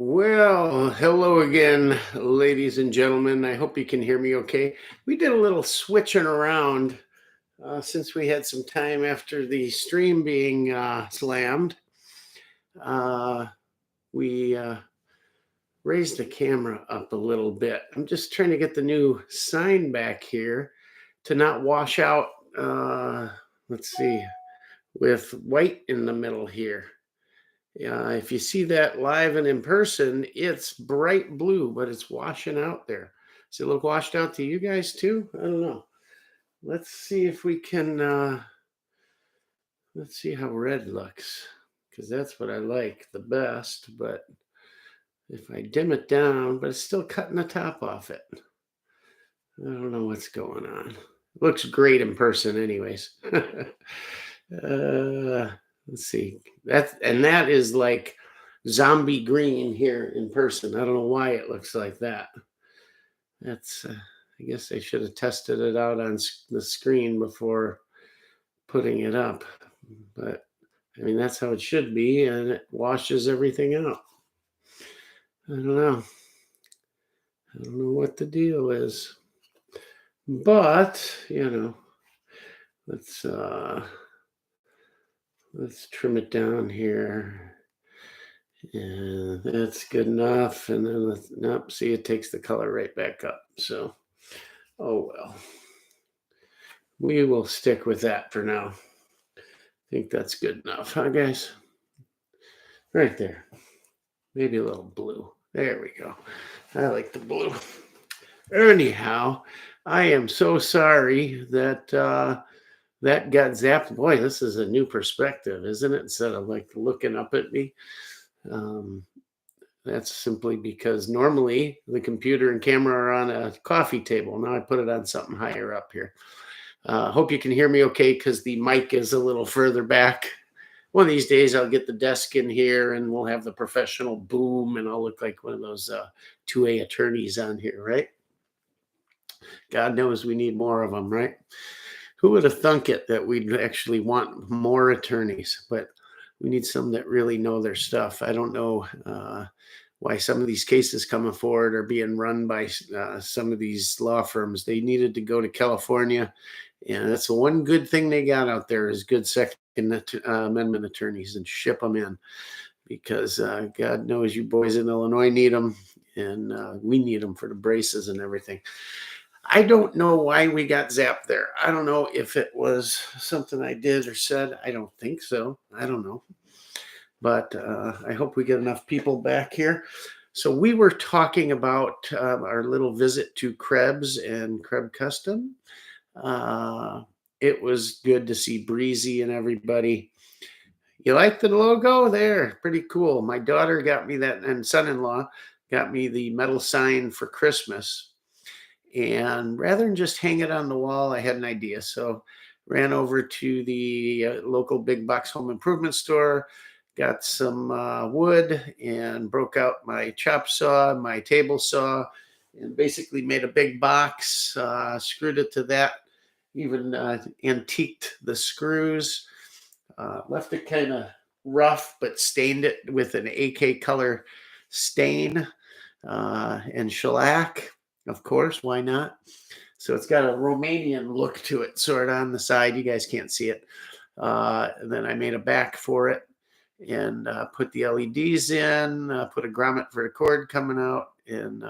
Well, hello again, ladies and gentlemen. I hope you can hear me okay. We did a little switching around since we had some time after the stream being slammed. Uh, we raised the camera up a little bit. I'm just trying to get the new sign back here to not wash out, let's see, with white in the middle here. If you see that live and in person, it's bright blue, but it's washing out there. Does it look washed out to you guys too? I don't know. Let's see if we can, let's see how red looks, because that's what I like the best. But if I dim it down, but it's still cutting the top off it. I don't know what's going on. It looks great in person anyways. Let's see. That is like zombie green here in person. I don't know why it looks like that. That's I guess I should have tested it out on the screen before putting it up. But I mean, that's how it should be, and it washes everything out. I don't know. I don't know what the deal is. But, let's trim it down here. And that's good enough. And then nope, see, it takes the color right back up. So, oh well. We will stick with that for now. I think that's good enough, huh, guys? Right there. Maybe a little blue. There we go. I like the blue. Anyhow, I am so sorry that that got zapped. Boy, this is a new perspective, isn't it? Instead of like looking up at me. That's simply because normally the computer and camera are on a coffee table. Now I put it on something higher up here. Hope you can hear me okay because the mic is a little further back. One of these days I'll get the desk in here and we'll have the professional boom and I'll look like one of those 2A attorneys on here, right? God knows we need more of them, right? Who would have thunk it that we'd actually want more attorneys? But we need some that really know their stuff. I don't know why some of these cases coming forward are being run by some of these law firms. They needed to go to California. And that's the one good thing they got out there is good Second Amendment attorneys and ship them in. Because God knows you boys in Illinois need them. And we need them for the braces and everything. I don't know why we got zapped there. I don't know if it was something I did or said. I don't think so. I don't know. But I hope we get enough people back here. So we were talking about our little visit to Krebs and Krebs Custom. It was good to see Breezy and everybody. You like the logo there? Pretty cool. My daughter got me that, and son-in-law got me the metal sign for Christmas. And rather than just hang it on the wall, I had an idea. So ran over to the local big box home improvement store, got some wood and broke out my chop saw, my table saw, and basically made a big box, screwed it to that, even antiqued the screws, left it kind of rough, but stained it with an AK color stain and shellac. Of course, why not? So it's got a Romanian look to it, sort of on the side. You guys can't see it. And then I made a back for it and put the LEDs in, put a grommet for the cord coming out, and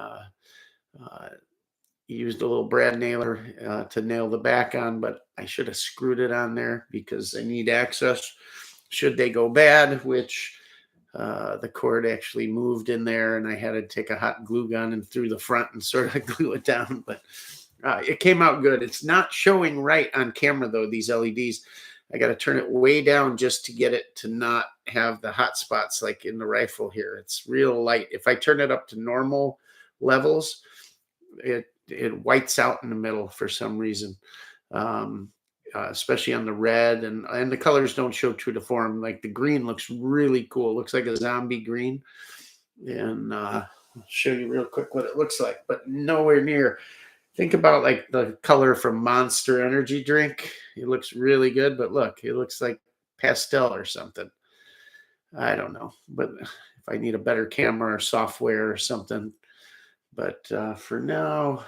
used a little brad nailer to nail the back on, but I should have screwed it on there because I need access should they go bad, which the cord actually moved in there and I had to take a hot glue gun and through the front and sort of glue it down. But it came out good. It's not showing right on camera, though, these LEDs. I got to turn it way down just to get it to not have the hot spots like in the rifle here. It's real light. If I turn it up to normal levels, it whites out in the middle for some reason. Especially on the red, and the colors don't show true to form. Like the green looks really cool. It looks like a zombie green. And I'll show you real quick what it looks like, but nowhere near. Think about like the color from Monster Energy drink. It looks really good, but look, it looks like pastel or something. I don't know, but if I need a better camera or software or something. But for now,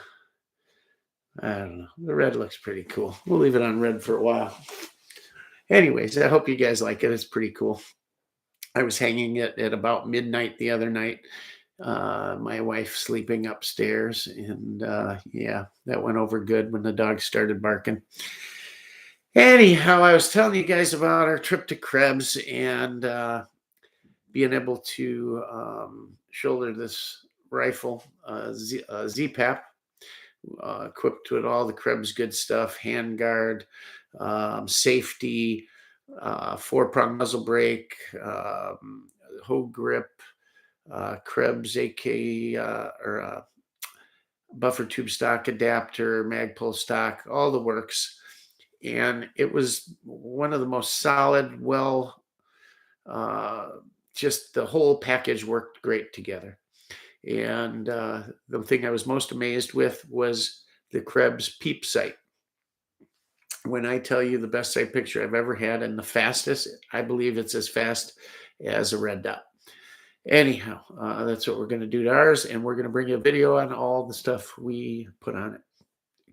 I don't know. The red looks pretty cool. We'll leave it on red for a while. Anyways, I hope you guys like it. It's pretty cool. I was hanging it at about midnight the other night. My wife sleeping upstairs, and yeah, that went over good when the dog started barking. Anyhow, I was telling you guys about our trip to Krebs and being able to shoulder this rifle, ZPAP, equipped with all the Krebs good stuff, handguard, safety, four-prong muzzle brake, hoe grip, Krebs AK or buffer tube stock adapter, Magpul stock, all the works. And it was one of the most solid, just the whole package worked great together. And the thing I was most amazed with was the Krebs peep sight. When I tell you the best sight picture I've ever had and the fastest, I believe it's as fast as a red dot. Anyhow, that's what we're going to do to ours, and we're going to bring you a video on all the stuff we put on it.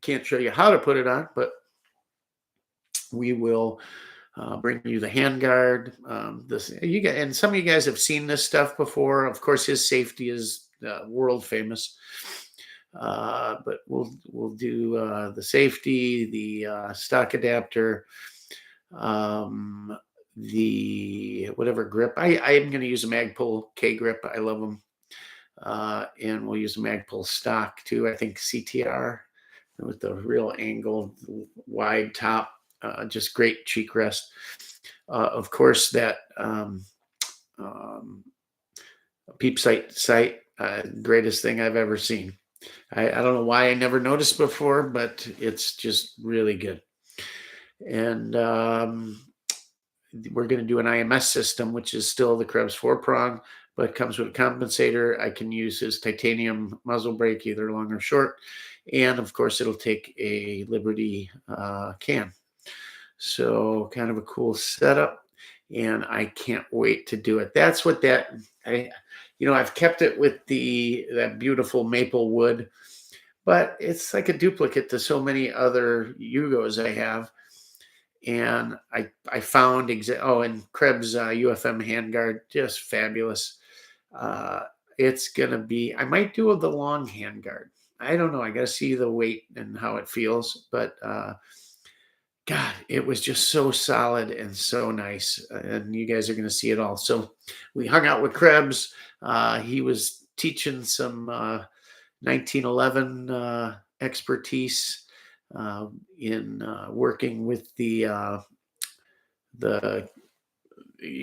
Can't show you how to put it on, but we will bring you the handguard. You guys, and some of you guys have seen this stuff before. Of course, his safety is world famous, but we'll do the safety, the stock adapter, the whatever grip. I am going to use a Magpul K grip. I love them, and we'll use a Magpul stock too. I think CTR with the real angled wide top. Just great cheek rest. Of course, that peep sight, greatest thing I've ever seen. I don't know why I never noticed before, but it's just really good. And we're going to do an IMS system, which is still the Krebs 4-prong, but comes with a compensator. I can use his titanium muzzle brake, either long or short. And of course, it'll take a Liberty can. So kind of a cool setup, and I can't wait to do it. That's what I've kept it with that beautiful maple wood, but it's like a duplicate to so many other Yugos I have. And I found and Krebs UFM handguard, just fabulous. It's gonna be. I might do the long handguard. I don't know. I got to see the weight and how it feels, but God, it was just so solid and so nice. And you guys are going to see it all. So we hung out with Krebs. He was teaching some 1911 expertise in working with the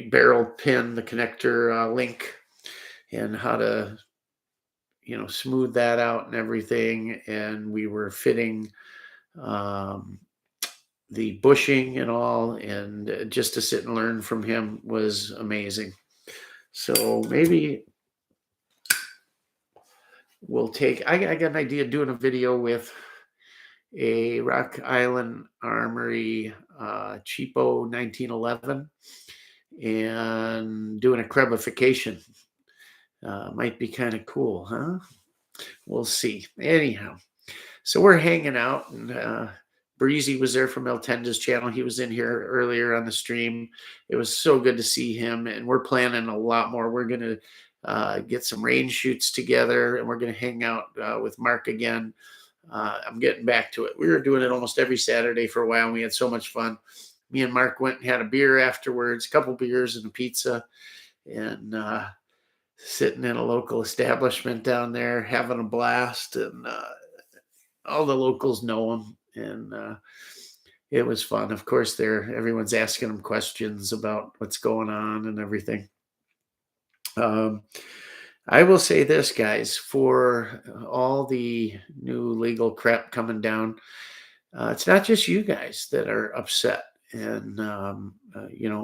barrel pin, the connector link, and how to smooth that out and everything. And we were fitting the bushing and all, and just to sit and learn from him was amazing. So maybe we'll I got an idea of doing a video with a Rock Island Armory cheapo 1911 and doing a Krebification. Might be kind of cool, huh? We'll see. Anyhow, so we're hanging out, and Breezy was there from El Tenda's channel. He was in here earlier on the stream. It was so good to see him, and we're planning a lot more. We're going to get some range shoots together, and we're going to hang out with Mark again. I'm getting back to it. We were doing it almost every Saturday for a while, and we had so much fun. Me and Mark went and had a beer afterwards, a couple beers and a pizza, and sitting in a local establishment down there, having a blast, and all the locals know him. And it was fun. Of course, everyone's asking them questions about what's going on and everything. I will say this, guys, for all the new legal crap coming down, it's not just you guys that are upset and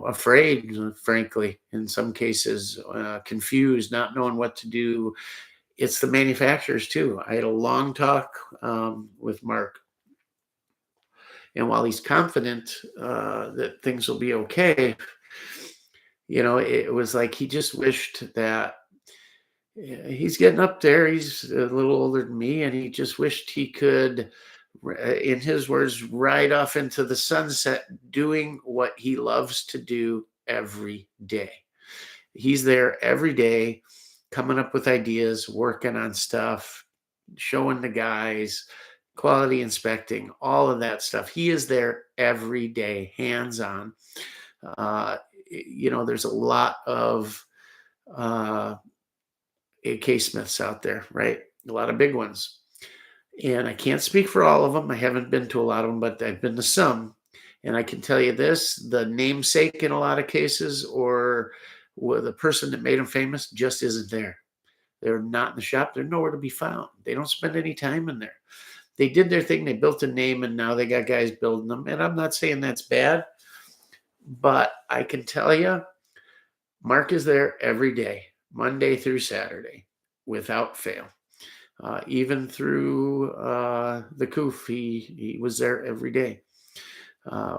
afraid, frankly, in some cases, confused, not knowing what to do. It's the manufacturers too. I had a long talk with Mark. And while he's confident that things will be okay, it was like he just wished that he's getting up there. He's a little older than me, and he just wished he could, in his words, ride off into the sunset doing what he loves to do every day. He's there every day, coming up with ideas, working on stuff, showing the guys, quality inspecting, all of that stuff. He is there every day, hands on. There's a lot of AK Smiths out there, right? A lot of big ones. And I can't speak for all of them. I haven't been to a lot of them, but I've been to some. And I can tell you this, the namesake in a lot of cases, or the person that made them famous, just isn't there. They're not in the shop. They're nowhere to be found. They don't spend any time in there. They did their thing. They built a name, and now they got guys building them. And I'm not saying that's bad, but I can tell you, Mark is there every day, Monday through Saturday, without fail. Even through the Koffee, he was there every day.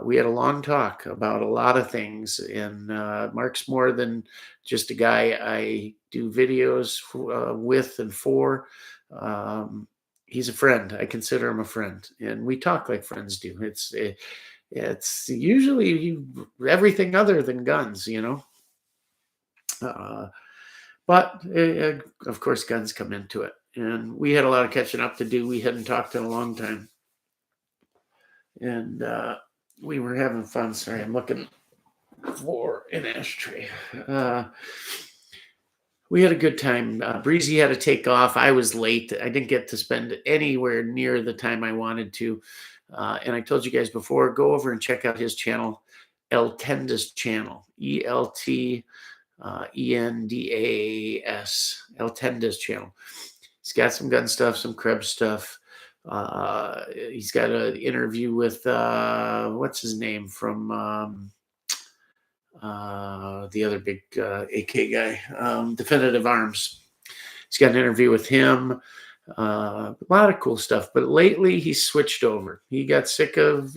We had a long talk about a lot of things, and Mark's more than just a guy I do videos with and for. He's a friend. I consider him a friend, and we talk like friends do. It's usually everything other than guns, but of course, guns come into it. And we had a lot of catching up to do. We hadn't talked in a long time. And we were having fun. Sorry, I'm looking for an ashtray. We had a good time. Breezy had to take off. I was late. I didn't get to spend anywhere near the time I wanted to. And I told you guys before, go over and check out his channel, El Tendas channel, ELT. ENDAS, El Tendas channel. He's got some gun stuff, some Krebs stuff. He's got an interview with what's his name from the other big AK guy, Definitive Arms. He's got an interview with him. A lot of cool stuff. But lately, he's switched over. He just got sick of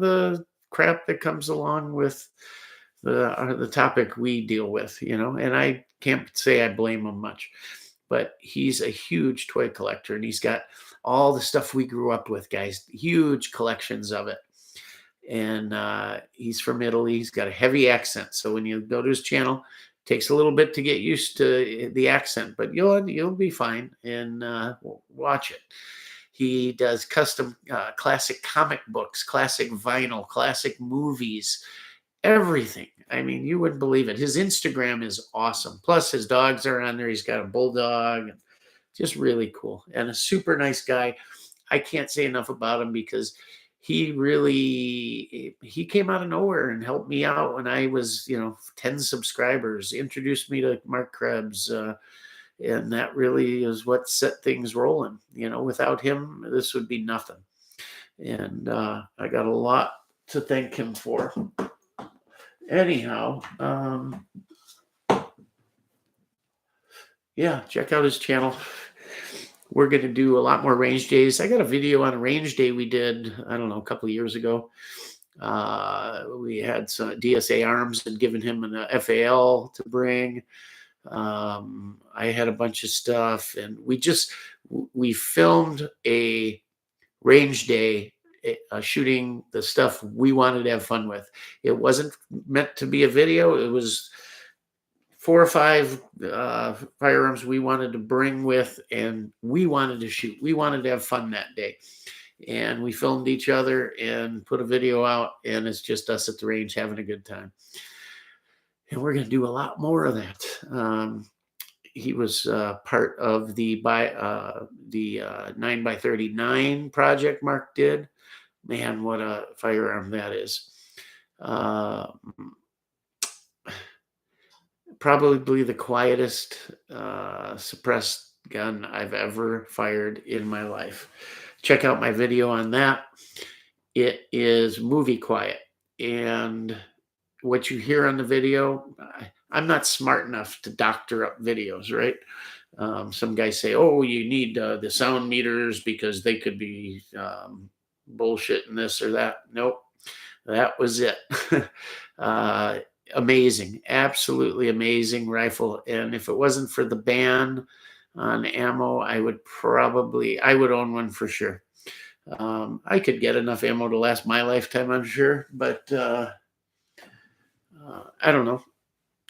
the crap that comes along with the topic we deal with, and I can't say I blame him much, but he's a huge toy collector, and he's got all the stuff we grew up with, guys, huge collections of it. And he's from Italy. He's got a heavy accent. So when you go to his channel, it takes a little bit to get used to the accent, but you'll be fine, and watch it. He does custom classic comic books, classic vinyl, classic movies, everything. I mean, you wouldn't believe it. His Instagram is awesome. Plus, his dogs are on there. He's got a bulldog. Just really cool. And a super nice guy. I can't say enough about him because he came out of nowhere and helped me out when I was, 10 subscribers, introduced me to Mark Krebs. And that really is what set things rolling. Without him, this would be nothing. And I got a lot to thank him for. Anyhow, yeah, check out his channel. We're going to do a lot more range days. I got a video on a range day we did, I don't know, a couple of years ago. We had some DSA Arms had given him an FAL to bring. I had a bunch of stuff, and we filmed a range day shooting the stuff we wanted to have fun with. It wasn't meant to be a video. It was 4 or 5 firearms we wanted to bring with, and we wanted to shoot. We wanted to have fun that day. And we filmed each other and put a video out, and it's just us at the range having a good time. And we're going to do a lot more of that. He was part of the 9x39 project Mark did. Man, what a firearm that is. Probably the quietest suppressed gun I've ever fired in my life. Check out my video on that. It is movie quiet. And what you hear on the video, I'm not smart enough to doctor up videos, right? Some guys say, oh, you need the sound meters because they could be bullshit and this or that. Nope, that was it. amazing, absolutely amazing rifle. And if it wasn't for the ban on ammo, I would own one for sure. I could get enough ammo to last my lifetime, I'm sure, but I don't know.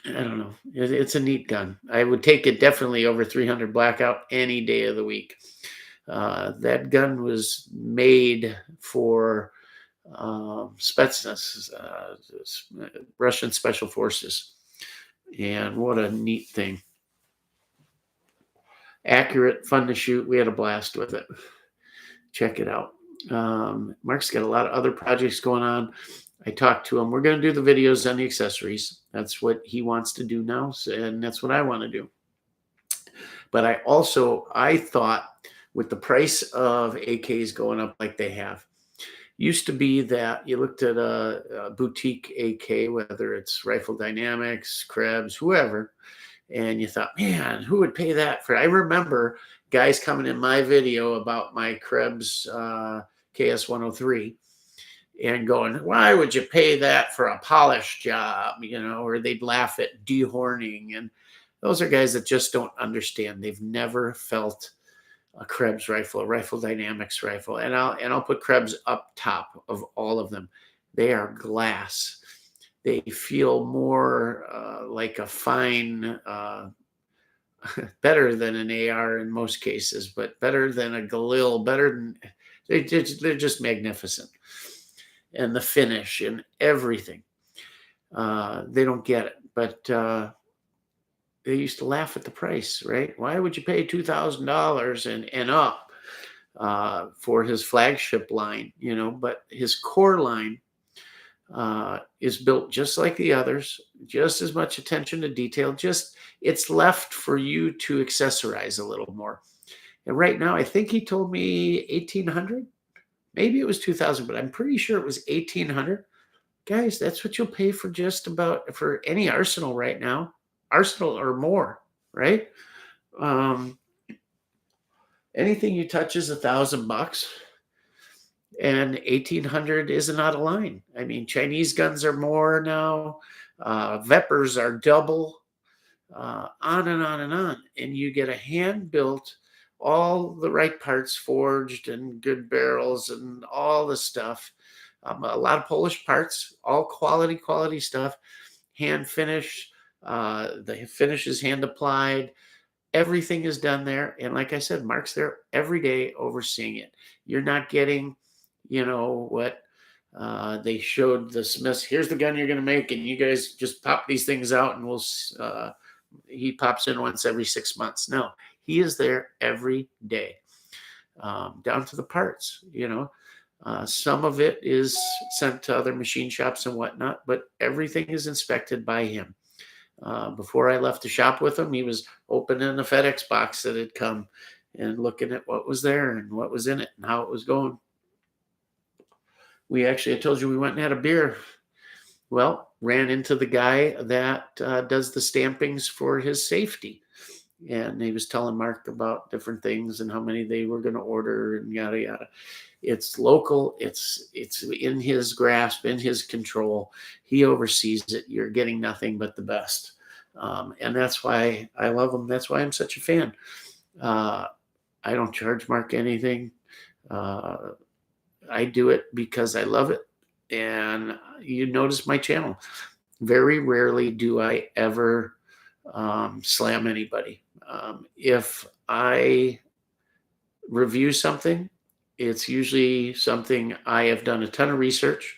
I don't know. It's a neat gun. I would take it definitely over 300 Blackout any day of the week. That gun was made for Spetsnaz, Russian Special Forces. And what a neat thing. Accurate, fun to shoot. We had a blast with it. Check it out. Mark's got a lot of other projects going on. I talked to him. We're going to do the videos on the accessories. That's what he wants to do now, and that's what I want to do. But I thought with the price of AKs going up like they have, used to be that you looked at a boutique AK, whether it's Rifle Dynamics, Krebs, whoever, and you thought, man, who would pay that for? I remember guys coming in my video about my Krebs KS-103 and going, why would you pay that for a polish job? Or they'd laugh at dehorning. And those are guys that just don't understand. They've never felt a Krebs rifle, a Rifle Dynamics rifle. And I'll put Krebs up top of all of them. They are glass. They feel more like a fine, better than an AR in most cases, but better than a Galil, they're just magnificent. And the finish and everything. They don't get it, but they used to laugh at the price, right? Why would you pay $2,000 and up for his flagship line? But his core line is built just like the others, just as much attention to detail. Just it's left for you to accessorize a little more. And right now, I think he told me 1,800. Maybe it was 2,000, but I'm pretty sure it was 1,800. Guys, that's what you'll pay for just about for any Arsenal right now, Arsenal or more, right? Anything you touch is $1,000, and 1,800 isn't out of line. I mean, Chinese guns are more now. Vepers are double. On and on and on, and you get a hand-built, all the right parts forged and good barrels and all the stuff. A lot of Polish parts, all quality stuff, hand finished. The finish is hand applied. Everything is done there. And like I said, Mark's there every day overseeing it. You're not getting, what they showed the Smiths. Here's the gun you're going to make, and you guys just pop these things out, and he pops in once every 6 months. No, he is there every day, down to the parts. Some of it is sent to other machine shops and whatnot, but everything is inspected by him. Before I left the shop with him, he was opening the FedEx box that had come and looking at what was there and what was in it and how it was going. I told you we went and had a beer. Well, ran into the guy that does the stampings for his safety. And he was telling Mark about different things and how many they were going to order and yada, yada. It's local. It's in his grasp, in his control. He oversees it. You're getting nothing but the best. And that's why I love him. That's why I'm such a fan. I don't charge Mark anything. I do it because I love it. And you notice my channel. Very rarely do I ever slam anybody. If I review something, it's usually something I have done a ton of research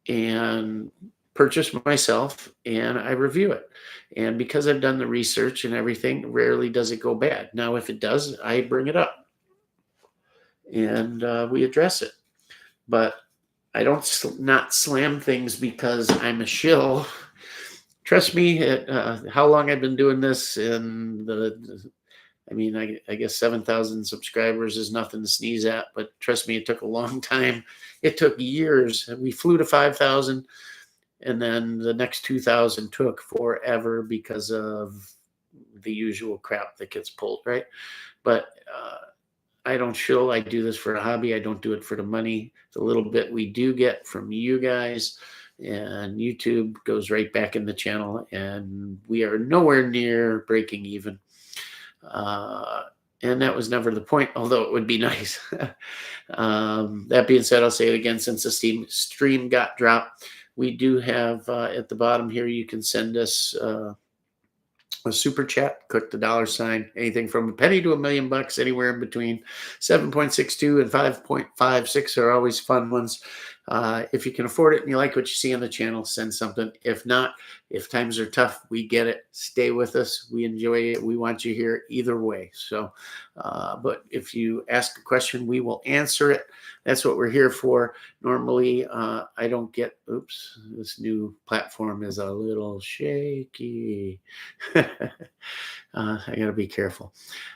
and purchased myself, and I review it. And because I've done the research and everything, rarely does it go bad. Now, if it does, I bring it up and we address it. But I don't not slam things because I'm a shill. Trust me, how long I've been doing this, and I guess 7,000 subscribers is nothing to sneeze at, but trust me, it took a long time. It took years. We flew to 5,000, and then the next 2,000 took forever because of the usual crap that gets pulled, right? But I don't shill. I do this for a hobby. I don't do it for the money. The little bit we do get from you guys, and YouTube goes right back in the channel, and we are nowhere near breaking even. And that was never the point, although it would be nice. That being said, I'll say it again, since the stream got dropped, we do have at the bottom here, you can send us a super chat. Click the $sign. Anything from a penny to $1 million, anywhere in between. 7.62 and 5.56 are always fun ones. If you can afford it and you like what you see on the channel, send something. If not, if times are tough, we get it. Stay with us. We enjoy it. We want you here either way. So, but if you ask a question, we will answer it. That's what we're here for. Normally, I don't get, oops, this new platform is a little shaky. I got to be careful.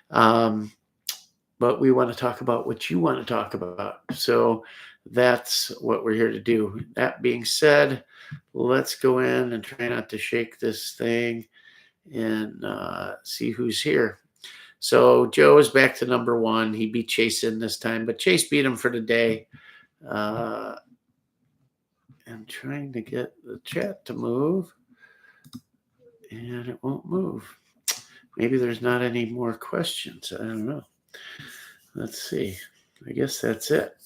But we want to talk about what you want to talk about. So that's what we're here to do. That being said, let's go in and try not to shake this thing and see who's here. So Joe is back to number 1. He beat Chase in this time, but Chase beat him for the day. I'm trying to get the chat to move, and it won't move. Maybe there's not any more questions. I don't know. Let's see. I guess that's it.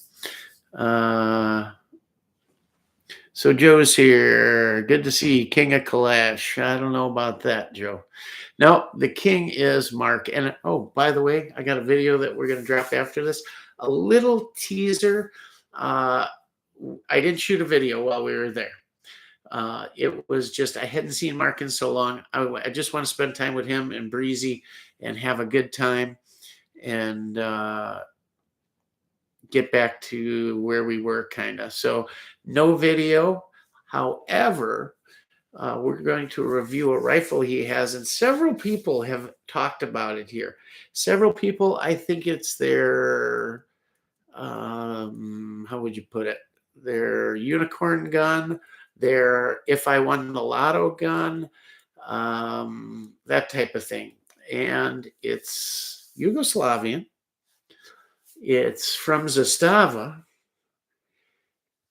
So Joe's here. Good to see you, King of Kalash. I don't know about that, Joe. No, the king is Mark. And oh, by the way, I got a video that we're going to drop after this. A little teaser. I didn't shoot a video while we were there. It was just, I hadn't seen Mark in so long. I just want to spend time with him and Breezy and have a good time and get back to where we were, kind of. So no video. However, we're going to review a rifle he has, and several people have talked about it here. Several people, I think it's their, how would you put it? Their unicorn gun, their if I won the lotto gun, that type of thing. And it's Yugoslavian. It's from Zastava,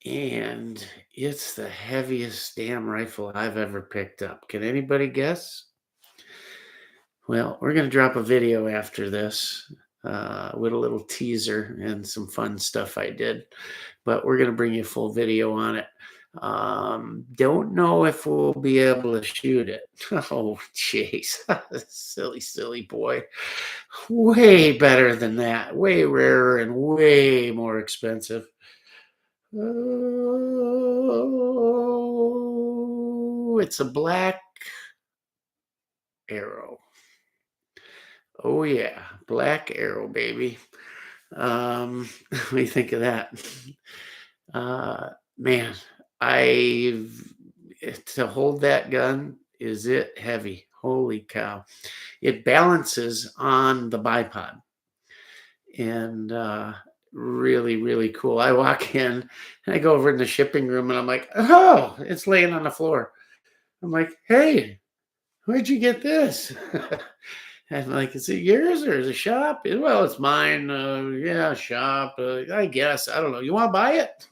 and it's the heaviest damn rifle I've ever picked up. Can anybody guess? Well, we're going to drop a video after this with a little teaser and some fun stuff I did, but we're going to bring you a full video on it. Don't know if we'll be able to shoot it. Oh, jeez. Silly boy. Way better than that. Way rarer and way more expensive. Oh, it's a black arrow. Oh, yeah. Black arrow, baby. What do you think of that? Man, to hold that gun, is it heavy? Holy cow. It balances on the bipod. And really, really cool. I walk in and I go over in the shipping room and I'm like, oh, it's laying on the floor. I'm like, hey, where'd you get this? And I'm like, is it yours or is it shop? Well, it's mine. Yeah, shop. I guess. I don't know. You want to buy it?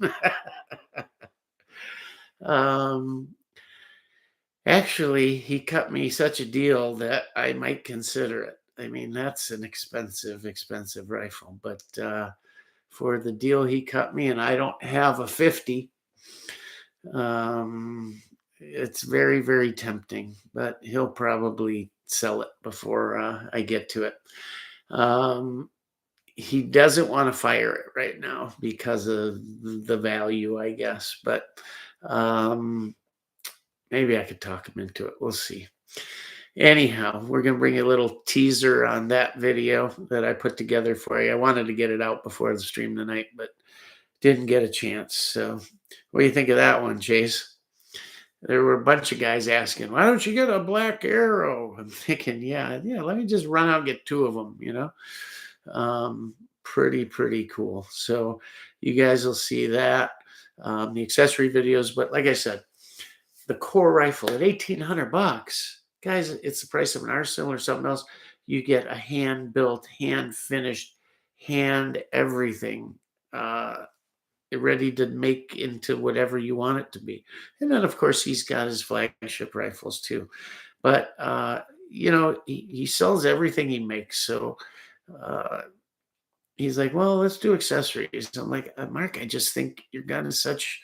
Actually, he cut me such a deal that I might consider it. I mean, that's an expensive rifle. But for the deal he cut me, and I don't have a 50, it's very, very tempting. But he'll probably sell it before I get to it. He doesn't want to fire it right now because of the value, I guess. But maybe I could talk him into it. We'll see. Anyhow, we're going to bring you a little teaser on that video that I put together for you. I wanted to get it out before the stream tonight, but didn't get a chance. So what do you think of that one, Chase? There were a bunch of guys asking, why don't you get a black arrow? I'm thinking, yeah, let me just run out and get 2 of them, Pretty cool. So you guys will see that, the accessory videos. But like I said, the core rifle at $1,800, guys, it's the price of an arsenal or something else. You get a hand-built, hand-finished, hand everything ready to make into whatever you want it to be. And then, of course, he's got his flagship rifles too. But he sells everything he makes. So uh, he's like, well, let's do accessories. I'm like, Mark, I just think your gun is such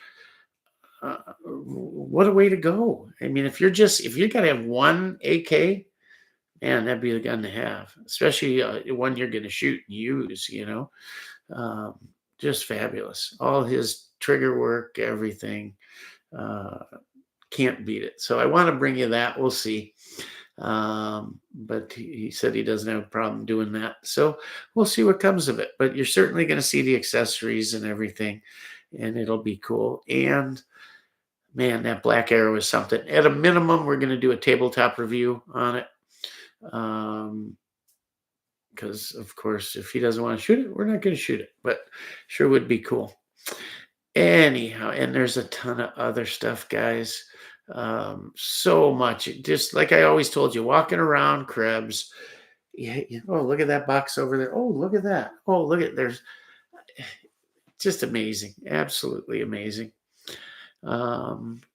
what a way to go. I mean, if you got to have one AK, man, that'd be the gun to have, especially one you're going to shoot and use. Um, just fabulous. All his trigger work, everything. Uh, can't beat it. So I want to bring you that. We'll see. But he said he doesn't have a problem doing that. So we'll see what comes of it. But you're certainly going to see the accessories and everything, and it'll be cool. And man, that Black Arrow is something. At a minimum, we're going to do a tabletop review on it. Because, of course, if he doesn't want to shoot it, we're not going to shoot it. But sure would be cool. Anyhow, and there's a ton of other stuff, guys. So much. Just like I always told you, walking around Krebs. Oh, look at that box over there. Oh, look at that. Oh, look at there's just amazing. Absolutely amazing.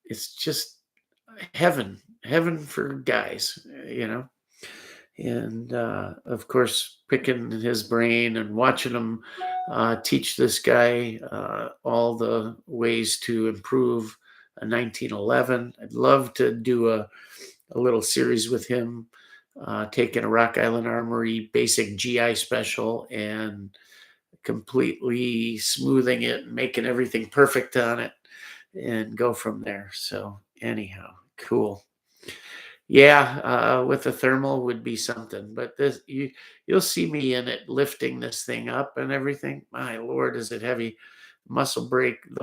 It's just heaven for guys, and of course picking his brain and watching him teach this guy all the ways to improve a 1911. I'd love to do a little series with him, taking a Rock Island Armory basic GI special and completely smoothing it and making everything perfect on it and go from there. So anyhow, cool. Yeah, with the thermal would be something, but you'll see me in it lifting this thing up and everything. My Lord, is it heavy? The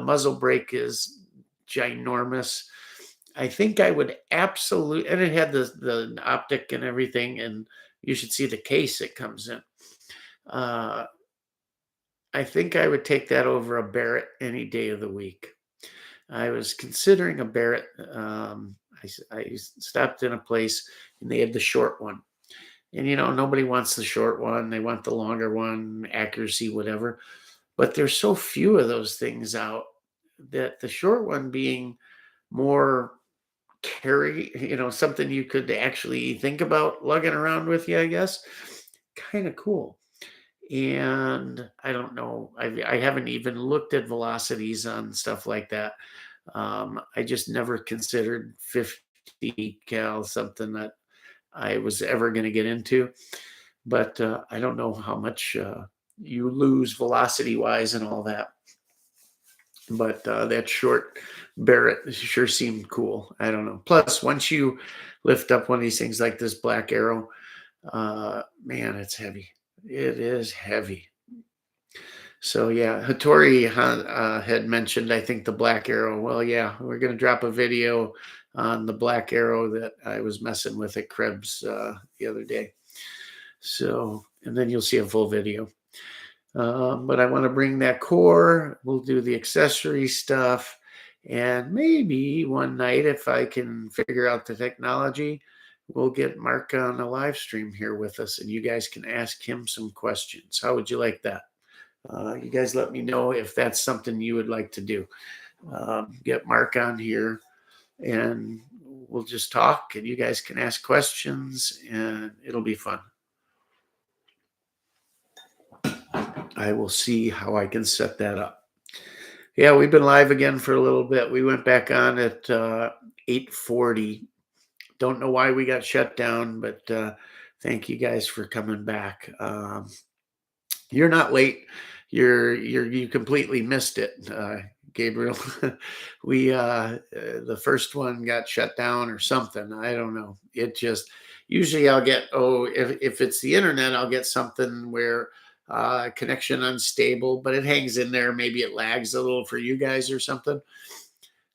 muzzle brake is ginormous. I think I would absolutely, and it had the optic and everything, and you should see the case it comes in. I think I would take that over a Barrett any day of the week. I was considering a Barrett. I stopped in a place and they had the short one. And, nobody wants the short one. They want the longer one, accuracy, whatever. But there's so few of those things out that the short one being more carry, something you could actually think about lugging around with you, I guess. Kind of cool. And I don't know. I haven't even looked at velocities on stuff like that. I just never considered 50 cal something that I was ever going to get into. But I don't know how much you lose velocity wise and all that. But that short Barrett sure seemed cool. I don't know. Plus, once you lift up one of these things like this Black Arrow, man, it's heavy. It is heavy. So yeah, Hattori had mentioned, I think, the Black Arrow. Well, yeah, we're going to drop a video on the Black Arrow that I was messing with at Krebs the other day. So, and then you'll see a full video. But I want to bring that core. We'll do the accessory stuff. And maybe one night, if I can figure out the technology, we'll get Mark on a live stream here with us, and you guys can ask him some questions. How would you like that? You guys let me know if that's something you would like to do. Get Mark on here, and we'll just talk, and you guys can ask questions, and it'll be fun. I will see how I can set that up. Yeah, we've been live again for a little bit. We went back on at 8:40. Don't know why we got shut down, but thank you guys for coming back. You're not late. You completely missed it, Gabriel. We the first one got shut down or something. I don't know. It just usually I'll get if it's the internet, I'll get something where connection unstable, but it hangs in there. Maybe it lags a little for you guys or something.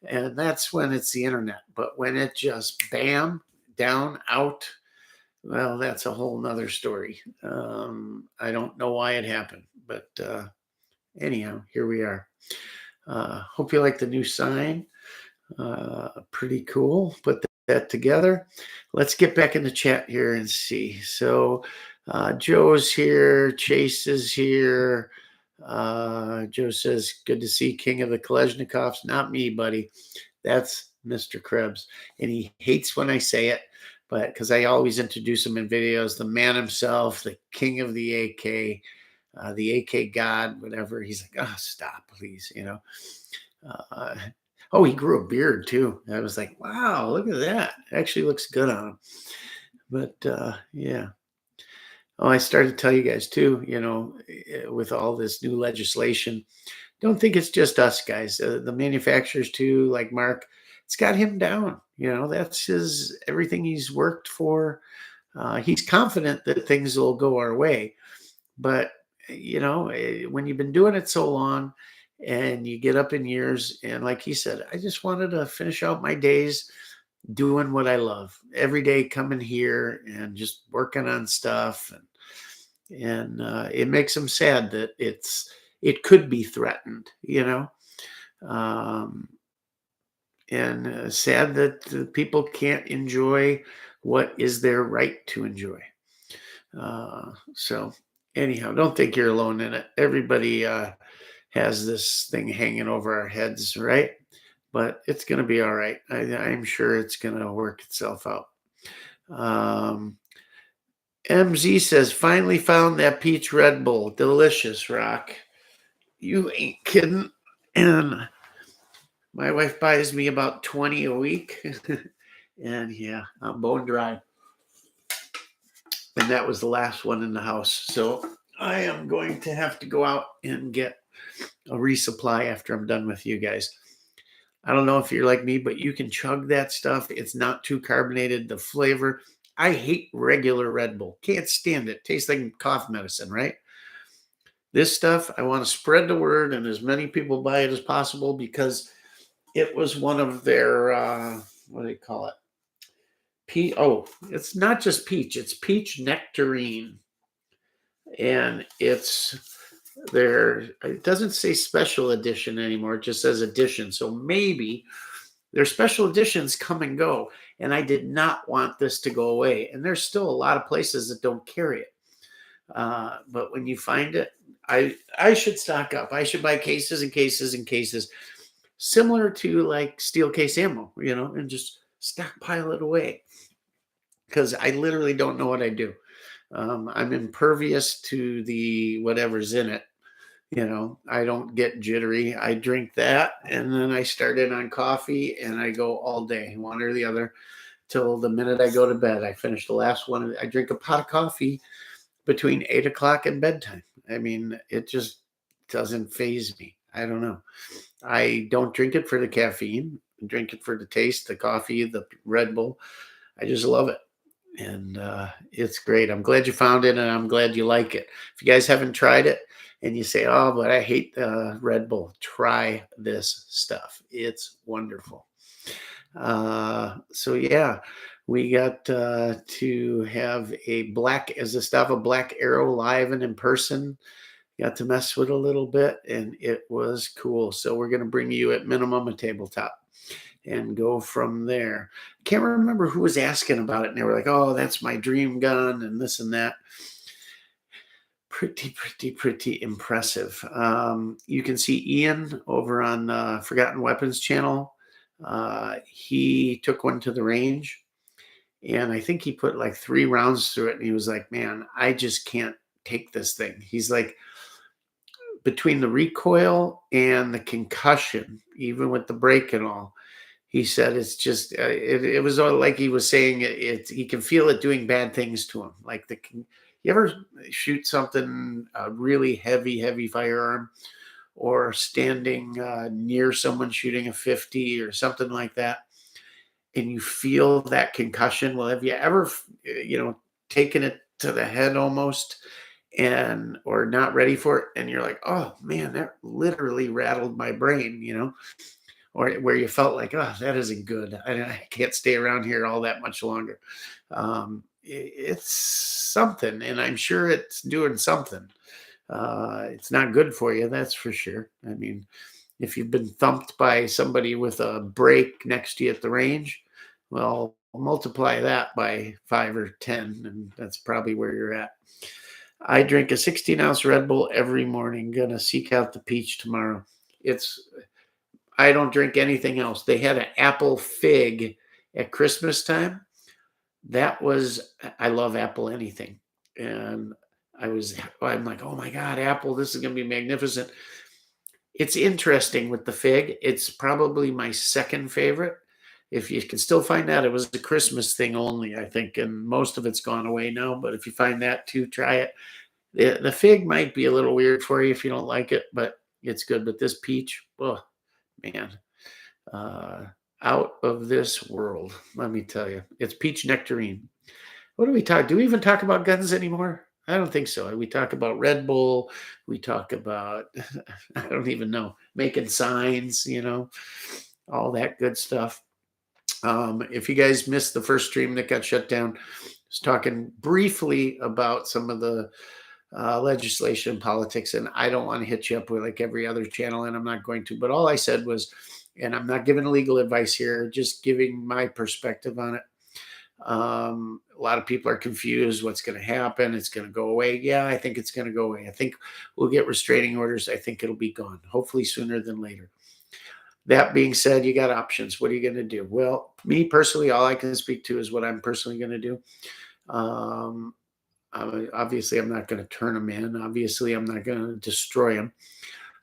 And that's when it's the internet. But when it just bam, down, out, well, that's a whole nother story. I don't know why it happened, but anyhow, here we are. Hope you like the new sign. Pretty cool. Put that together. Let's get back in the chat here and see. So Joe's here. Chase is here. Joe says, good to see King of the Kalashnikovs. Not me, buddy. That's Mr. Krebs. And he hates when I say it, but because I always introduce him in videos, the man himself, the king of the AK God, whatever. He's like, oh, stop, please. Uh, oh, he grew a beard too. I was like, wow, look at that. It actually looks good on him. But yeah. Oh, I started to tell you guys too, with all this new legislation, don't think it's just us guys. The manufacturers too, like Mark, it's got him down. That's everything he's worked for. He's confident that things will go our way. But, when you've been doing it so long and you get up in years, and like he said, I just wanted to finish out my days doing what I love every day, coming here and just working on stuff. And it makes him sad that it could be threatened, um, and sad that people can't enjoy what is their right to enjoy. So anyhow, don't think you're alone in it. Everybody has this thing hanging over our heads, right? But it's going to be all right. I'm sure it's going to work itself out. MZ says, finally found that peach Red Bull. Delicious, Rock. You ain't kidding. And my wife buys me about 20 a week. And yeah, I'm bone dry. And that was the last one in the house. So I am going to have to go out and get a resupply after I'm done with you guys. I don't know if you're like me, but you can chug that stuff. It's not too carbonated. The flavor. I hate regular Red Bull. Can't stand it. Tastes like cough medicine, right? This stuff, I want to spread the word and as many people buy it as possible because it was one of their, what do they call it? It's not just peach. It's peach nectarine. And it doesn't say special edition anymore. It just says edition. So maybe their special editions come and go. And I did not want this to go away. And there's still a lot of places that don't carry it. But when you find it, I should stock up. I should buy cases and cases and cases, similar to like steel case ammo, and just stockpile it away. Because I literally don't know what I do. I'm impervious to the whatever's in it. I don't get jittery. I drink that, and then I start in on coffee, and I go all day, one or the other, till the minute I go to bed. I finish the last one. I drink a pot of coffee between 8 o'clock and bedtime. I mean, it just doesn't faze me. I don't know. I don't drink it for the caffeine. I drink it for the taste, the coffee, the Red Bull. I just love it. And it's great. I'm glad you found it, and I'm glad you like it. If you guys haven't tried it and you say, oh, but I hate Red Bull, try this stuff. It's wonderful. So yeah, we got to have a Black Arrow live and in person. Got to mess with a little bit, and it was cool. So we're going to bring you at minimum a tabletop and go from there. Can't remember who was asking about it, and they were like, oh, that's my dream gun and this and that. Pretty impressive. You can see Ian over on Forgotten Weapons channel. He took one to the range, and I think he put like 3 rounds through it, and he was like, man, I just can't take this thing. He's like, between the recoil and the concussion, even with the brake and all, he said it's just it was all like he was saying he can feel it doing bad things to him. Like you ever shoot something really heavy firearm, or standing near someone shooting a 50 or something like that, and you feel that concussion? Well, have you ever taken it to the head almost, or not ready for it, and you're like, oh man, that literally rattled my brain, or where you felt like, oh, that isn't good. I can't stay around here all that much longer. It's something, and I'm sure it's doing something. It's not good for you, that's for sure. I mean, if you've been thumped by somebody with a brake next to you at the range, well, multiply that by 5 or 10, and that's probably where you're at. I drink a 16-ounce Red Bull every morning. Gonna seek out the peach tomorrow. It's I don't drink anything else. They had an apple fig at Christmas time. That was I love apple anything. And I'm like, "Oh my god, apple, this is gonna be magnificent." It's interesting with the fig. It's probably my second favorite. If you can still find that, it was a Christmas thing only, I think, and most of it's gone away now, but if you find that too, try it. The fig might be a little weird for you if you don't like it, but it's good. But this peach, oh man, uh, out of this world. Let me tell you, it's peach nectarine. What do we talk? Do we even talk about guns anymore? I don't think so. We talk about Red Bull. We talk about I don't even know making signs. All that good stuff. If you guys missed the first stream that got shut down, I was talking briefly about some of the legislation and politics, and I don't want to hit you up with like every other channel, and I'm not going to. But all I said was, and I'm not giving legal advice here, just giving my perspective on it. A lot of people are confused. What's going to happen? It's going to go away. Yeah, I think it's going to go away. I think we'll get restraining orders. I think it'll be gone, hopefully sooner than later. That being said, you got options. What are you going to do? Well, me personally, all I can speak to is what I'm personally going to do. Obviously, I'm not going to turn them in. Obviously, I'm not going to destroy them.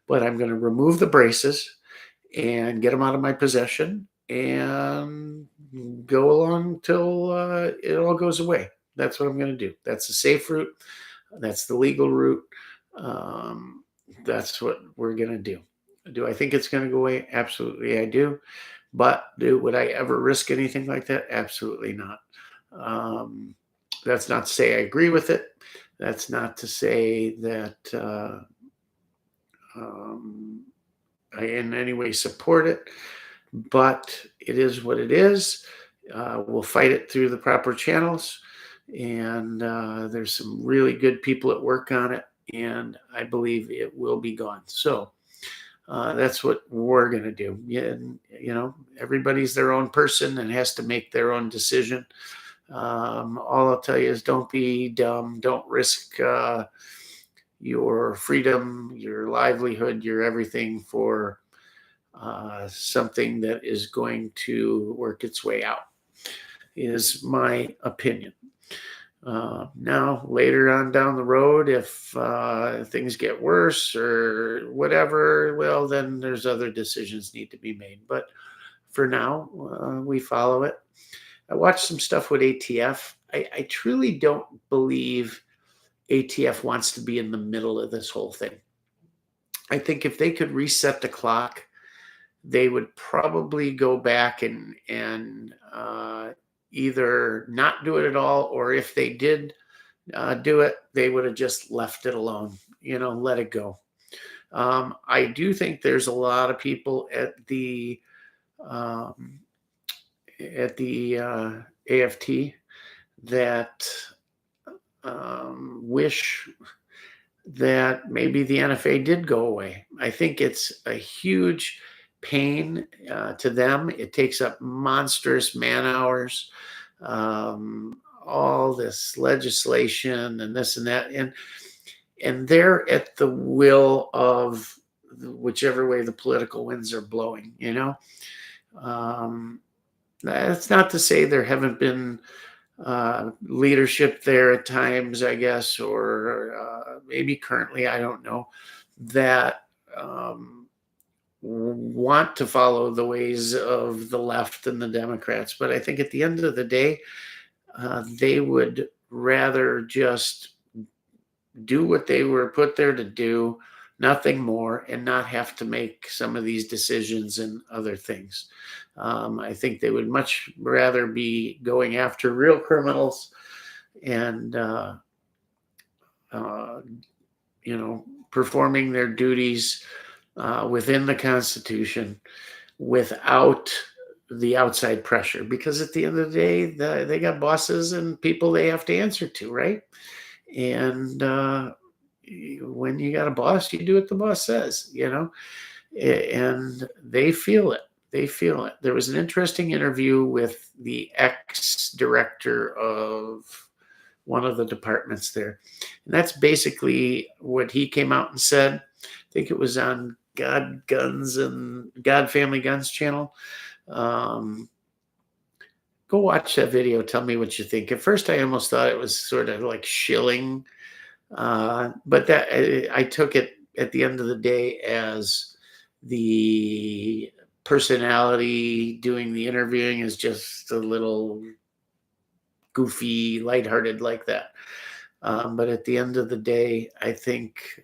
But I'm going to remove the braces and get them out of my possession and go along till it all goes away. That's what I'm going to do. That's the safe route. That's the legal route. That's what we're going to do. Do I think it's going to go away? Absolutely, I do. But would I ever risk anything like that? Absolutely not. That's not to say I agree with it. That's not to say that I in any way support it. But it is what it is. We'll fight it through the proper channels. And there's some really good people at work on it. And I believe it will be gone. So that's what we're going to do. Yeah, everybody's their own person and has to make their own decision. All I'll tell you is don't be dumb. Don't risk your freedom, your livelihood, your everything for something that is going to work its way out, is my opinion. Now, later on down the road, if things get worse or whatever, well, then there's other decisions need to be made. But for now, we follow it. I watched some stuff with ATF. I truly don't believe ATF wants to be in the middle of this whole thing. I think if they could reset the clock, they would probably go back and either not do it at all, or if they did do it, they would have just left it alone, let it go. I do think there's a lot of people at the AFT that wish that maybe the NFA did go away. I think it's a huge pain to them. It takes up monstrous man hours, all this legislation and this and that, and they're at the will of whichever way the political winds are blowing. That's not to say there haven't been leadership there at times, I guess, or maybe currently, I don't know, that want to follow the ways of the left and the Democrats. But I think at the end of the day, they would rather just do what they were put there to do, nothing more, and not have to make some of these decisions and other things. I think they would much rather be going after real criminals and, performing their duties within the Constitution without the outside pressure. Because at the end of the day, they got bosses and people they have to answer to, right? And when you got a boss, you do what the boss says, and they feel it. They feel it. There was an interesting interview with the ex-director of one of the departments there. And that's basically what he came out and said. I think it was on God Guns and God Family Guns channel. Go watch that video. Tell me what you think. At first, I almost thought it was sort of like shilling, but that I took it at the end of the day as the personality doing the interviewing is just a little goofy, lighthearted like that. But at the end of the day, I think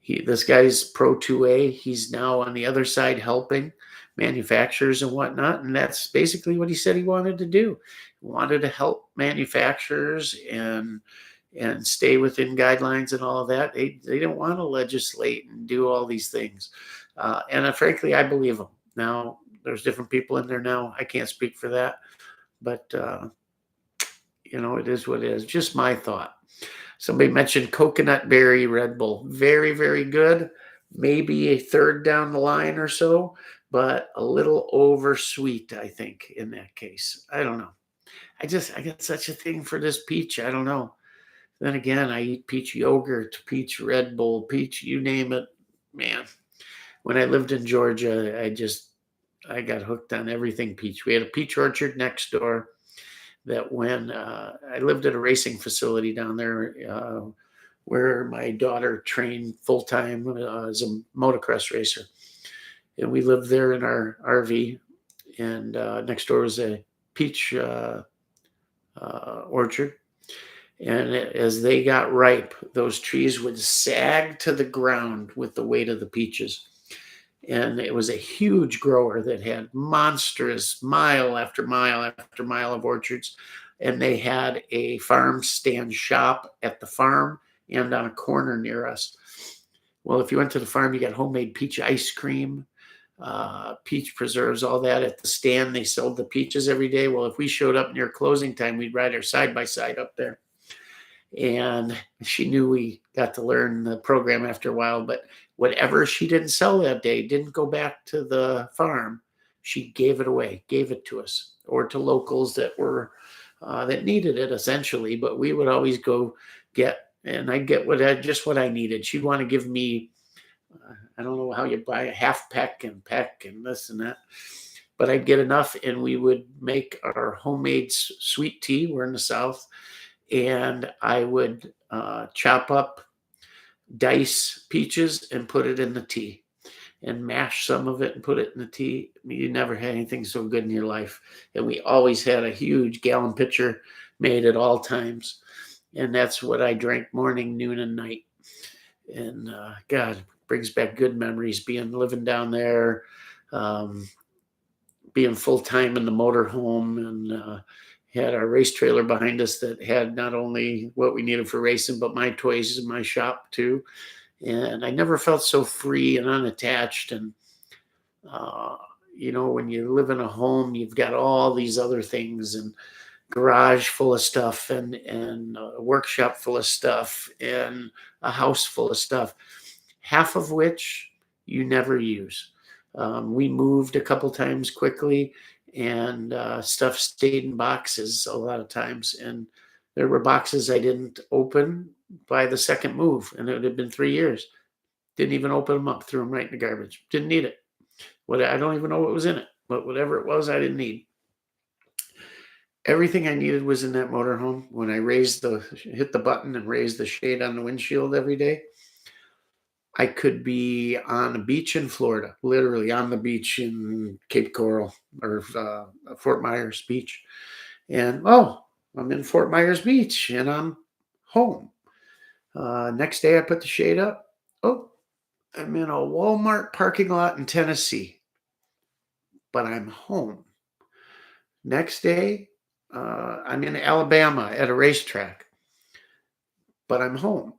this guy's pro 2A. He's now on the other side helping manufacturers and whatnot. And that's basically what he said he wanted to do. He wanted to help manufacturers and stay within guidelines and all of that. They don't want to legislate and do all these things. And frankly, I believe them. Now, there's different people in there now. I can't speak for that. But, it is what it is. Just my thought. Somebody mentioned coconut berry Red Bull. Very, very good. Maybe a third down the line or so, but a little over sweet, I think, in that case. I don't know. I got such a thing for this peach. I don't know. Then again, I eat peach yogurt, peach Red Bull, peach, you name it. Man, when I lived in Georgia, I got hooked on everything peach. We had a peach orchard next door that when I lived at a racing facility down there where my daughter trained full-time as a motocross racer. And we lived there in our RV, and next door was a peach orchard. And as they got ripe, those trees would sag to the ground with the weight of the peaches. And it was a huge grower that had monstrous mile after mile after mile of orchards. And they had a farm stand shop at the farm and on a corner near us. Well, if you went to the farm, you got homemade peach ice cream, peach preserves, all that at the stand. They sold the peaches every day. Well, if we showed up near closing time, we'd ride our side by side up there. And she knew we got to learn the program after a while, but whatever she didn't sell that day didn't go back to the farm. She gave it away, gave it to us or to locals that were that needed it essentially. But we would always go get, and I'd get just what I needed. She'd want to give me, I don't know how you buy a half peck and this and that, but I'd get enough, and we would make our homemade sweet tea. We're in the South. And I would chop up, dice peaches and put it in the tea and mash some of it and put it in the tea. I mean, you never had anything so good in your life. And we always had a huge gallon pitcher made at all times. And that's what I drank morning, noon, and night. And God, brings back good memories living down there, being full-time in the motorhome, and had our race trailer behind us that had not only what we needed for racing, but my toys in my shop too. And I never felt so free and unattached. And, when you live in a home, you've got all these other things, and garage full of stuff, and a workshop full of stuff, and a house full of stuff, half of which you never use. We moved a couple times quickly, and stuff stayed in boxes a lot of times. And there were boxes I didn't open by the second move, and it had been 3 years. Didn't even open them up, threw them right in the garbage. Didn't need it. I don't even know what was in it, but whatever it was, I didn't need. Everything I needed was in that motorhome. When I hit the button and raised the shade on the windshield every day, I could be on a beach in Florida, literally on the beach in Cape Coral or Fort Myers Beach. And, I'm in Fort Myers Beach and I'm home. Next day I put the shade up. I'm in a Walmart parking lot in Tennessee, but I'm home. Next day, I'm in Alabama at a racetrack, but I'm home.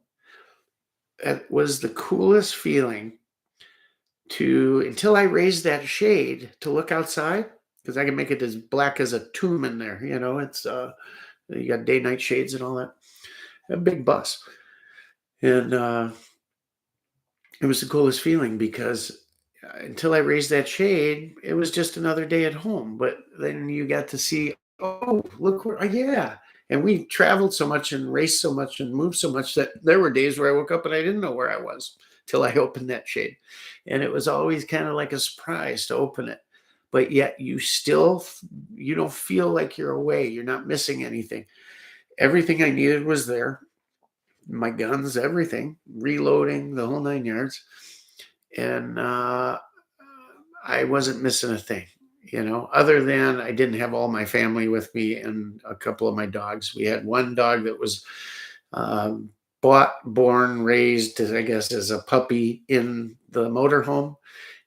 It was the coolest feeling until I raised that shade to look outside, because I can make it as black as a tomb in there. It's you got day night shades and all that. A big bus. And it was the coolest feeling, because until I raised that shade, it was just another day at home. But then you got to see, look where, yeah. And we traveled so much and raced so much and moved so much that there were days where I woke up and I didn't know where I was till I opened that shade. And it was always kind of like a surprise to open it. But yet you don't feel like you're away. You're not missing anything. Everything I needed was there. My guns, everything, reloading, the whole 9 yards. And I wasn't missing a thing, other than I didn't have all my family with me and a couple of my dogs. We had one dog that was bought, born, raised, I guess, as a puppy in the motorhome.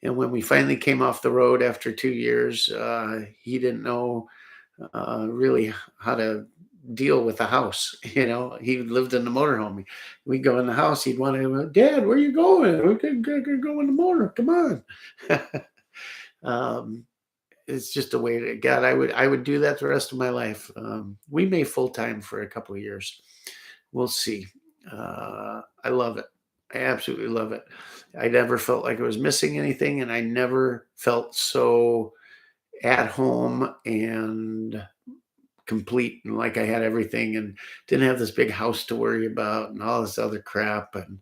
And when we finally came off the road after 2 years, he didn't know really how to deal with the house. He lived in the motorhome. We'd go in the house. He'd want to, Dad, where are you going? We could go in the motor. Come on. It's just a way to God. I would do that the rest of my life. We may full time for a couple of years. We'll see. I love it. I absolutely love it. I never felt like I was missing anything, and I never felt so at home and complete and like I had everything and didn't have this big house to worry about and all this other crap. And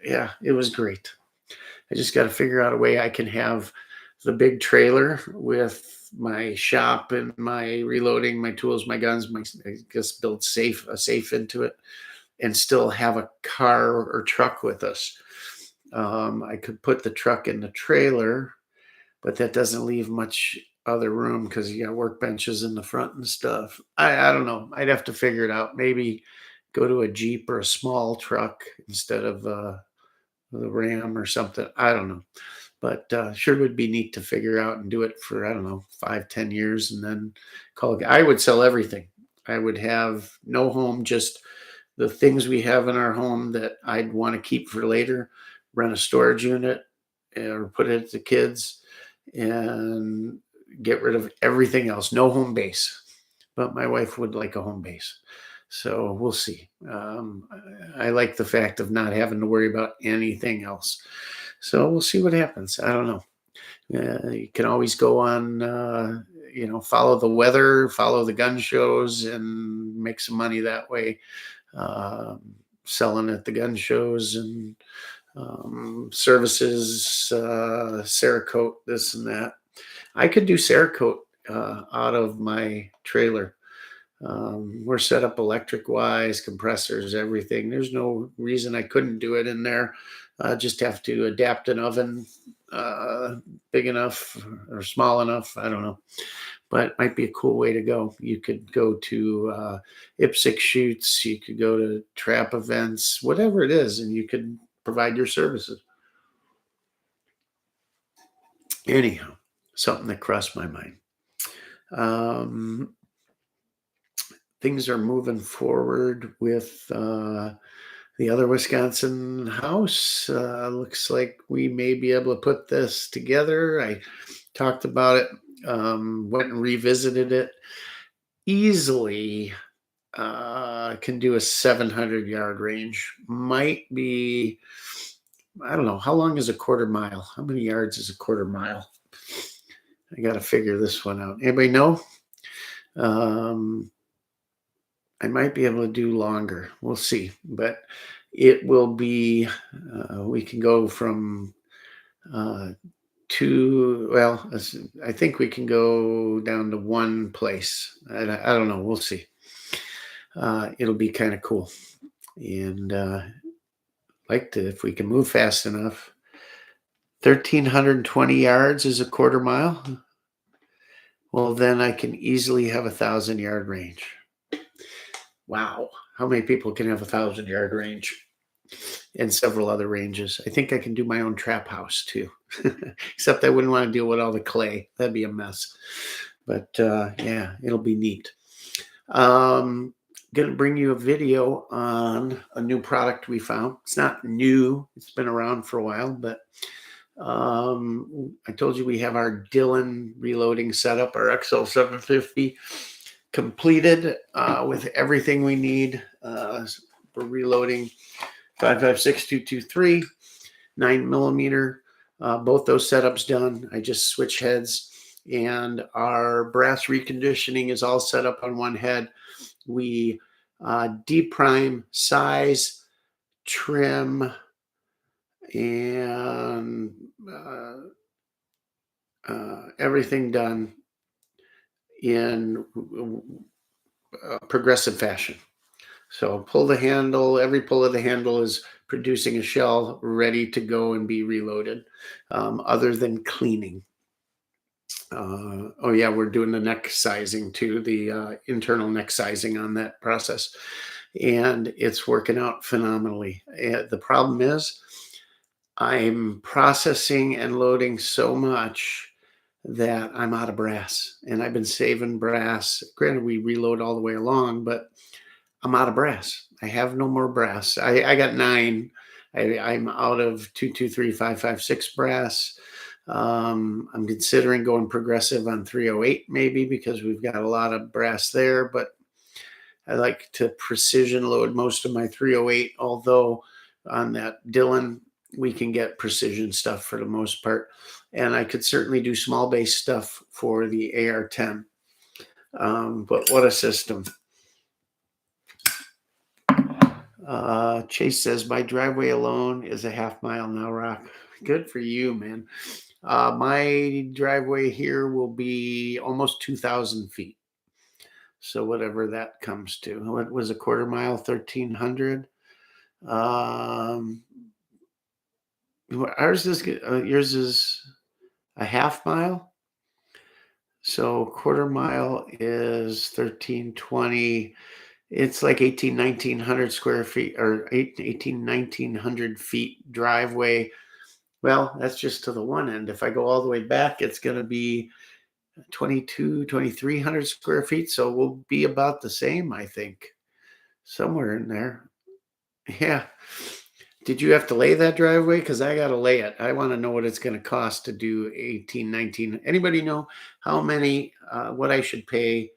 yeah, it was great. I just got to figure out a way I can have the big trailer with my shop and my reloading, my tools, my guns, I guess build a safe into it, and still have a car or truck with us. I could put the truck in the trailer, but that doesn't leave much other room because you got workbenches in the front and stuff. I don't know. I'd have to figure it out. Maybe go to a Jeep or a small truck instead of the Ram or something. I don't know. But sure would be neat to figure out and do it for, I don't know, 5-10 years and then call it. I would sell everything. I would have no home, just the things we have in our home that I'd want to keep for later, rent a storage unit or put it to kids and get rid of everything else. No home base. But my wife would like a home base. So we'll see. I like the fact of not having to worry about anything else. So we'll see what happens. I don't know. You can always go on, follow the weather, follow the gun shows, and make some money that way, selling at the gun shows and services, Cerakote, this and that. I could do Cerakote out of my trailer. We're set up electric wise, compressors, everything. There's no reason I couldn't do it in there. Just have to adapt an oven big enough or small enough. I don't know, but it might be a cool way to go. You could go to IPSC shoots. You could go to trap events, whatever it is, and you could provide your services. Anyhow, something that crossed my mind. Things are moving forward with the other Wisconsin house. Looks like we may be able to put this together. I talked about it, went and revisited it. Easily can do a 700-yard range. Might be, I don't know, how long is a quarter mile? How many yards is a quarter mile? I got to figure this one out. Anybody know? I might be able to do longer. We'll see. But it will be, we can go from I think we can go down to one place. I don't know. We'll see. It'll be kind of cool. And like to, if we can move fast enough, 1,320 yards is a quarter mile. Well, then I can easily have 1,000-yard range. Wow. How many people can have 1,000-yard range and several other ranges? I think I can do my own trap house too, except I wouldn't want to deal with all the clay. That'd be a mess. But yeah, it'll be neat. Going to bring you a video on a new product we found. It's not new. It's been around for a while, but I told you we have our Dillon reloading setup, our XL750 completed with everything we need for reloading. 5.56 223 9mm. Both those setups done. I just switch heads, and our brass reconditioning is all set up on one head. we deprime, size, trim, and everything done in progressive fashion. So pull the handle, every pull of the handle is producing a shell ready to go and be reloaded, other than cleaning. Oh yeah, we're doing the neck sizing too, the internal neck sizing on that process. And it's working out phenomenally. The problem is I'm processing and loading so much that I'm out of brass. And I've been saving brass. Granted, we reload all the way along, but I'm out of brass. I have no more brass. I got 9. I'm out of 2, 2, 3, 5, 5, 6 brass. I'm considering going progressive on 308 maybe, because we've got a lot of brass there, but I like to precision load most of my 308, although on that Dylan, we can get precision stuff for the most part. And I could certainly do small base stuff for the AR-10. But what a system. Chase says, my driveway alone is a half mile now, Rock. Good for you, man. My driveway here will be almost 2,000 feet. So whatever that comes to. What was a quarter mile? 1,300. Ours is yours is a half mile. So quarter mile is 1,320. It's like 1,900 square feet, or 1,900 feet driveway. Well, that's just to the one end. If I go all the way back, it's going to be 2,300 square feet. So we'll be about the same, I think, somewhere in there. Yeah. Did you have to lay that driveway? Because I got to lay it. I want to know what it's going to cost to do 18, 19. Anybody know how many, what I should pay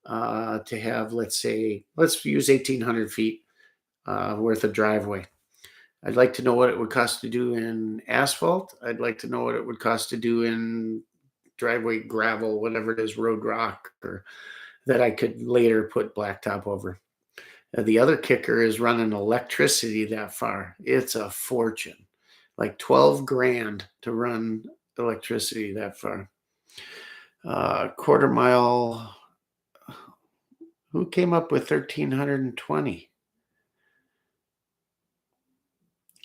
to have, let's say, let's use 1,800 feet worth of driveway. I'd like to know what it would cost to do in asphalt. I'd like to know what it would cost to do in driveway gravel, whatever it is, road rock, or that I could later put blacktop over. The other kicker is running electricity that far. It's a fortune, like 12 grand to run electricity that far. Quarter mile. Who came up with 1,320?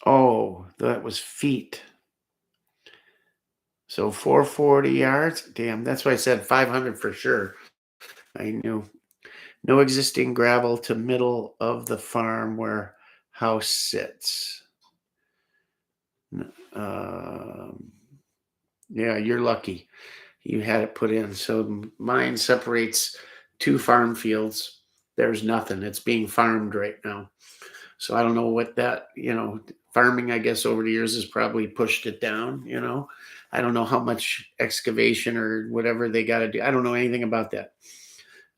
Oh, that was feet. So 440 yards. Damn, that's why I said 500 for sure. I knew. No existing gravel to middle of the farm where house sits. Yeah, you're lucky. You had it put in. So mine separates 2 farm fields. There's nothing. It's being farmed right now. So I don't know what that, farming, I guess, over the years has probably pushed it down, I don't know how much excavation or whatever they got to do. I don't know anything about that.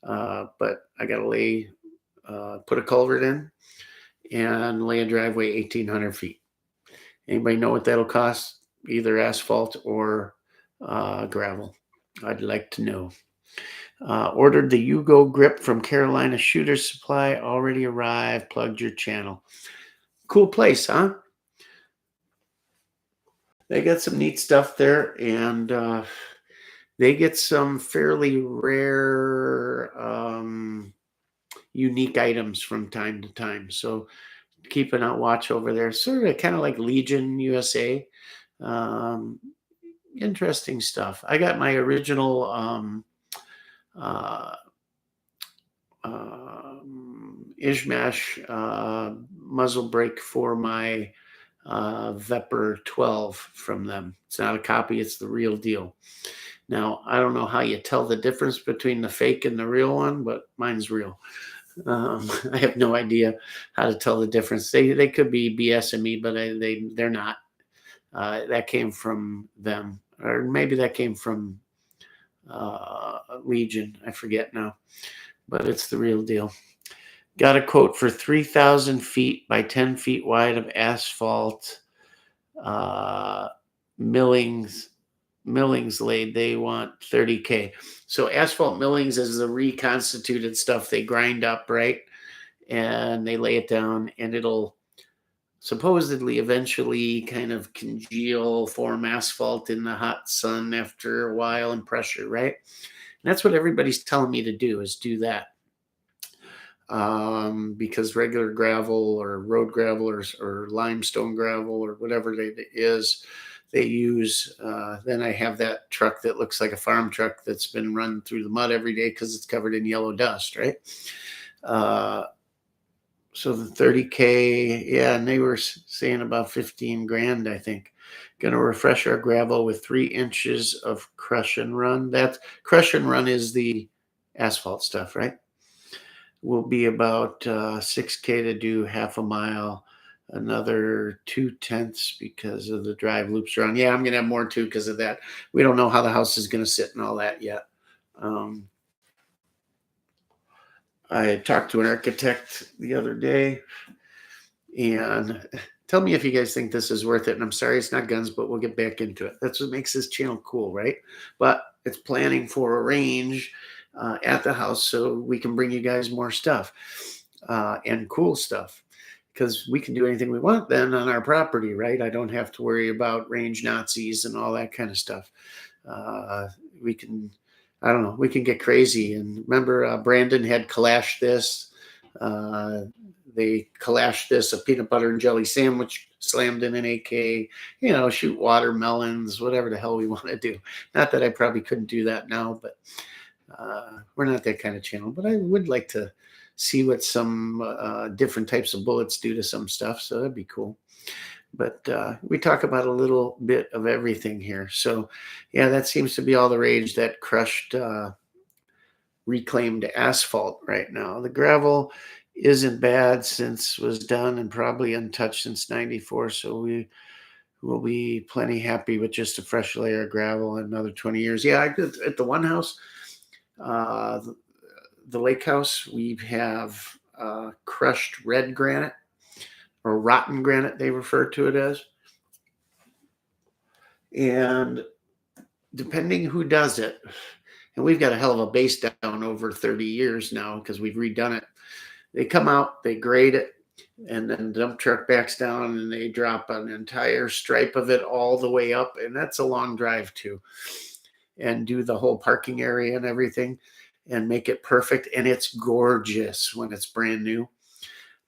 But I got to put a culvert in and lay a driveway 1,800 feet. Anybody know what that'll cost? Either asphalt or gravel. I'd like to know. Ordered the Yugo grip from Carolina Shooter Supply. Already arrived. Plugged your channel. Cool place, huh? They got some neat stuff there, and they get some fairly rare, unique items from time to time. So keep an eye watch over there. Sort of kind of like Legion USA. Interesting stuff. I got my original Ishmash muzzle brake for my Vepr 12 from them. It's not a copy, it's the real deal. Now, I don't know how you tell the difference between the fake and the real one, but mine's real. I have no idea how to tell the difference. They could be BSing me, but they're not. That came from them, or maybe that came from Legion. I forget now, but it's the real deal. Got a quote for 3,000 feet by 10 feet wide of asphalt millings millings laid, they want 30K. So asphalt millings is the reconstituted stuff they grind up, right? And they lay it down, and it'll supposedly eventually kind of congeal, form asphalt in the hot sun after a while and pressure, right? And that's what everybody's telling me to do, is do that. Because regular gravel or road gravel or limestone gravel or whatever it is they use, then I have that truck that looks like a farm truck that's been run through the mud every day because it's covered in yellow dust, right? So the 30K, yeah, and they were saying about 15 grand, I think. Going to refresh our gravel with 3 inches of crush and run. That crush and run is the asphalt stuff, right? Will be about 6K to do half a mile, another 2/10 because of the drive loops around. Yeah, I'm going to have more too because of that. We don't know how the house is going to sit and all that yet. I talked to an architect the other day, and tell me if you guys think this is worth it. And I'm sorry it's not guns, but we'll get back into it. That's what makes this channel cool, right? But it's planning for a range at the house so we can bring you guys more stuff and cool stuff, because we can do anything we want then on our property, right? I don't have to worry about range Nazis and all that kind of stuff. We can, I don't know, we can get crazy. And remember, Brandon had Kalash this. They Kalashed this, a peanut butter and jelly sandwich, slammed in an AK, shoot watermelons, whatever the hell we want to do. Not that I probably couldn't do that now, but we're not that kind of channel. But I would like to see what some different types of bullets do to some stuff. So that'd be cool. But we talk about a little bit of everything here. So yeah, that seems to be all the rage, that crushed reclaimed asphalt right now. The gravel isn't bad since it was done and probably untouched since 94. So we will be plenty happy with just a fresh layer of gravel in another 20 years. Yeah, at the one house, the lake house, we have crushed red granite, or rotten granite, they refer to it as. And depending who does it, and we've got a hell of a base down over 30 years now because we've redone it. They come out, they grade it, and then the dump truck backs down and they drop an entire stripe of it all the way up. And that's a long drive too. And do the whole parking area and everything and make it perfect. And it's gorgeous when it's brand new.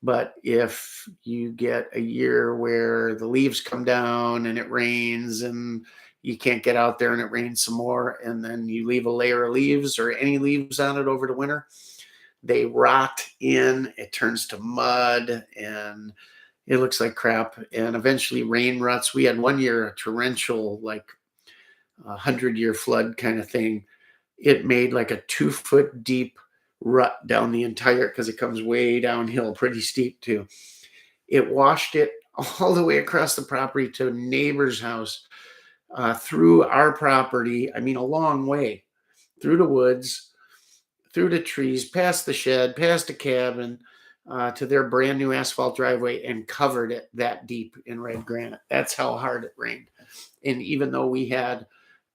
But if you get a year where the leaves come down and it rains and you can't get out there and it rains some more, and then you leave a layer of leaves or any leaves on it over the winter, they rot in, it turns to mud, and it looks like crap. And eventually rain ruts. We had one year a torrential, like 100-year flood kind of thing. It made like a 2-foot deep rut down the entire, because it comes way downhill, pretty steep too. It washed it all the way across the property to a neighbor's house, through our property. I mean, a long way through the woods, through the trees, past the shed, past the cabin, to their brand new asphalt driveway, and covered it that deep in red granite. That's how hard it rained. And even though we had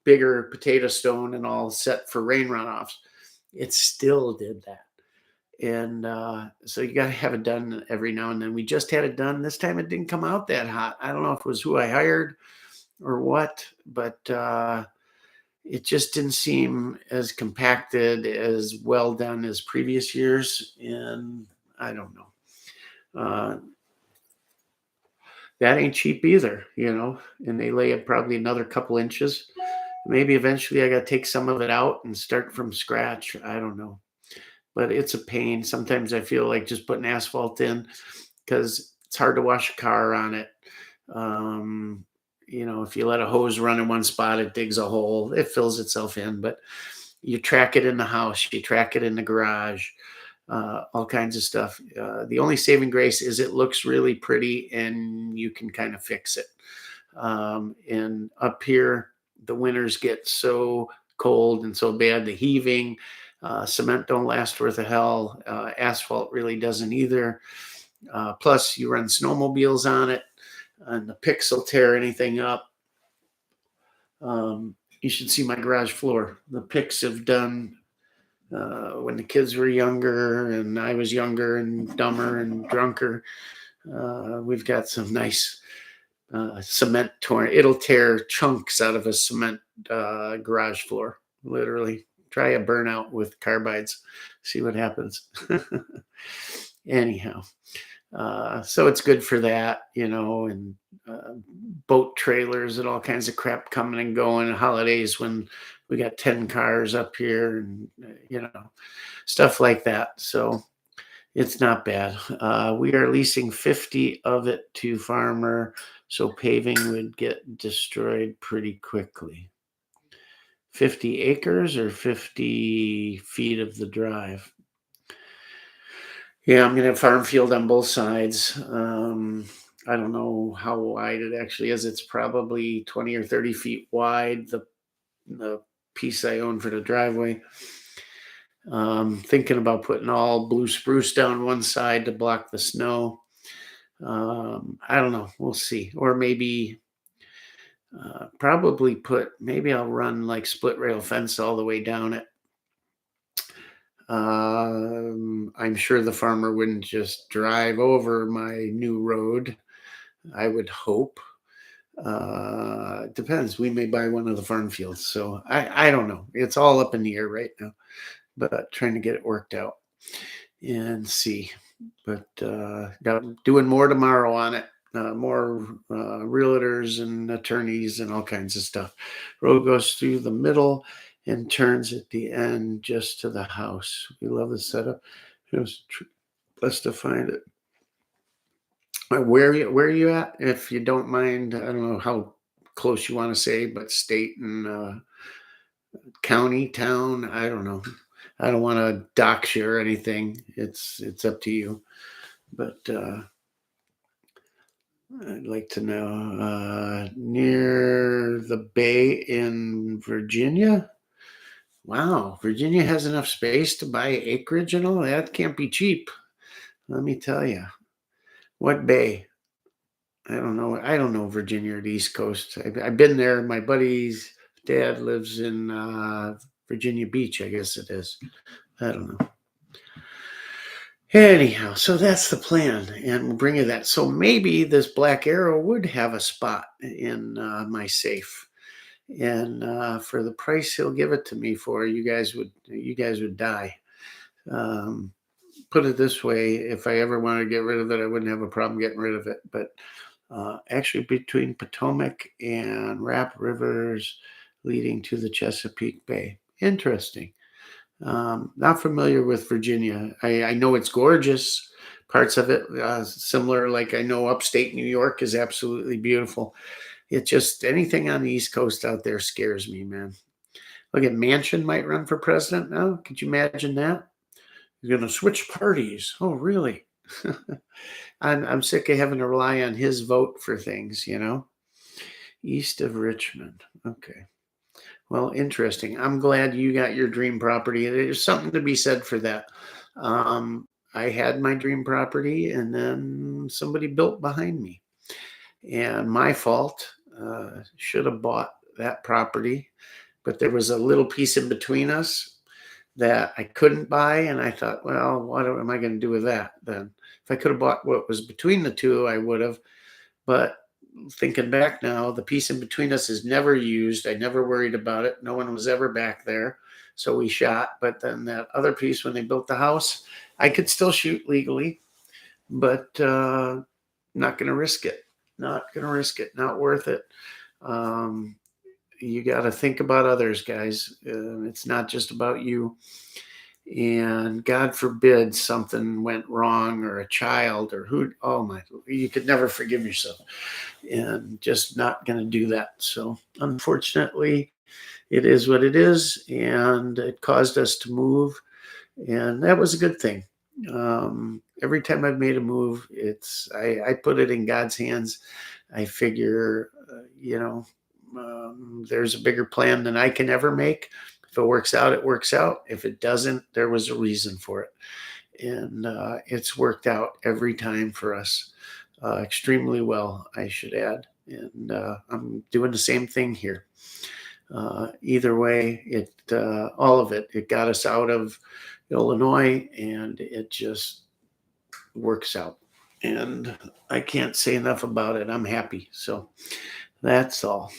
bigger potato stone and all set for rain runoffs, it still did that. And so you got to have it done every now and then. We just had it done. This time it didn't come out that hot. I don't know if it was who I hired or what, but it just didn't seem as compacted, as well done as previous years. And I don't know. That ain't cheap either, and they lay it probably another couple inches. Maybe eventually I got to take some of it out and start from scratch. I don't know. But it's a pain. Sometimes I feel like just putting asphalt in, because it's hard to wash a car on it. If you let a hose run in one spot, it digs a hole, it fills itself in. But you track it in the house, you track it in the garage, all kinds of stuff. The only saving grace is it looks really pretty and you can kind of fix it. And up here, the winters get so cold and so bad, the heaving, cement don't last worth a hell. Asphalt really doesn't either. Plus you run snowmobiles on it, and the picks will tear anything up. You should see my garage floor. The pics have done when the kids were younger and I was younger and dumber and drunker. We've got some nice cement torn. It'll tear chunks out of a cement garage floor, literally. Try a burnout with carbides, see what happens. Anyhow, so it's good for that, and boat trailers and all kinds of crap coming and going. Holidays when we got 10 cars up here and, stuff like that. So it's not bad. We are leasing 50 of it to Farmer, so paving would get destroyed pretty quickly. 50 acres or 50 feet of the drive? Yeah, I'm going to have farm field on both sides. I don't know how wide it actually is. It's probably 20 or 30 feet wide, the piece I own for the driveway. Thinking about putting all blue spruce down one side to block the snow. I don't know. We'll see. Or maybe maybe I'll run like split rail fence all the way down it. I'm sure the farmer wouldn't just drive over my new road. I would hope. It depends. We may buy one of the farm fields. So I don't know. It's all up in the air right now, but trying to get it worked out and see. But doing more tomorrow on it. More realtors and attorneys and all kinds of stuff. Road goes through the middle and turns at the end just to the house. We love the setup. It was blessed to find it. Where are you at? If you don't mind, I don't know how close you want to say, but state and county, town, I don't know. I don't want to dox you or anything. It's up to you. But I'd like to know near the bay in Virginia. Wow, Virginia has enough space to buy acreage and all that. Can't be cheap. Let me tell you. What bay? I don't know. I don't know Virginia or the East Coast. I've been there. My buddy's dad lives in Virginia Beach, I guess it is. I don't know. Anyhow, so that's the plan, and we'll bring you that. So maybe this Black Arrow would have a spot in my safe, and for the price he'll give it to me for, you guys would die. Put it this way: if I ever wanted to get rid of it, I wouldn't have a problem getting rid of it. But actually, between Potomac and Rap Rivers, leading to the Chesapeake Bay, interesting. Not familiar with Virginia. I know it's gorgeous. Parts of it similar, like I know upstate New York is absolutely beautiful. It just, anything on the East Coast out there scares me, man. Look at Manchin might run for president now. Could you imagine that? You're going to switch parties. Oh, really? I'm sick of having to rely on his vote for things, East of Richmond. Okay. Well, interesting. I'm glad you got your dream property. There's something to be said for that. I had my dream property and then somebody built behind me. And my fault. Should have bought that property. But there was a little piece in between us that I couldn't buy. And I thought, well, what am I going to do with that then? If I could have bought what was between the two, I would have. But thinking back now, the piece in between us is never used. I never worried about it. No one was ever back there. So we shot. But then that other piece, when they built the house, I could still shoot legally, but not going to risk it. Not going to risk it. Not worth it. You got to think about others, guys. It's not just about you. And God forbid something went wrong, or a child, or you could never forgive yourself, and just not going to do that. So unfortunately, it is what it is, and it caused us to move, and that was a good thing. Every time I've made a move, I put it in God's hands. I figure, there's a bigger plan than I can ever make. If it works out, it works out. If it doesn't, there was a reason for it. And it's worked out every time for us extremely well, I should add. And I'm doing the same thing here. Either way, all of it got us out of Illinois, and it just works out. And I can't say enough about it. I'm happy. So that's all.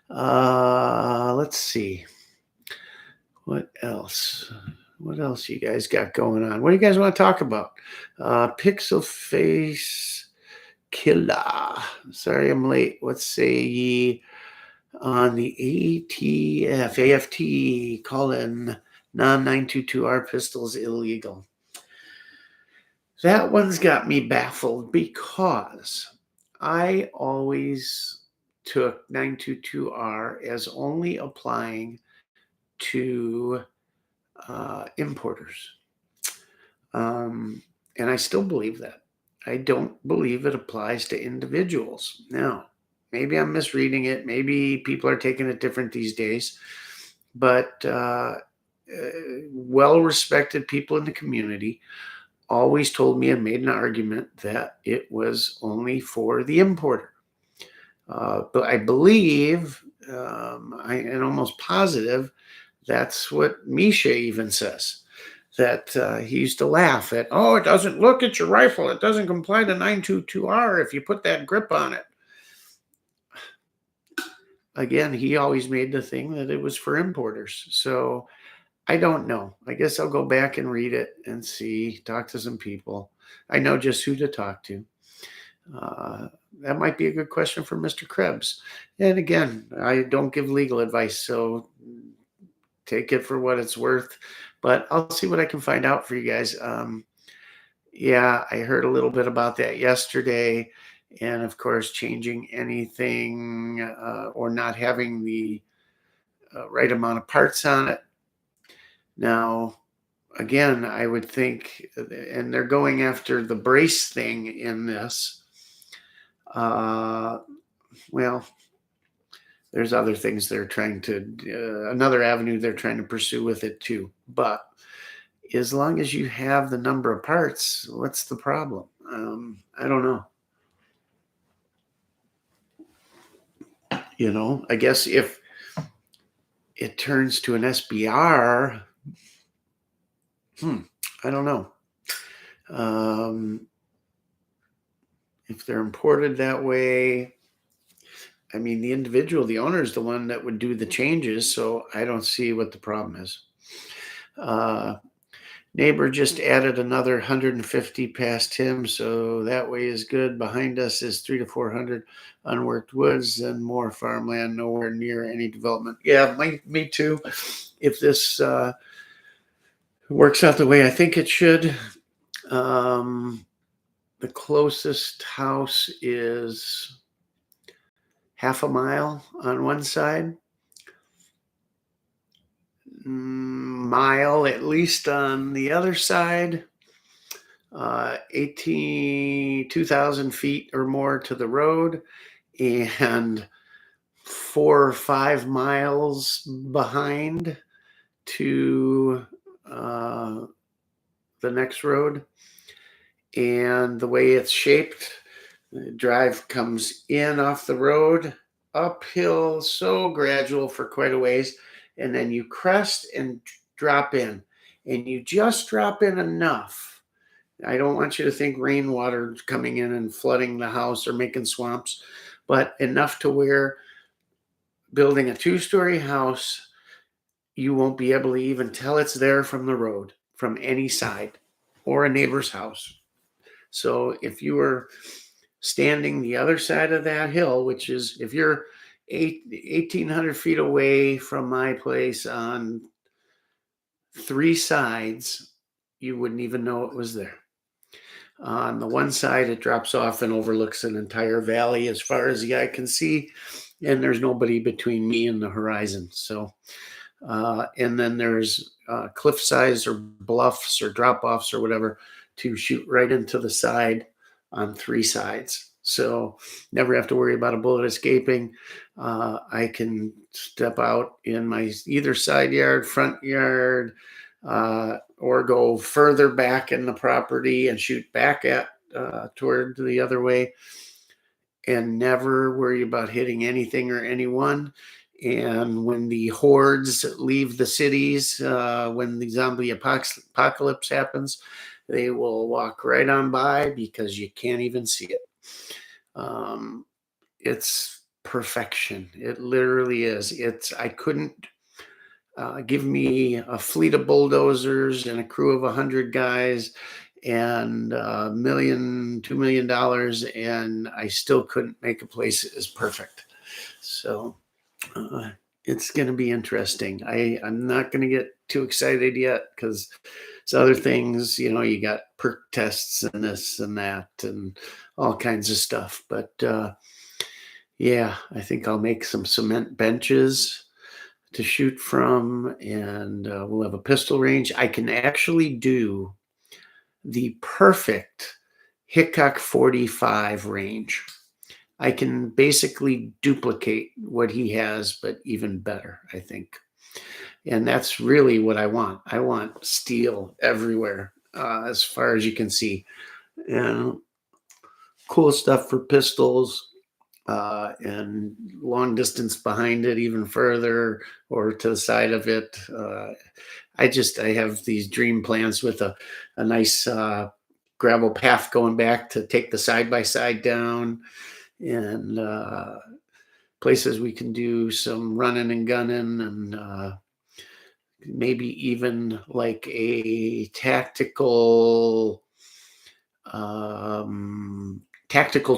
Let's see. What else? What else you guys got going on? What do you guys want to talk about? Pixel Face Killer. Sorry I'm late. What say ye on the AFT, call in non-922R pistols illegal? That one's got me baffled because I always took 922R as only applying to importers. And I still believe that. I don't believe it applies to individuals. Now, maybe I'm misreading it. Maybe people are taking it different these days. But well-respected people in the community always told me and made an argument that it was only for the importer. But I believe, I'm almost positive, that's what Misha even says. That he used to laugh at, oh, it doesn't look at your rifle. It doesn't comply to 922R if you put that grip on it. Again, he always made the thing that it was for importers. So I don't know. I guess I'll go back and read it and see, talk to some people. I know just who to talk to. That might be a good question for Mr. Krebs. And again, I don't give legal advice, so take it for what it's worth. But I'll see what I can find out for you guys. Yeah, I heard a little bit about that yesterday. And of course, changing anything or not having the right amount of parts on it. Now, again, I would think, and they're going after the brace thing in this. Well, there's other things they're trying to, another avenue they're trying to pursue with it too. But as long as you have the number of parts, what's the problem? I don't know. You know, I guess if it turns to an SBR, I don't know. If they're imported that way, I mean, the individual, the owner is the one that would do the changes, so I don't see what the problem is. Neighbor just added another 150 past him, so that way is good. Behind us is 300 to 400 unworked woods and more farmland, nowhere near any development. Yeah, me too. If this works out the way I think it should, the closest house is half a mile on one side, mile at least on the other side, 2,000 feet or more to the road, and 4 or 5 miles behind to the next road. And the way it's shaped, the drive comes in off the road, uphill, so gradual for quite a ways, and then you crest and drop in. And you just drop in enough. I don't want you to think rainwater coming in and flooding the house or making swamps, but enough to where building a 2-story house, you won't be able to even tell it's there from the road, from any side, or a neighbor's house. So if you were standing the other side of that hill, which is, if you're 1,800 feet away from my place on 3 sides, you wouldn't even know it was there. On the one side, it drops off and overlooks an entire valley as far as the eye can see, and there's nobody between me and the horizon. So, and then there's cliff sides or bluffs or drop-offs or whatever to shoot right into the side on 3 sides. So never have to worry about a bullet escaping. I can step out in my either side yard, front yard, or go further back in the property and shoot back at toward the other way, and never worry about hitting anything or anyone. And when the hordes leave the cities, when the zombie apocalypse happens, they will walk right on by because you can't even see it. Um, it's perfection. It literally is. I couldn't give me a fleet of bulldozers and a crew of 100 guys and $2 million, and I still couldn't make a place as perfect. So it's going to be interesting. I'm not going to get too excited yet because it's other things, you got perk tests and this and that and all kinds of stuff. But yeah, I think I'll make some cement benches to shoot from, and we'll have a pistol range. I can actually do the perfect Hickok 45 range. I can basically duplicate what he has, but even better, I think. And that's really what I want. I want steel everywhere, as far as you can see. And cool stuff for pistols, and long distance behind it, even further, or to the side of it. I have these dream plans with a nice gravel path going back to take the side-by-side down, and places we can do some running and gunning, and maybe even like a tactical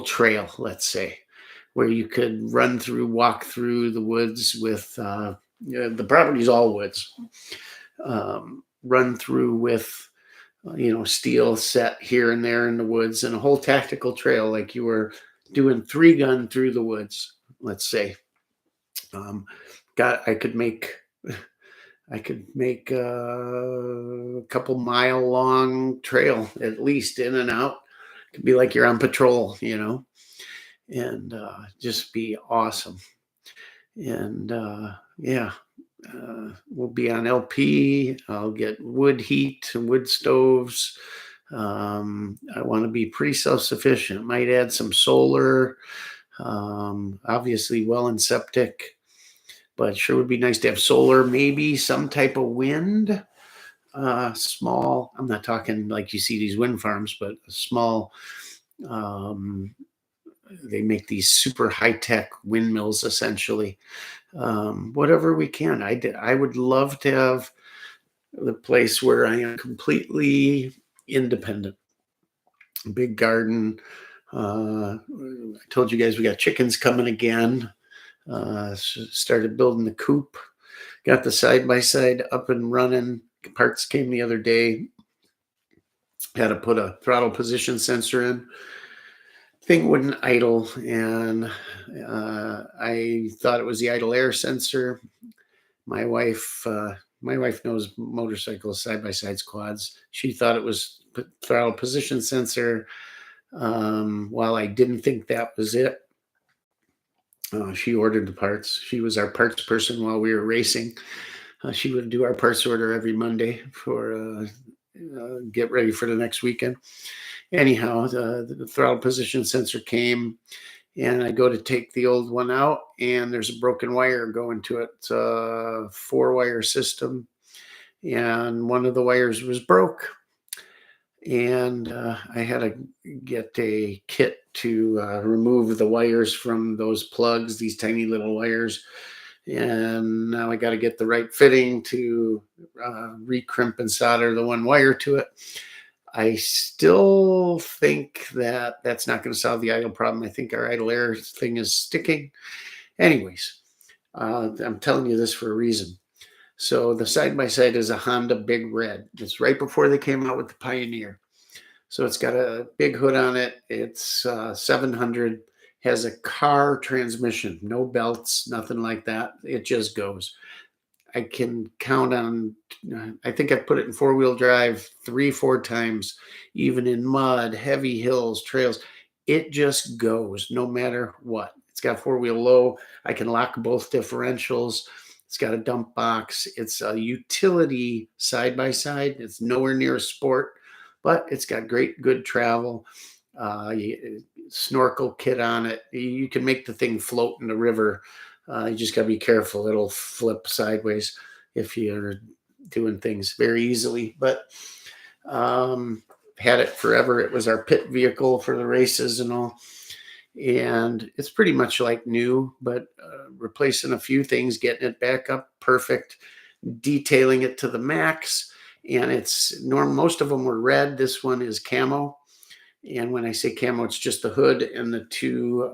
trail, let's say, where you could walk through the woods with the property's all woods. Run through with steel set here and there in the woods, and a whole tactical trail like you were doing 3-gun through the woods, let's say. I could make a couple mile long trail, at least, in and out. It could be like you're on patrol, and just be awesome. And yeah, we'll be on LP. I'll get wood heat and wood stoves. I want to be pretty self-sufficient. Might add some solar, obviously well and septic, but sure would be nice to have solar, maybe some type of wind, small. I'm not talking like you see these wind farms, but a small, they make these super high-tech windmills, essentially. Whatever we can. I would love to have the place where I am completely independent. Big garden. I told you guys we got chickens coming again. Started building the coop. Got the side-by-side up and running. Parts came the other day. Had to put a throttle position sensor in. Thing wouldn't idle, and I thought it was the idle air sensor. My wife knows motorcycles, side-by-sides, quads. She thought it was throttle position sensor. While I didn't think that was it, she ordered the parts. She was our parts person while we were racing. She would do our parts order every Monday for get ready for the next weekend. Anyhow, the throttle position sensor came, and I go to take the old one out, and there's a broken wire going to it. It's a 4-wire system, and one of the wires was broke. And I had to get a kit to remove the wires from those plugs, these tiny little wires. And now I got to get the right fitting to recrimp and solder the one wire to it. I still think that that's not going to solve the idle problem. I think our idle air thing is sticking. Anyways, I'm telling you this for a reason. So the side-by-side is a Honda Big Red. It's right before they came out with the Pioneer. So it's got a big hood on it. It's 700, has a car transmission, no belts, nothing like that. It just goes. I can count on, I think I've put it in 4-wheel drive 3-4 times, even in mud, heavy hills, trails. It just goes no matter what. It's got 4-wheel low. I can lock both differentials. It's got a dump box. It's a utility side-by-side. It's nowhere near a sport, but it's got good travel. Snorkel kit on it. You can make the thing float in the river. You just got to be careful. It'll flip sideways if you're doing things very easily. But had it forever. It was our pit vehicle for the races and all. And it's pretty much like new, but replacing a few things, getting it back up perfect, detailing it to the max. And it's normal. Most of them were red. This one is camo. And when I say camo, it's just the hood and the two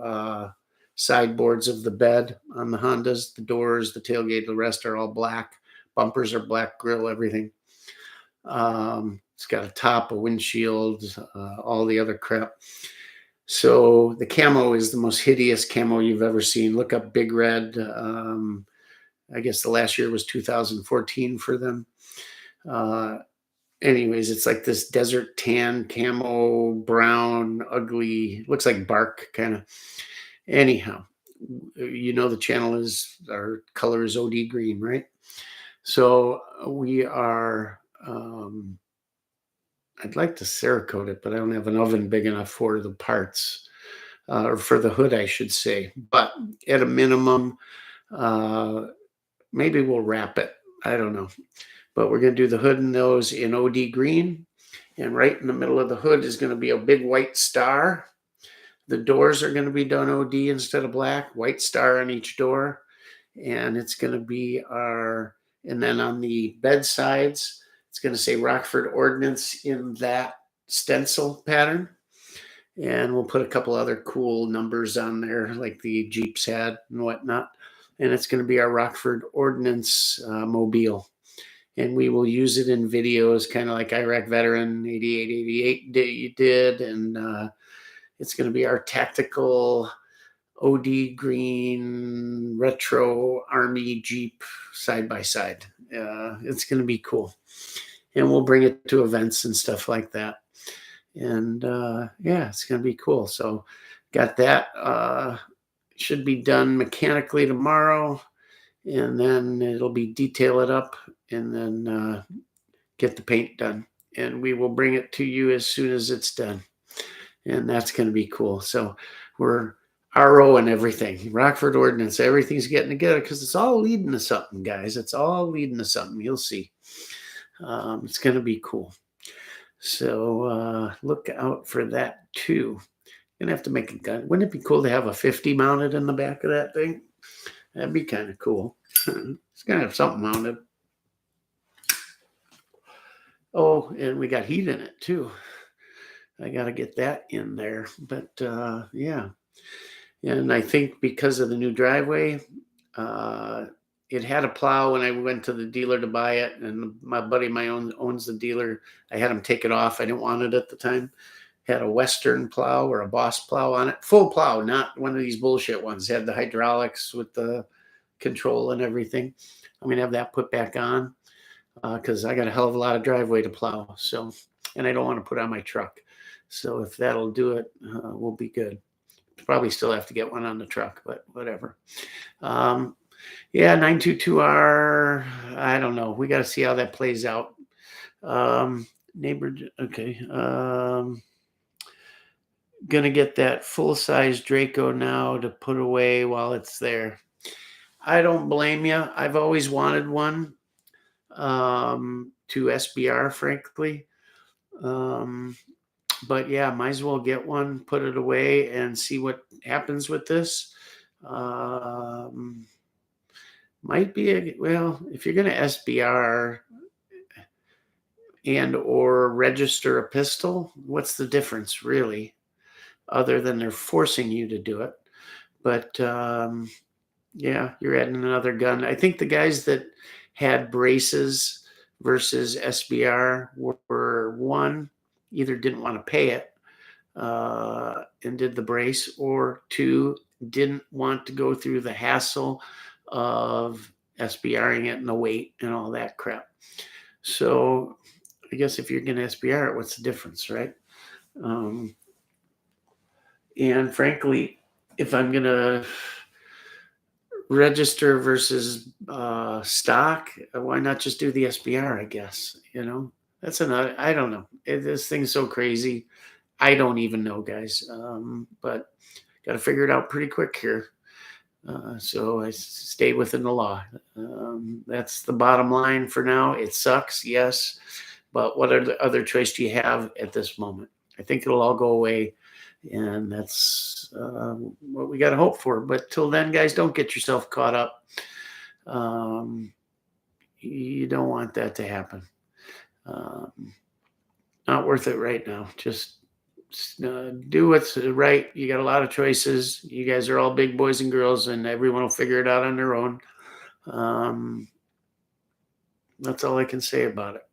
sideboards of the bed on the Hondas, the doors, the tailgate, the rest are all black. Bumpers are black, grill, everything. It's got a top, a windshield, all the other crap. So the camo is the most hideous camo you've ever seen. Look up Big Red. I guess the last year was 2014 for them. Anyways, it's like this desert tan, camo, brown, ugly, looks like bark kind of. Anyhow, the channel is, our color is OD green, right? So we are, I'd like to Cerakote it, but I don't have an oven big enough for the parts, or for the hood, I should say. But at a minimum, maybe we'll wrap it. I don't know. But we're going to do the hood and those in OD green. And right in the middle of the hood is going to be a big white star. The doors are going to be done OD instead of black. White star on each door. And it's going to be and then on the bed sides, it's going to say Rockford Ordnance in that stencil pattern. And we'll put a couple other cool numbers on there, like the Jeeps had and whatnot. And it's going to be our Rockford Ordnance mobile. And we will use it in videos, kind of like Iraq Veteran 8888 did. And it's going to be our tactical OD green retro Army Jeep side by side. It's going to be cool. And we'll bring it to events and stuff like that. And yeah, it's going to be cool. So got that. Should be done mechanically tomorrow. And then it'll be detail it up and then get the paint done. And we will bring it to you as soon as it's done. And that's going to be cool. So we're RO and everything. Rockford Ordnance, everything's getting together because it's all leading to something, guys. It's all leading to something. You'll see. It's going to be cool. So look out for that too. Gonna have to make a gun. Wouldn't it be cool to have a 50 mounted in the back of that thing? That'd be kind of cool. It's gonna have something mounted. Oh, and we got heat in it too. I got to get that in there. But yeah. And I think because of the new driveway, it had a plow when I went to the dealer to buy it. And my buddy owns the dealer. I had him take it off. I didn't want it at the time. Had a Western plow or a Boss plow on it. Full plow, not one of these bullshit ones. Had the hydraulics with the control and everything. I'm going to have that put back on because I got a hell of a lot of driveway to plow. So, and I don't want to put on my truck. So if that'll do it, we'll be good. Probably still have to get one on the truck, but whatever. Yeah, 922R, I don't know. We got to see how that plays out. Neighbor, okay. Gonna get that full-size Draco now to put away while it's there. I don't blame you. I've always wanted one to SBR, frankly. But yeah, might as well get one, put it away, and see what happens with this. Might be well, if you're going to SBR and or register a pistol, what's the difference really? Other than they're forcing you to do it. But yeah, you're adding another gun. I think the guys that had braces versus SBR were one, either didn't want to pay it and did the brace, or two, didn't want to go through the hassle of SBRing it and the weight and all that crap. So I guess if you're going to SBR it, what's the difference, right? And frankly, if I'm going to register versus stock, why not just do the SBR, I guess, That's another, I don't know. This thing's so crazy. I don't even know, guys. But got to figure it out pretty quick here. So I stay within the law. That's the bottom line for now. It sucks, yes, but what other choice do you have at this moment? I think it'll all go away, and that's what we got to hope for. But till then, guys, don't get yourself caught up. Um, you don't want that to happen. Um, Not worth it right now. Just do what's right. You got a lot of choices. You guys are all big boys and girls, and everyone will figure it out on their own. Um, that's all I can say about it.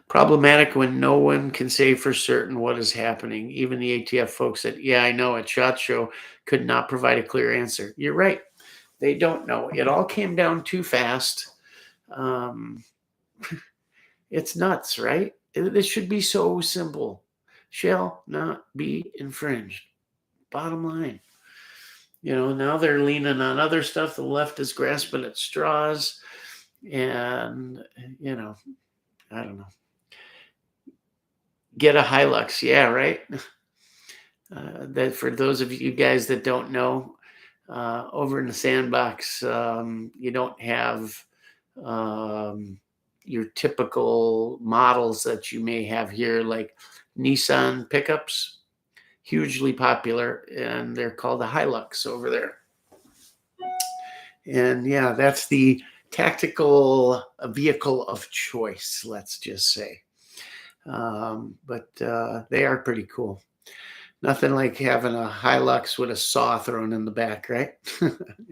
Problematic when no one can say for certain what is happening. Even the ATF folks said, "Yeah, I know." At SHOT Show, could not provide a clear answer. You're right. They don't know. It all came down too fast. Um, it's nuts, right? This should be so simple. Shall not be infringed. Bottom line. Now they're leaning on other stuff. The left is grasping at straws. And, I don't know. Get a Hilux. Yeah, right. That for those of you guys that don't know, over in the sandbox, you don't have your typical models that you may have here, like Nissan pickups, hugely popular, and they're called a Hilux over there. And yeah, that's the tactical vehicle of choice, let's just say. But they are pretty cool. Nothing like having a Hilux with a saw thrown in the back, right?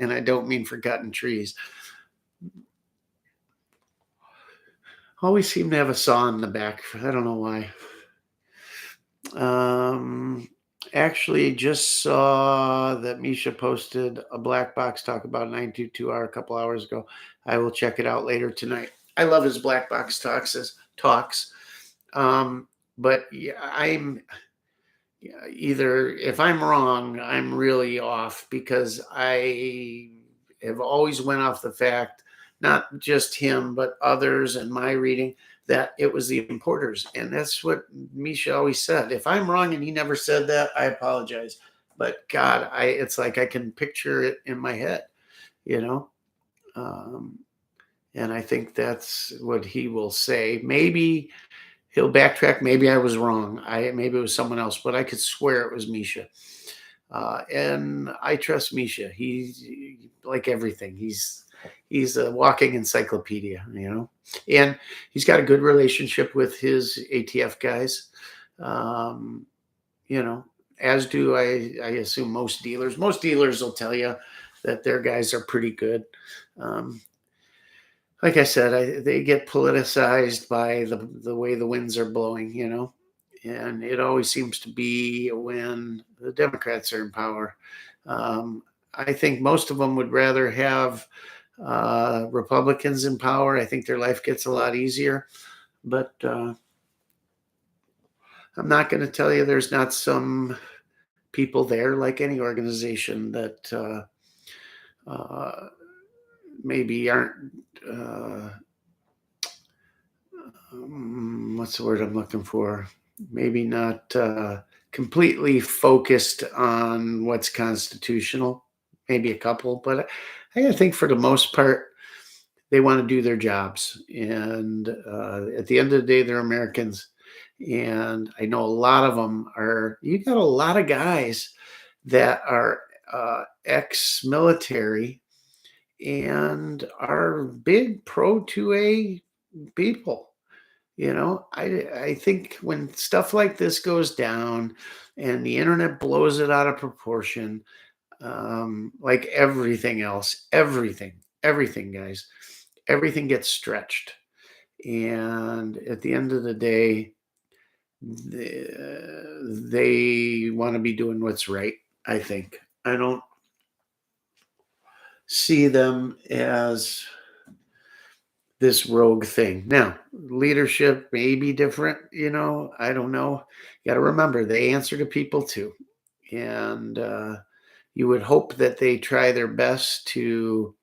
And I don't mean for cutting trees. Always seem to have a saw in the back. I don't know why. Actually, just saw that Misha posted a black box talk about 922R a couple hours ago. I will check it out later tonight. I love his black box talks. But yeah, I'm either, if I'm wrong, I'm really off, because I have always went off the fact, not just him, but others and my reading, that it was the importers. And that's what Misha always said. If I'm wrong and he never said that, I apologize. But God, it's like I can picture it in my head, and I think that's what he will say. Maybe he'll backtrack. Maybe I was wrong. Maybe it was someone else, but I could swear it was Misha. And I trust Misha. He's like everything. He's a walking encyclopedia, and he's got a good relationship with his ATF guys. As do I assume most dealers. Most dealers will tell you that their guys are pretty good. Like I said, they get politicized by the way the winds are blowing, and it always seems to be when the Democrats are in power. I think most of them would rather have Republicans in power. I think their life gets a lot easier, but I'm not going to tell you there's not some people there, like any organization, that maybe aren't what's the word I'm looking for? Maybe not completely focused on what's constitutional. Maybe a couple, but I think for the most part, they want to do their jobs. And at the end of the day, they're Americans. And I know a lot of them are, you got a lot of guys that are ex-military and are big pro 2A people. I think when stuff like this goes down and the internet blows it out of proportion, like everything else, everything, guys, everything gets stretched. And at the end of the day, they want to be doing what's right, I think. I don't see them as this rogue thing. Now, leadership may be different, I don't know. You got to remember, they answer to people too. And you would hope that they try their best to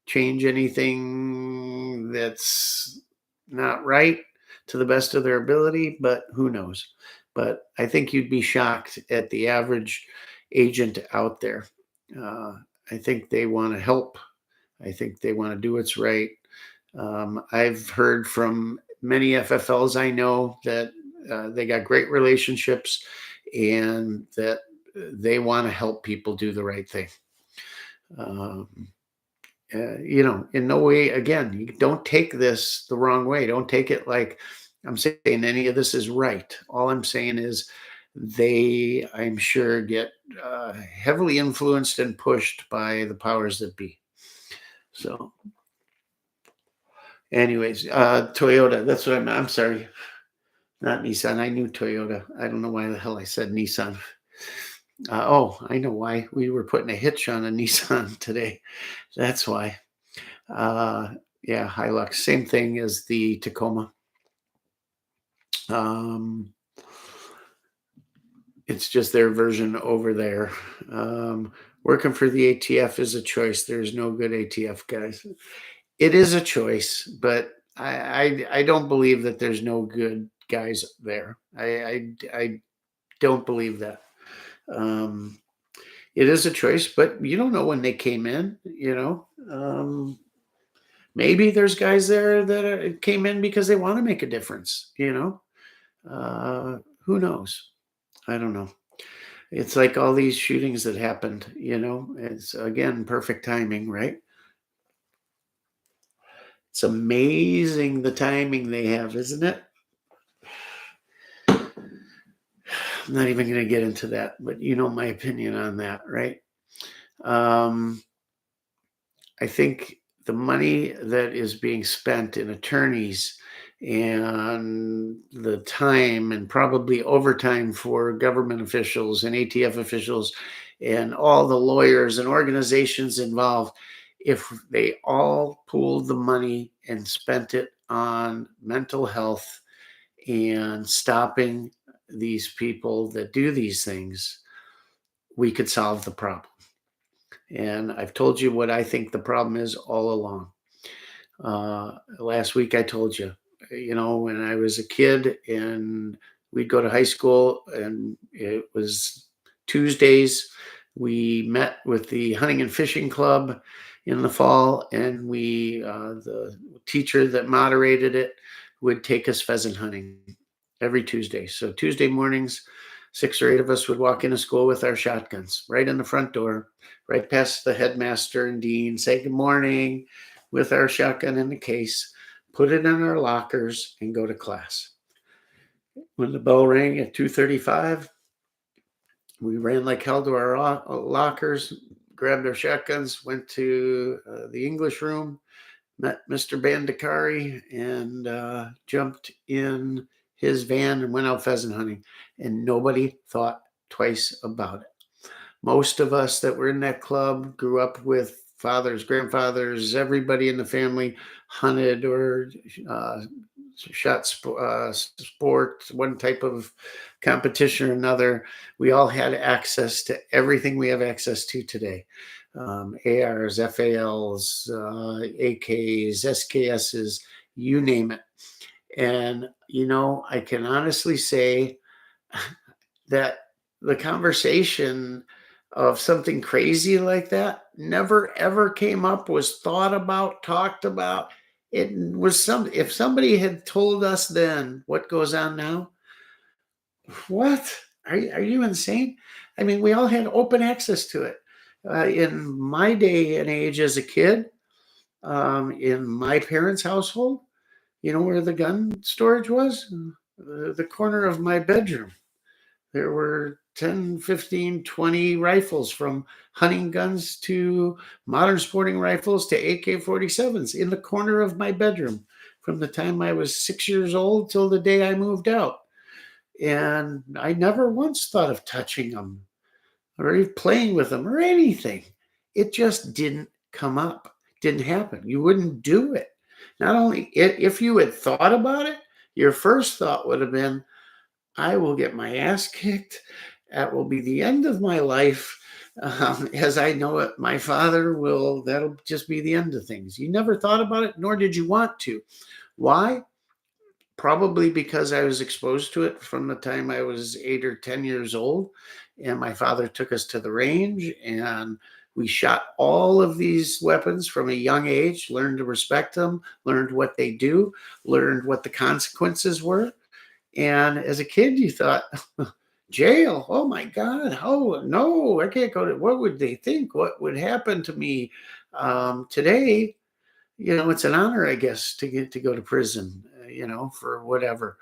change anything that's not right to the best of their ability, but who knows? But I think you'd be shocked at the average agent out there. I think they want to help. I think they want to do what's right. I've heard from many FFLs I know that they got great relationships and that they want to help people do the right thing. Um, in no way, again, you don't take this the wrong way. Don't take it like I'm saying any of this is right. All I'm saying is they, I'm sure, get heavily influenced and pushed by the powers that be. So, anyways, Toyota, that's what I'm sorry, not Nissan. I knew Toyota. I don't know why the hell I said Nissan. Oh, I know why. We were putting a hitch on a Nissan today. That's why. Uh, yeah, Hilux, same thing as the Tacoma. Um, it's just their version over there. Working for the ATF is a choice. There's no good ATF guys. It is a choice, but I don't believe that there's no good guys there. I don't believe that. It is a choice, but you don't know when they came in. Maybe there's guys there that came in because they want to make a difference. Who knows? I don't know. It's like all these shootings that happened. It's again perfect timing, right? It's amazing the timing they have, isn't it? I'm not even going to get into that, but you know my opinion on that, right? I think the money that is being spent in attorneys and the time and probably overtime for government officials and ATF officials and all the lawyers and organizations involved, if they all pooled the money and spent it on mental health and stopping these people that do these things, we could solve the problem. And I've told you what I think the problem is all along. Last week I told you, when I was a kid and we'd go to high school and it was Tuesdays, we met with the hunting and fishing club in the fall, and the teacher that moderated it would take us pheasant hunting every Tuesday. So Tuesday mornings, 6 or 8 of us would walk into school with our shotguns right in the front door, right past the headmaster and dean, say good morning with our shotgun in the case, put it in our lockers, and go to class. When the bell rang at 2:35, we ran like hell to our lockers, grabbed our shotguns, went to the English room, met Mr. Bandicari, and jumped in his van and went out pheasant hunting. And nobody thought twice about it. Most of us that were in that club grew up with fathers, grandfathers, everybody in the family hunted or shot sport, one type of competition or another. We all had access to everything we have access to today. ARs, FALs, AKs, SKSs, you name it. And, I can honestly say that the conversation of something crazy like that never ever came up, was thought about, talked about. It was if somebody had told us then what goes on now, what? Are you insane? I mean, we all had open access to it. In my day and age as a kid, in my parents' household, you know where the gun storage was? The corner of my bedroom. There were 10, 15, 20 rifles, from hunting guns to modern sporting rifles to AK-47s in the corner of my bedroom from the time I was 6 years old till the day I moved out. And I never once thought of touching them or playing with them or anything. It just didn't come up. Didn't happen. You wouldn't do it. Not only if you had thought about it, your first thought would have been, I will get my ass kicked. That will be the end of my life. As I know it, my father will, that'll just be the end of things. You never thought about it, nor did you want to. Why? Probably because I was exposed to it from the time I was 8 or 10 years old. And my father took us to the range and We shot all of these weapons from a young age, learned to respect them, learned what they do, learned what the consequences were. And as a kid, you thought, jail, oh my God, oh no, I can't go to, what would they think? What would happen to me? Today, it's an honor, I guess, to get to go to prison, for whatever.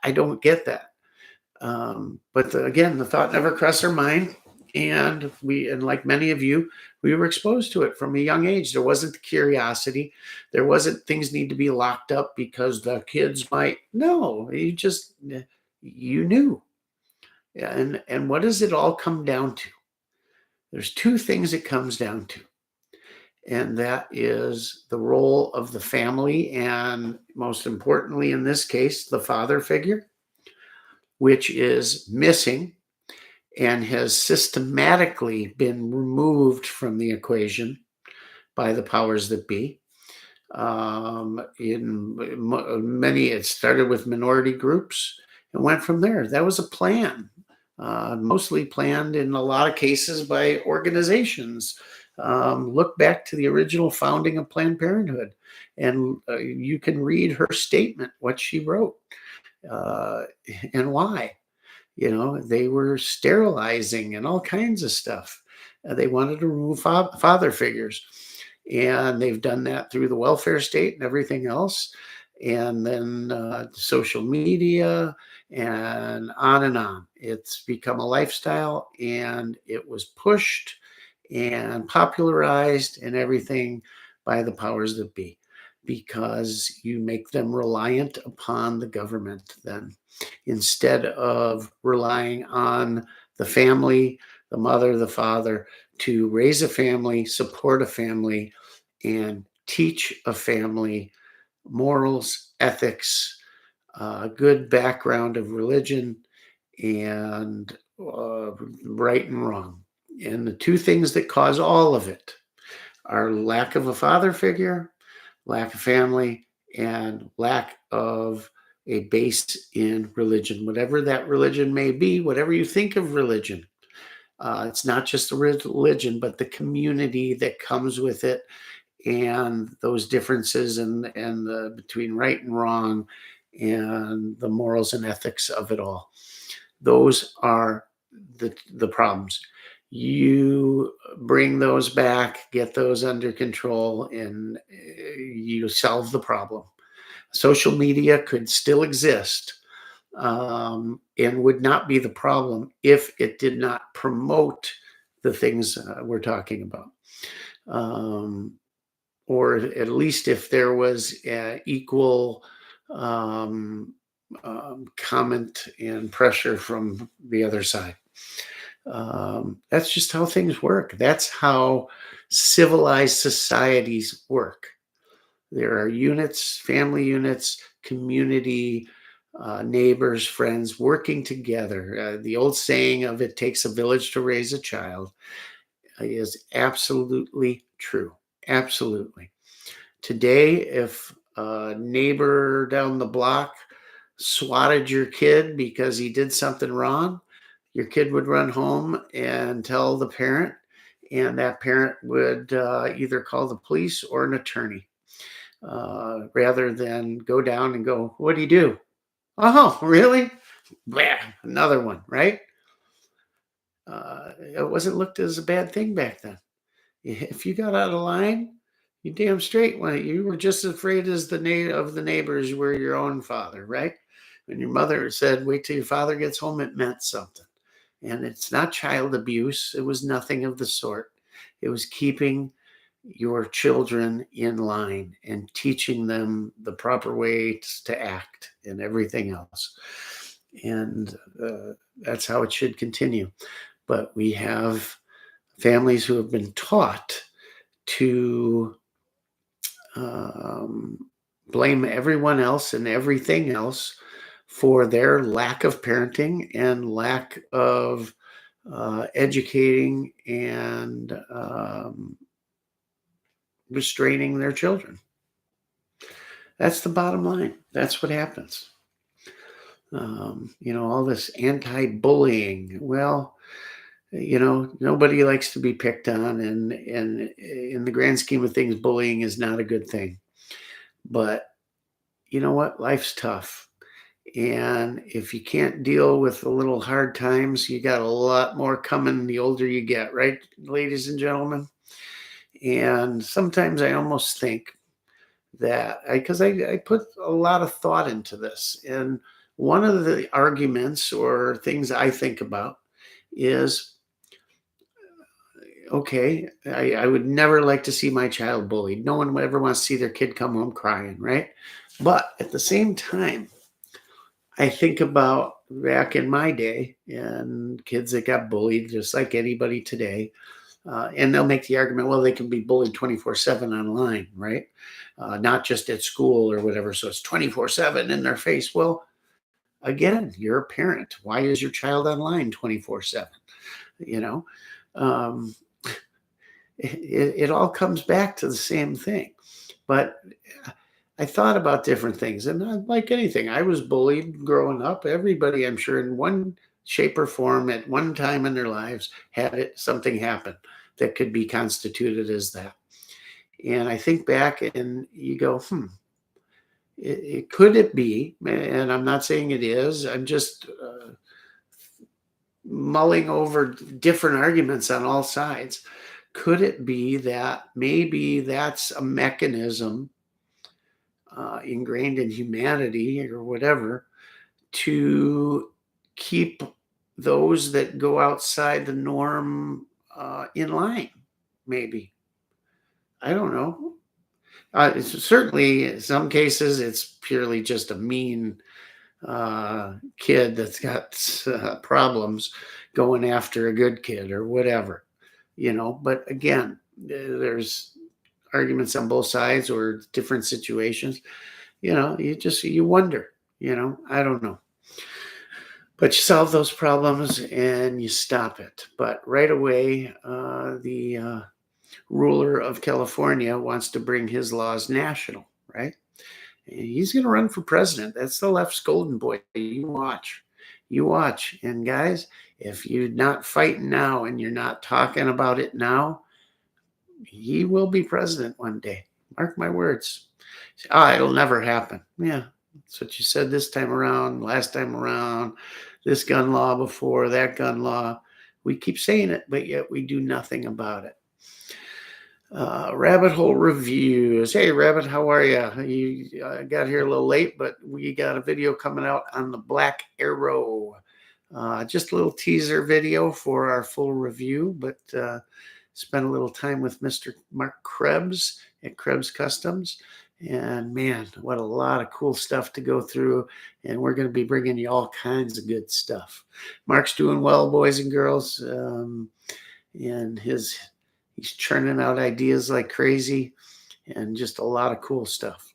I don't get that. But again, the thought never crossed our mind. And like many of you, we were exposed to it from a young age. There wasn't the curiosity. There wasn't things need to be locked up because the kids might. No, you knew. Yeah, and what does it all come down to? There's two things it comes down to. And that is the role of the family, and most importantly, in this case, the father figure, which is missing and has systematically been removed from the equation by the powers that be. In many, it started with minority groups and went from there. That was a plan, mostly planned in a lot of cases by organizations. Look back to the original founding of Planned Parenthood, and you can read her statement, what she wrote, and why. They were sterilizing and all kinds of stuff. They wanted to remove father figures. And they've done that through the welfare state and everything else. And then social media and on and on. It's become a lifestyle, and it was pushed and popularized and everything by the powers that be, because you make them reliant upon the government then, instead of relying on the family, the mother, the father, to raise a family, support a family, and teach a family morals, ethics, a good background of religion, and right and wrong. And the two things that cause all of it are lack of a father figure, lack of family, and lack of a base in religion, whatever that religion may be, whatever you think of religion. It's not just the religion, but the community that comes with it, and those differences and between right and wrong, and the morals and ethics of it all. Those are the problems. You bring those back, get those under control, and you solve the problem. Social media could still exist, and would not be the problem if it did not promote the things we're talking about. Or at least if there was equal comment and pressure from the other side. That's just how things work. That's how civilized societies work. There are units, family units, community, neighbors, friends working together. The old saying of "it takes a village to raise a child" is absolutely true. Absolutely. Today, if a neighbor down the block swatted your kid because he did something wrong, your kid would run home and tell the parent, and that parent would either call the police or an attorney, rather than go down and go, "What do you do?" "Oh, really?" Blah, another one, right? It wasn't looked as a bad thing back then. If you got out of line, you damn straight went. You were just as afraid as of the neighbors you were your own father, right? When your mother said, "Wait till your father gets home," it meant something. And it's not child abuse. It was nothing of the sort. It was keeping your children in line and teaching them the proper ways to act and everything else. And that's how it should continue. But we have families who have been taught to blame everyone else and everything else for their lack of parenting and lack of educating and restraining their children. That's the bottom line. That's what happens. All this anti-bullying. Well, Nobody likes to be picked on, and in the grand scheme of things, bullying is not a good thing. But you know what? Life's tough. And if you can't deal with the little hard times, you got a lot more coming the older you get, right, ladies and gentlemen? And sometimes I almost think that because I put a lot of thought into this. And one of the arguments or things I think about is okay, I would never like to see my child bullied. No one would ever want to see their kid come home crying, right? But at the same time, I think about back in my day and kids that got bullied just like anybody today. And they'll make the argument, well, they can be bullied 24/7 online, right? Not just at school or whatever. So it's 24/7 in their face. Well, again, you're a parent. Why is your child online 24/7? You know, um, it all comes back to the same thing. But I thought about different things, and like anything, I was bullied growing up. Everybody, I'm sure, in one shape or form, at one time in their lives, had something happen that could be constituted as that. And I think back, and you go, could it be? And I'm not saying it is. I'm just mulling over different arguments on all sides. Could it be that maybe that's a mechanism ingrained in humanity or whatever to keep those that go outside the norm in line? Maybe. I don't know. It's certainly, in some cases, it's purely just a mean kid that's got problems going after a good kid or whatever, But again, there's arguments on both sides or different situations. You wonder, I don't know. But you solve those problems and you stop it. But right away, the ruler of California wants to bring his laws national, right? And he's going to run for president. That's the left's golden boy. You watch. You watch. And guys, if you're not fighting now and you're not talking about it now, he will be president one day. Mark my words. It'll never happen. Yeah, that's what you said this time around, last time around, this gun law before, that gun law. We keep saying it, but yet we do nothing about it. Rabbit Hole Reviews. Hey, Rabbit, how are you? You got here a little late, but we got a video coming out on the Black Arrow. Just a little teaser video for our full review, but spent a little time with Mr. Mark Krebs at Krebs Customs. And man, what a lot of cool stuff to go through. And we're going to be bringing you all kinds of good stuff. Mark's doing well, boys and girls. And he's churning out ideas like crazy and just a lot of cool stuff.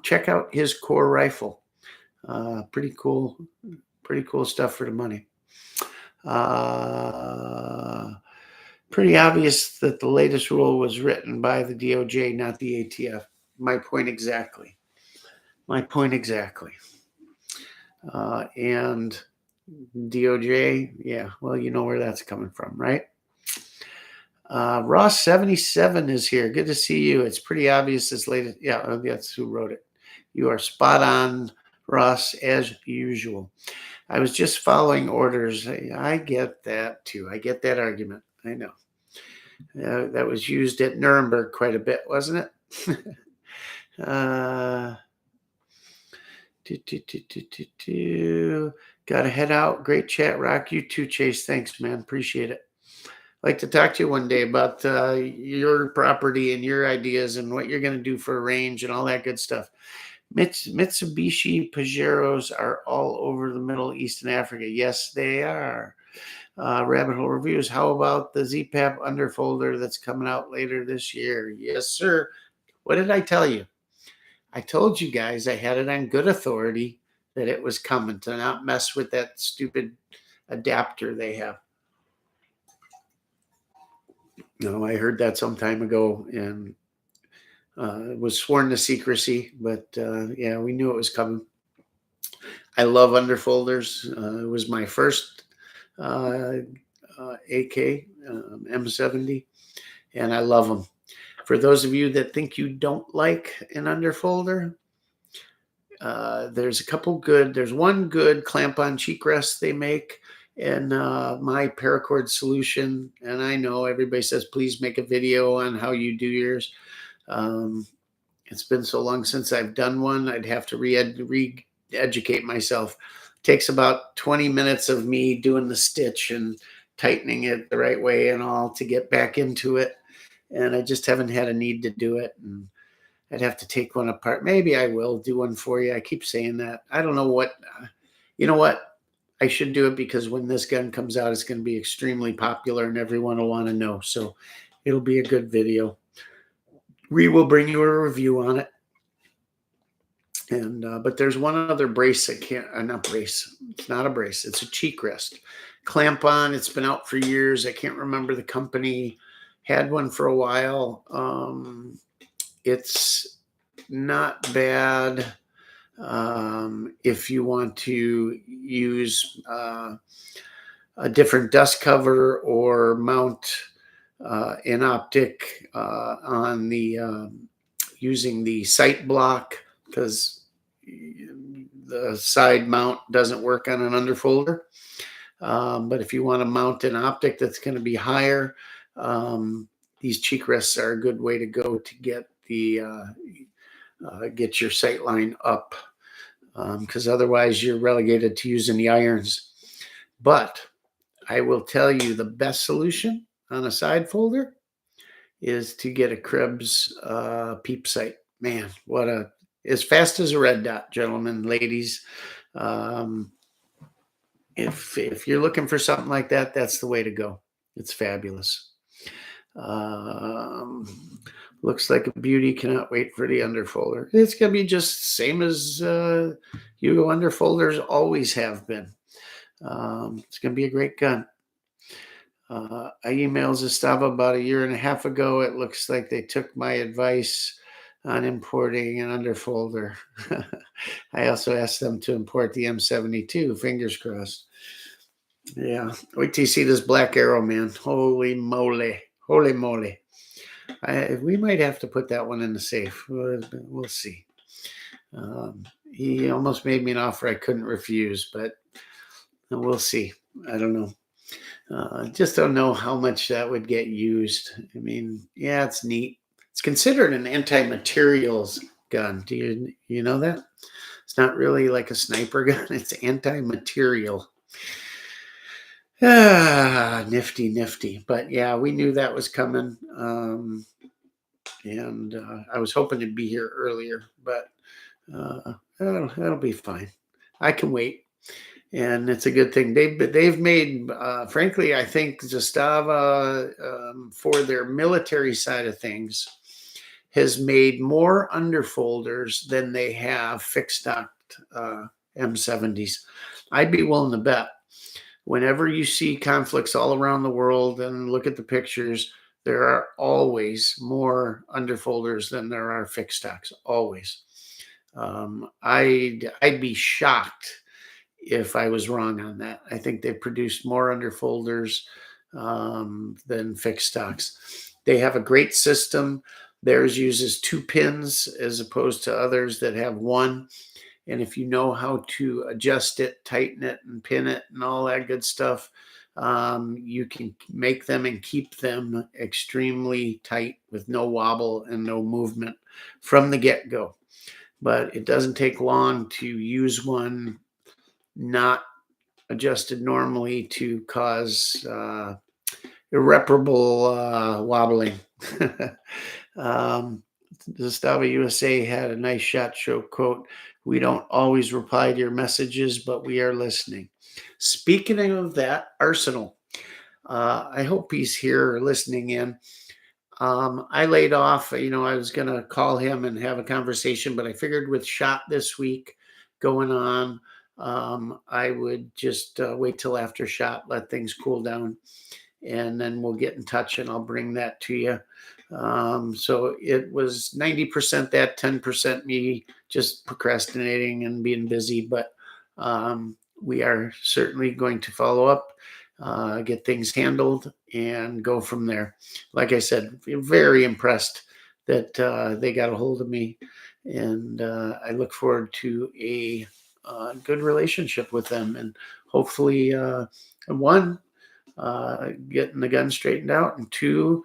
Check out his core rifle. Pretty cool stuff for the money. Pretty obvious that the latest rule was written by the DOJ, not the ATF. My point exactly. And DOJ, yeah, well, you know where that's coming from, right? Ross 77 is here. Good to see you. It's pretty obvious this latest. Yeah, that's who wrote it. You are spot on, Ross, as usual. I was just following orders. I get that too. I get that argument. I know. That was used at Nuremberg quite a bit, wasn't it? Got to head out. Great chat, Rock. You too, Chase. Thanks, man. Appreciate it. Like to talk to you one day about your property and your ideas and what you're going to do for a range and all that good stuff. Mitsubishi Pajeros are all over the Middle East and Africa. Yes, they are. Rabbit Hole Reviews. How about the ZPAP underfolder that's coming out later this year? Yes, sir. What did I tell you? I told you guys I had it on good authority that it was coming, to not mess with that stupid adapter they have. No, I heard that some time ago and was sworn to secrecy, but yeah, we knew it was coming. I love underfolders. It was my first uh, AK M70, and I love them. For those of you that think you don't like an underfolder, there's a couple good. There's one good clamp-on cheek rest they make, and my paracord solution. And I know everybody says please make a video on how you do yours. It's been so long since I've done one. I'd have to re-educate myself. It takes about 20 minutes of me doing the stitch and tightening it the right way and all to get back into it. And I just haven't had a need to do it. And I'd have to take one apart. Maybe I will do one for you. I keep saying that. I don't know what, you know what? I should do it because when this gun comes out, it's going to be extremely popular and everyone will want to know. So it'll be a good video. We will bring you a review on it. And but there's one other brace I can't, not brace. It's not a brace. It's a cheek rest. Clamp on. It's been out for years. I can't remember the company. Had one for a while. It's not bad if you want to use a different dust cover or mount an optic on the using the sight block, because the side mount doesn't work on an underfolder. But if you want to mount an optic that's going to be higher, these cheek rests are a good way to go to get the get your sight line up, because otherwise you're relegated to using the irons. But I will tell you the best solution on a side folder is to get a Krebs peep sight. Man, what a, as fast as a red dot, gentlemen, ladies. If you're looking for something like that, that's the way to go. It's fabulous. Looks like a beauty. Cannot wait for the underfolder. It's going to be just same as Hugo underfolders always have been. It's going to be a great gun. I emailed Zastava about 1.5 years ago. It looks like they took my advice on importing an underfolder. I also asked them to import the M72. Fingers crossed. Yeah. Wait till you see this Black Arrow, man. Holy moly. Holy moly. We might have to put that one in the safe. We'll see. He almost made me an offer I couldn't refuse, but we'll see. I don't know. Just don't know how much that would get used. I mean, yeah, it's neat. It's considered an anti-materials gun. Do you know that? It's not really like a sniper gun. It's anti-material. Nifty, nifty. But yeah, we knew that was coming. And I was hoping to be here earlier, but that'll be fine. I can wait. And it's a good thing. They've made, frankly, I think Zastava, for their military side of things, has made more underfolders than they have fixed stock M70s. I'd be willing to bet. Whenever you see conflicts all around the world and look at the pictures, there are always more underfolders than there are fixed stocks. Always. I'd be shocked if I was wrong on that. I think they produced more underfolders than fixed stocks. They have a great system. Theirs uses 2 pins as opposed to others that have 1. And if you know how to adjust it, tighten it, and pin it, and all that good stuff, you can make them and keep them extremely tight with no wobble and no movement from the get-go. But it doesn't take long to use one not adjusted normally to cause irreparable wobbling. Zastava USA had a nice SHOT Show quote, "We don't always reply to your messages, but we are listening." Speaking of that, Arsenal, I hope he's here listening in. I laid off, I was going to call him and have a conversation, but I figured with SHOT this week going on, I would just wait till after SHOT, let things cool down, and then we'll get in touch and I'll bring that to you. So it was 90% that, 10% me just procrastinating and being busy, but we are certainly going to follow up get things handled, and go from there. Like I said, very impressed that they got a hold of me, and I look forward to a good relationship with them, and hopefully, one, getting the gun straightened out, and two,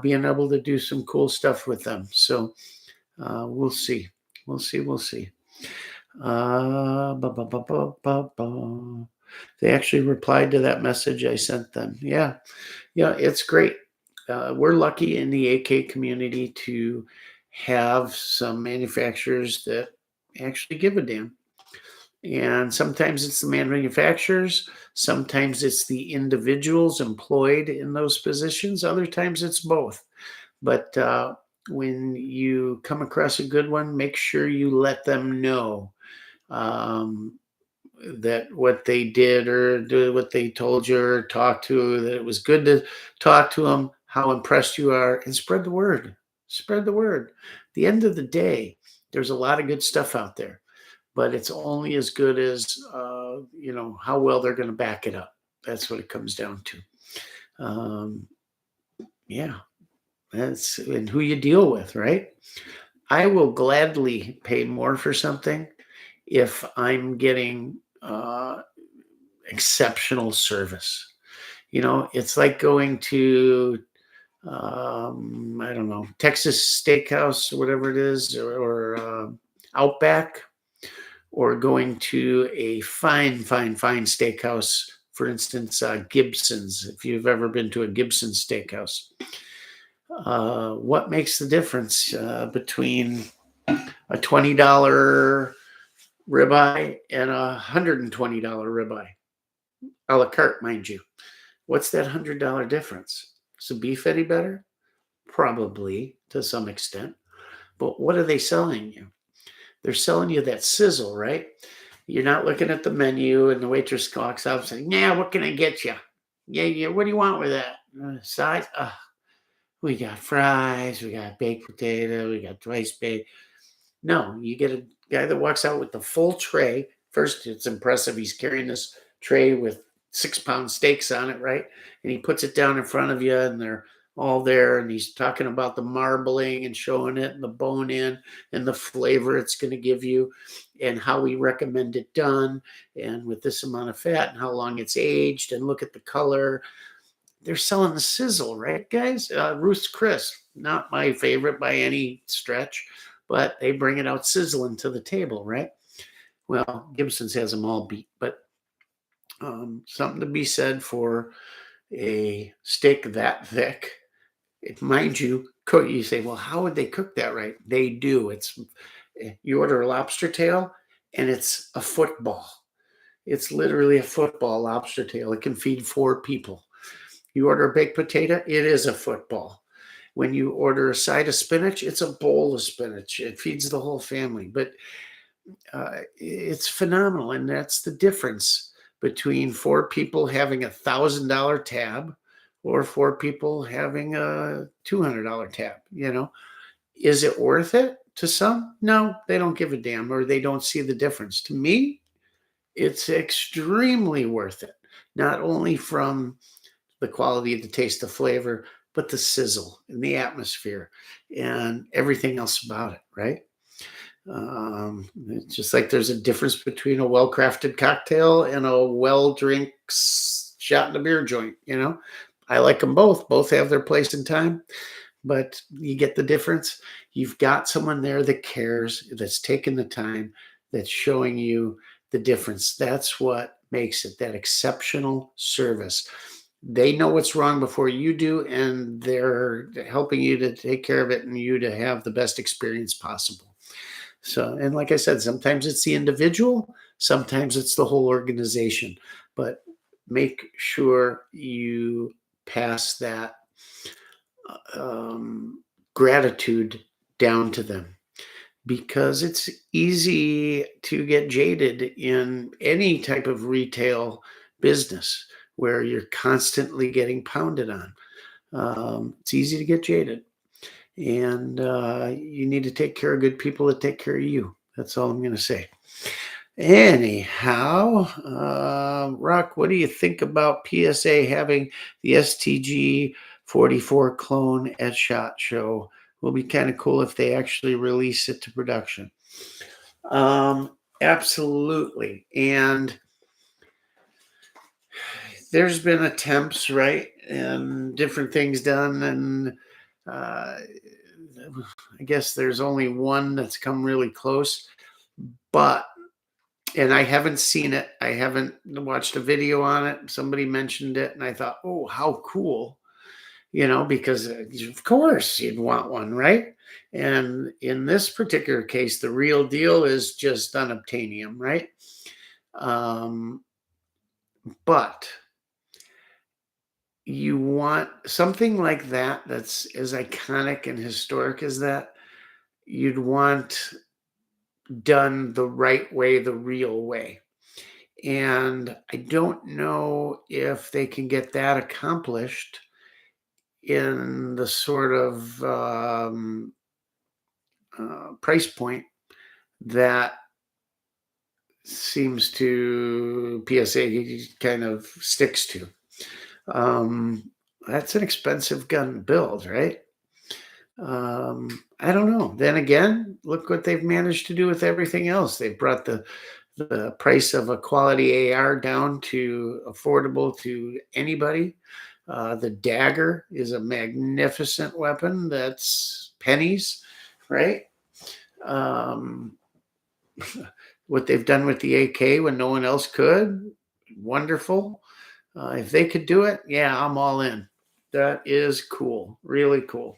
being able to do some cool stuff with them. So we'll see. We'll see. We'll see. Ba, ba, ba, ba, ba, ba. They actually replied to that message I sent them. Yeah. Yeah, it's great. We're lucky in the AK community to have some manufacturers that actually give a damn. And sometimes it's the manufacturers, sometimes it's the individuals employed in those positions, other times it's both. But when you come across a good one, make sure you let them know um, that what they did or do what they told you or talked to, that it was good to talk to them, how impressed you are, and spread the word. Spread the word. At the end of the day, there's a lot of good stuff out there, but it's only as good as how well they're going to back it up. That's what it comes down to. Um, yeah, that's and who you deal with, right? I will gladly pay more for something if I'm getting exceptional service. It's like going to I don't know, Texas Steakhouse or whatever it is, or Outback, or going to a fine, fine, fine steakhouse. For instance, Gibson's. If you've ever been to a Gibson steakhouse, what makes the difference between a $20 ribeye and a $120 ribeye, a la carte, mind you? What's that $100 difference? Is the beef any better? Probably to some extent. But what are they selling you? They're selling you that sizzle, right? You're not looking at the menu and the waitress walks up saying, "Yeah, what can I get you? Yeah, what do you want with that? Sides? We got fries, we got baked potato, we got rice baked." No, you get a guy that walks out with the full tray. First, it's impressive. He's carrying this tray with 6-pound steaks on it, right? And he puts it down in front of you, and they're all there. And he's talking about the marbling and showing it and the bone in and the flavor it's going to give you and how we recommend it done and with this amount of fat and how long it's aged and look at the color. They're selling the sizzle, right, guys? Ruth's Chris, not my favorite by any stretch, but they bring it out sizzling to the table, right? Well, Gibson's has them all beat, but something to be said for a steak that thick. Mind you, cook. You say, well, how would they cook that right? They do. You order a lobster tail, and it's a football. It's literally a football lobster tail. It can feed 4 people. You order a baked potato, it is a football. When you order a side of spinach, it's a bowl of spinach. It feeds the whole family. But it's phenomenal, and that's the difference between 4 people having $1,000 tab or 4 people having a $200 tab. Is it worth it to some? No, they don't give a damn, or they don't see the difference. To me, it's extremely worth it. Not only from the quality, the taste, the flavor, but the sizzle and the atmosphere and everything else about it, right? It's just like there's a difference between a well-crafted cocktail and a well-drink shot in a beer joint. I like them both. Both have their place and time, but you get the difference. You've got someone there that cares, that's taking the time, that's showing you the difference. That's what makes it that exceptional service. They know what's wrong before you do, and they're helping you to take care of it and you to have the best experience possible. So, and like I said, sometimes it's the individual, sometimes it's the whole organization, but make sure you pass that gratitude down to them, because it's easy to get jaded in any type of retail business where you're constantly getting pounded on. It's easy to get jaded. And you need to take care of good people that take care of you. That's all I'm going to say. Anyhow, Rock, what do you think about PSA having the STG 44 clone at SHOT Show? Will be kind of cool if they actually release it to production. Absolutely. And there's been attempts, right? And different things done. And uh, I guess there's only one that's come really close. But and I haven't seen it. I haven't watched a video on it. Somebody mentioned it, and I thought, oh, how cool, because of course you'd want one, right? And in this particular case, the real deal is just unobtainium, right? Um, but you want something like that that's as iconic and historic as that, you'd want done the right way, the real way. And I don't know if they can get that accomplished in the sort of price point that seems to PSA kind of sticks to. That's an expensive gun to build, right? I don't know. Then again, look what they've managed to do with everything else. They've brought the price of a quality AR down to affordable to anybody. The dagger is a magnificent weapon that's pennies, right? Um, what they've done with the AK when no one else could, wonderful. If they could do it, yeah, I'm all in. That is cool, really cool.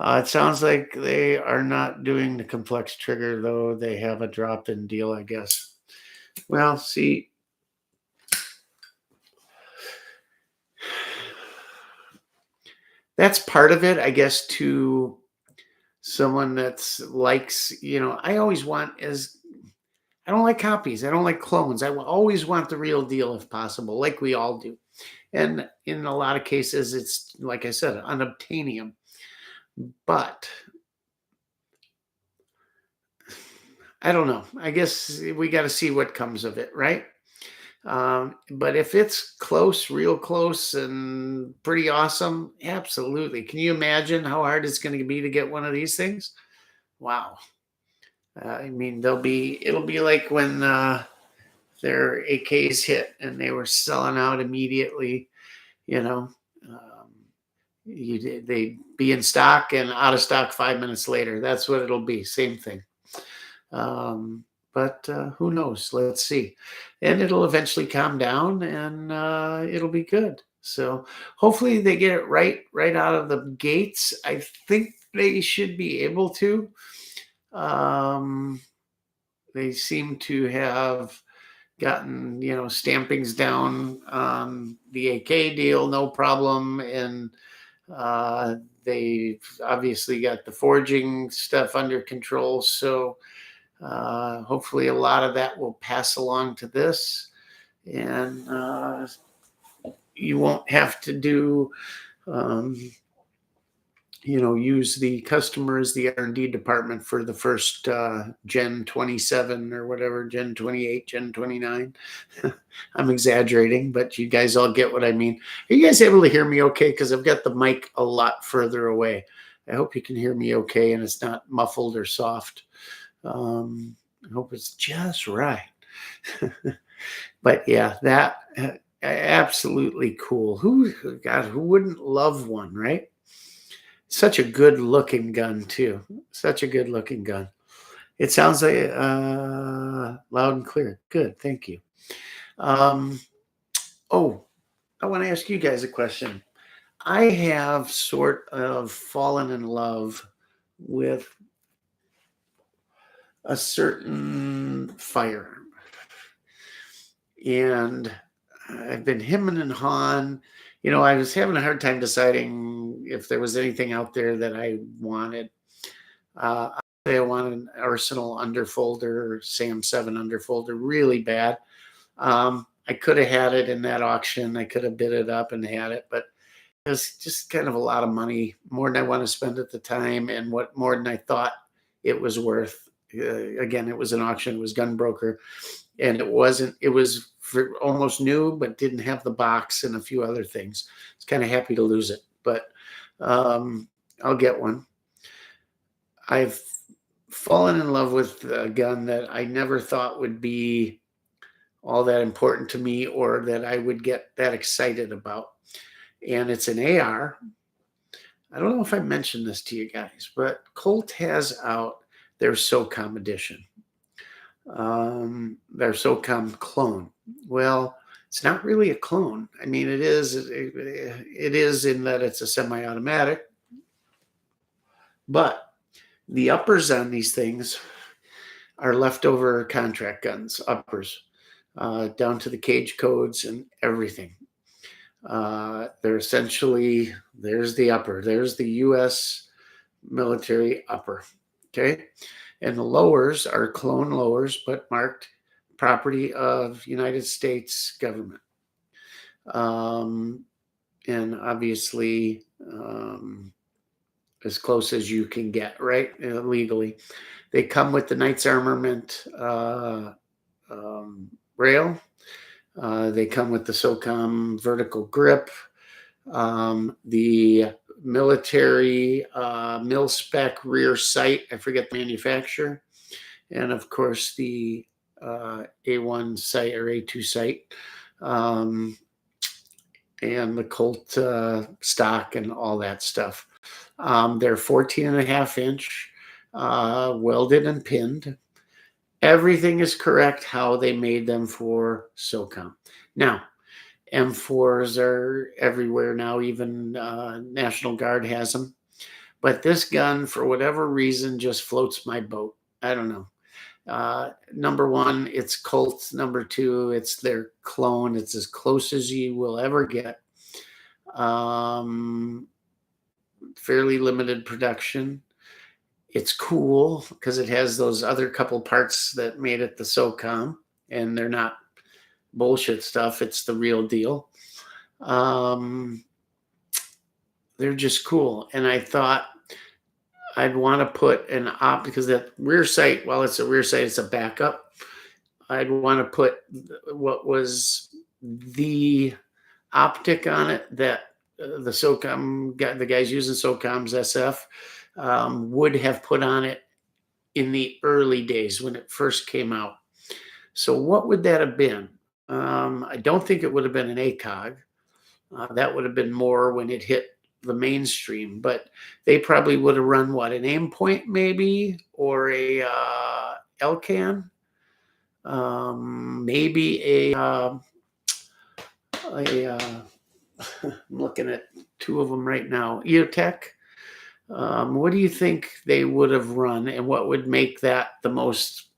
It sounds like they are not doing the complex trigger, though. They have a drop-in deal, I guess. Well, see, that's part of it, I guess, to someone that's likes, I always want as I don't like copies. I don't like clones. I will always want the real deal if possible, like we all do. And in a lot of cases, it's like I said, unobtainium. But I don't know. I guess we got to see what comes of it, right? But if it's close, real close, and pretty awesome, absolutely. Can you imagine how hard it's going to be to get one of these things? Wow. I mean, it'll be like when their AKs hit and they were selling out immediately, you know. Um, they'd be in stock and out of stock 5 minutes later. That's what it'll be. Same thing. But who knows? Let's see. And it'll eventually calm down and it'll be good. So hopefully they get it right out of the gates. I think they should be able to. Um, they seem to have gotten, stampings down on the AK deal, no problem. And they've obviously got the forging stuff under control. So hopefully, a lot of that will pass along to this, and you won't have to do, um, use the customers, the R&D department for the first Gen 27 or whatever, Gen 28, Gen 29. I'm exaggerating, but you guys all get what I mean. Are you guys able to hear me okay? Because I've got the mic a lot further away. I hope you can hear me okay and it's not muffled or soft. I hope it's just right. But yeah, that absolutely cool. God, who wouldn't love one, right? Such a good looking gun too. Such a good looking gun. It sounds like loud and clear. Good, thank you. Oh, I want to ask you guys a question. I have sort of fallen in love with a certain firearm. And I've been hemming and hawing. I was having a hard time deciding if there was anything out there that I wanted. I wanted an Arsenal underfolder, Sam 7 underfolder, really bad. I could have had it in that auction. I could have bid it up and had it, but it was just kind of a lot of money, more than I want to spend at the time, and more than I thought it was worth. Again, it was an auction. It was Gun Broker. and it was for almost new, but didn't have the box and a few other things. I was kind of happy to lose it, but I'll get one. I've fallen in love with a gun that I never thought would be all that important to me or that I would get that excited about. And it's an AR. I don't know if I mentioned this to you guys, but Colt has out their SOCOM edition, their SOCOM clone. Well, it's not really a clone. I mean, it is in that it's a semi-automatic, but the uppers on these things are leftover contract guns, uppers, down to the cage codes and everything. They're essentially, there's the upper, there's the U.S. military upper, okay? And the lowers are clone lowers, but marked property of United States government. And obviously, as close as you can get, right, legally. They come with the Knight's Armament rail. They come with the SOCOM vertical grip, the military mil-spec rear sight. I forget the manufacturer. And, of course, the A1 sight or A2 sight. And the Colt stock and all that stuff. They're 14.5-inch, welded and pinned. Everything is correct how they made them for SOCOM. Now, M4s are everywhere now, even National Guard has them. But this gun, for whatever reason, just floats my boat. I don't know. Number one, it's Colt. Number two, it's their clone. It's as close as you will ever get. Fairly limited production. It's cool because it has those other couple parts that made it the SOCOM, and they're not bullshit stuff. It's the real deal. They're just cool. And I thought I'd want to put an because that rear sight, while it's a rear sight, it's a backup. I'd want to put what was the optic on it that the SOCOM, the guys using SOCOM's SF would have put on it in the early days when it first came out. So what would that have been? I don't think it would have been an ACOG. That would have been more when it hit the mainstream, but they probably would have run what, an aim point maybe, or a LCAN, maybe I'm looking at two of them right now. EOTech. What do you think they would have run, and what would make that the most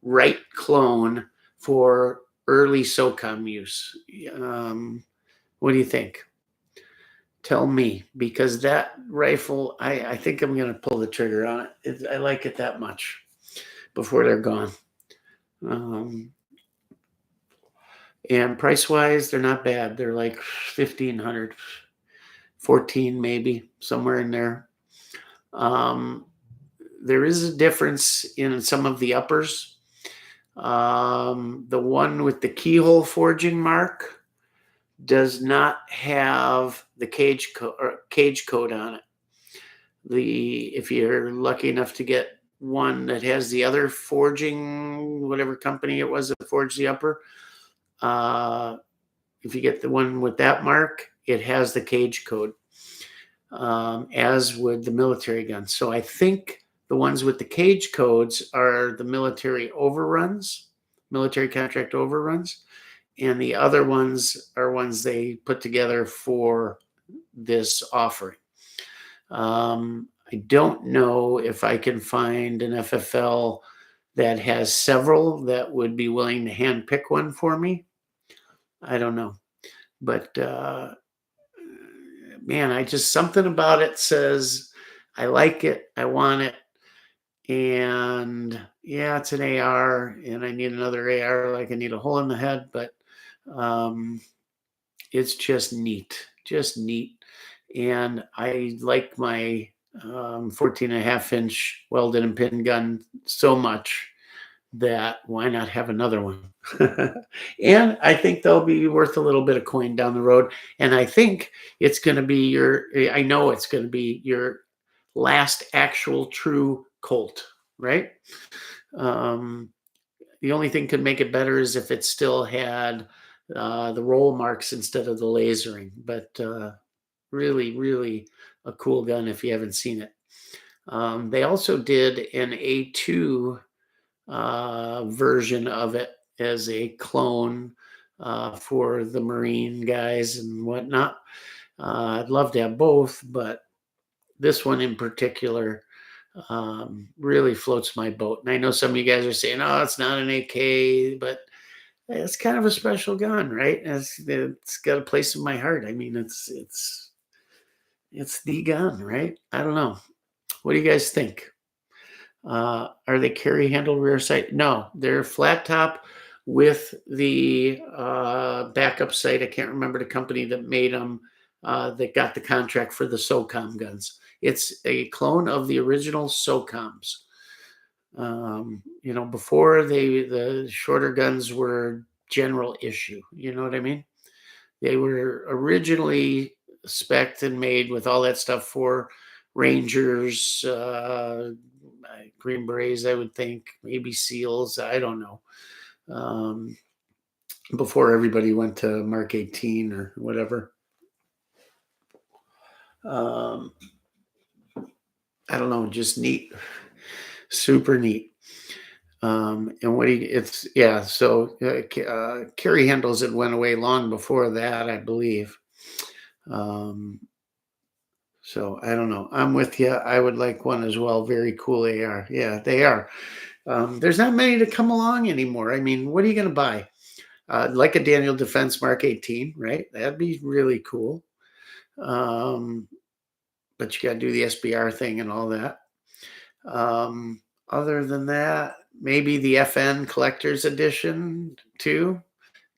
right clone for early SOCOM use? What do you think? Tell me, because that rifle, I think I'm going to pull the trigger on it. I like it that much before they're gone. And price-wise, they're not bad. They're like $1,500, $14 maybe, somewhere in there. There is a difference in some of the uppers. The one with the keyhole forging mark does not have the cage code on it. If you're lucky enough to get one that has the other forging, whatever company it was that forged the upper, if you get the one with that mark, it has the cage code, as would the military guns. So I think the ones with the cage codes are the military overruns, military contract overruns, and the other ones are ones they put together for this offering. I don't know if I can find an FFL that has several that would be willing to hand pick one for me. I don't know. But man, something about it says I like it, I want it. And yeah, it's an AR, and I need another AR, like I need a hole in the head, but it's just neat. And I like my 14.5-inch welded and pin gun so much that why not have another one? And I think they'll be worth a little bit of coin down the road. And I think it's going to be I know it's going to be your last actual true Colt, right? Um, the only thing could make it better is if it still had the roll marks instead of the lasering. But really, really a cool gun if you haven't seen it. They also did an A2 version of it as a clone for the Marine guys and whatnot. I'd love to have both, but this one in particular really floats my boat. And I know some of you guys are saying, "Oh, it's not an AK," but it's kind of a special gun, right? It's got a place in my heart. I mean, it's the gun, right? I don't know. What do you guys think? Are they carry handle rear sight? No, they're flat top with the backup sight. I can't remember the company that made them. That got the contract for the SOCOM guns. It's a clone of the original SOCOMs. Before the shorter guns were general issue. You know what I mean? They were originally spec'd and made with all that stuff for Rangers, Green Berets, I would think, maybe SEALs. I don't know. Um, Before everybody went to Mark 18 or whatever. Um, I don't know, just neat, super neat. And what do you, it's, yeah, so carry handles that went away long before that, I believe. So I don't know. I'm with you. I would like one as well. Very cool AR. Yeah, they are. There's not many to come along anymore. I mean, what are you going to buy? Like a Daniel Defense Mark 18, right? That'd be really cool. Um, but you got to do the SBR thing and all that. Other than that, maybe the FN Collector's Edition too.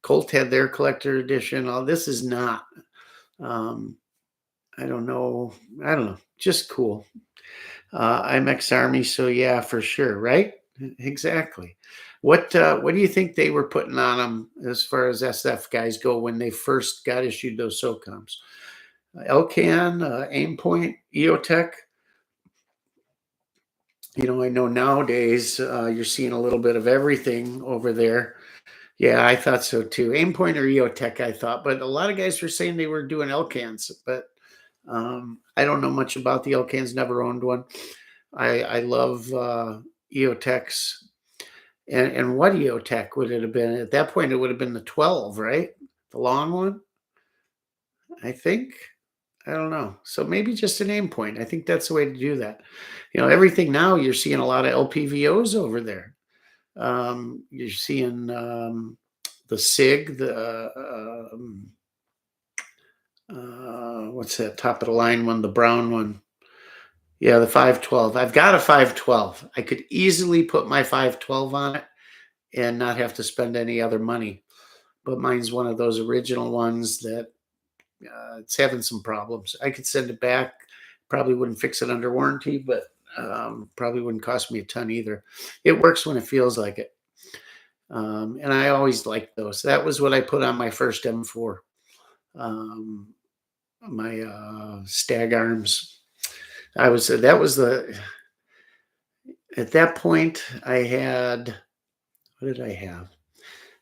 Colt had their collector edition. All this is not. Um, I don't know. I don't know. Just cool. I'm ex-Army, so yeah, for sure, right? Exactly. What do you think they were putting on them as far as SF guys go when they first got issued those SOCOMs? LCAN, Aimpoint, EOTech. I know nowadays you're seeing a little bit of everything over there. Yeah, I thought so too. Aimpoint or EOTech, I thought, but a lot of guys were saying they were doing LCANs, but I don't know much about the LCANs. Never owned one. I love EOTechs. And what EOTech would it have been? At that point, it would have been the 12, right? The long one, I think. I don't know. So maybe just an aim point. I think that's the way to do that. Everything now, you're seeing a lot of LPVOs over there. You're seeing the SIG, what's that top of the line one, the brown one? Yeah, the 512. I've got a 512. I could easily put my 512 on it and not have to spend any other money. But mine's one of those original ones that it's having some problems. I could send it back. Probably wouldn't fix it under warranty, but probably wouldn't cost me a ton either. It works when it feels like it. And I always liked those. That was what I put on my first M4. My Stag Arms. That was at that point I had, what did I have?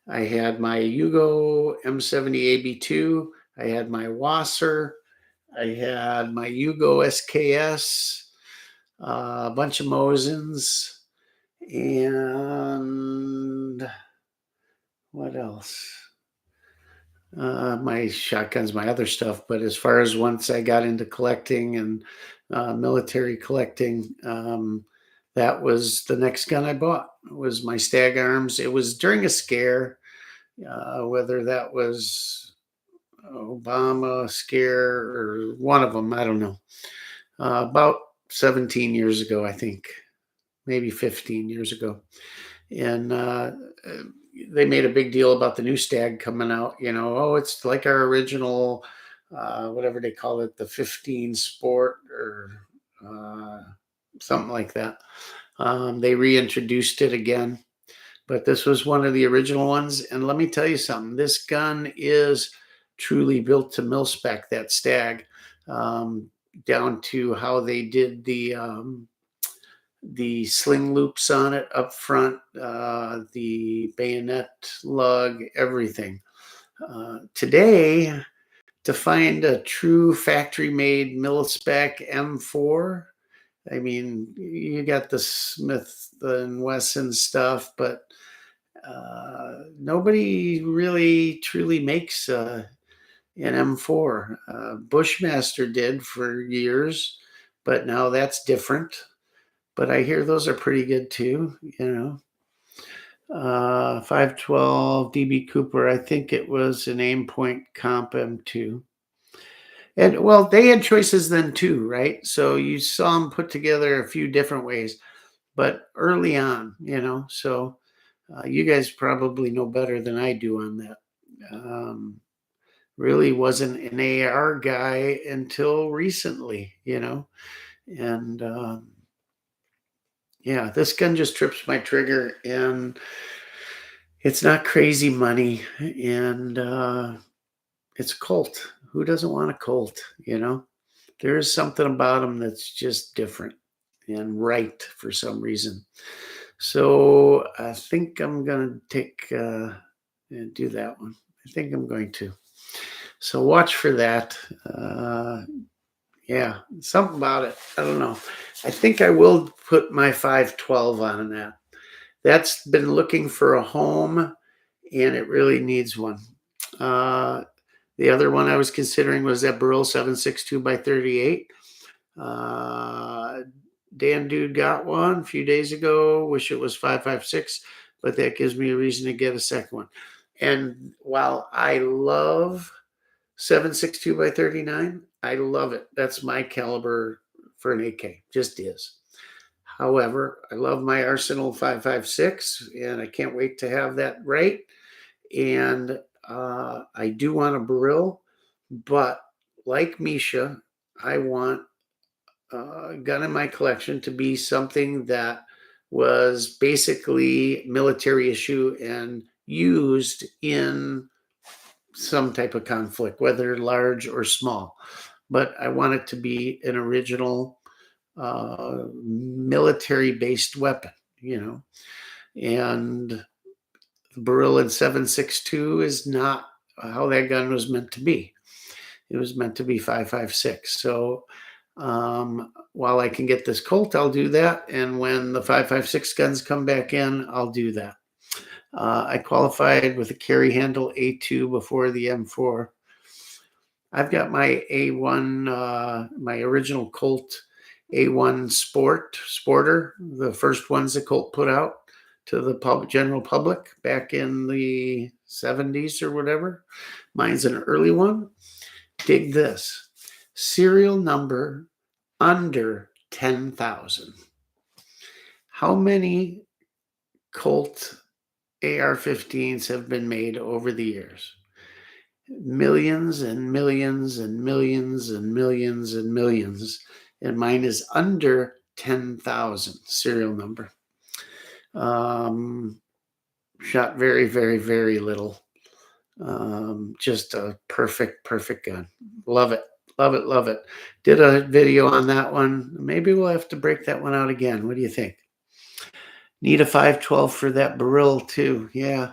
I had my Yugo M70 AB2. I had my Wasser. I had my Yugo SKS, a bunch of Mosins, and what else? My shotguns, my other stuff. But as far as once I got into collecting and military collecting, that was the next gun I bought. It was my Stag Arms. It was during a scare, whether that was Obama scare or one of them, I don't know. About 17 years ago, I think, maybe 15 years ago. And they made a big deal about the new Stag coming out. It's like our original, whatever they call it, the 15 Sport or something like that. They reintroduced it again. but this was one of the original ones. And let me tell you something, this gun is truly built to mil spec, that Stag, um, down to how they did the sling loops on it up front, the bayonet lug, everything. Today, to find a true factory made mil-spec M4, I mean, you got the Smith and Wesson stuff, but nobody really truly makes an M4. Bushmaster did for years, but now that's different. But I hear those are pretty good too, 512 DB Cooper, I think it was an aim point comp M2. And well, they had choices then too, right? So you saw them put together a few different ways, but early on, so you guys probably know better than I do on that. Really wasn't an AR guy until recently, and yeah, this gun just trips my trigger, and it's not crazy money, and it's a Colt. Who doesn't want a Colt? There's something about them that's just different and right for some reason. So I think I'm gonna take and do that one. I think I'm going to. So watch for that. Yeah, something about it. I don't know. I think I will put my 512 on that. That's been looking for a home, and it really needs one. The other one I was considering was that Burrell 762 by 38. Dan Dude got one a few days ago. Wish it was 556, but that gives me a reason to get a second one. And while I love 762 by 39, I love it. That's my caliber for an AK. Just is. However, I love my Arsenal 556, and I can't wait to have that right. And I do want a Brill, but like Misha, I want a gun in my collection to be something that was basically military issue and used in some type of conflict, whether large or small. But I want it to be an original military-based weapon, and the Beryllium 762 is not how that gun was meant to be. It was meant to be 556. So while I can get this Colt, I'll do that. And when the 556 guns come back in, I'll do that. I qualified with a carry handle A2 before the M4. I've got my A1, my original Colt A1 Sporter, the first ones that Colt put out to the general public back in the 70s or whatever. Mine's an early one. Dig this. Serial number under 10,000. How many Colt AR-15s have been made over the years? Millions and millions and millions and millions and millions. And mine is under 10,000 serial number. Shot very, very, very little. Just a perfect gun. Love it. Love it. Love it. Did a video on that one. Maybe we'll have to break that one out again. What do you think? Need a 512 for that Beryl too. Yeah.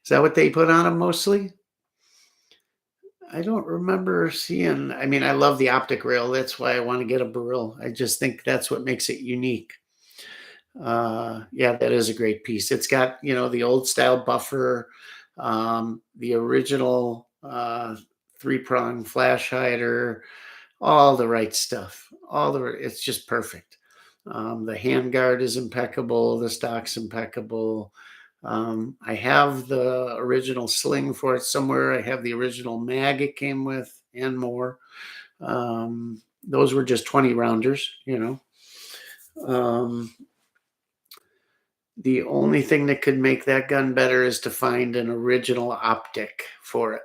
Is that what they put on them mostly? I don't remember seeing. I mean, I love the optic rail. That's why I want to get a Beryl. I just think that's what makes it unique. Yeah, that is a great piece. It's got, the old style buffer, the original 3-prong flash hider, all the right stuff. It's just perfect. The handguard is impeccable. The stock's impeccable. I have the original sling for it somewhere. I have the original mag it came with and more. Those were just 20 rounders, The only thing that could make that gun better is to find an original optic for it.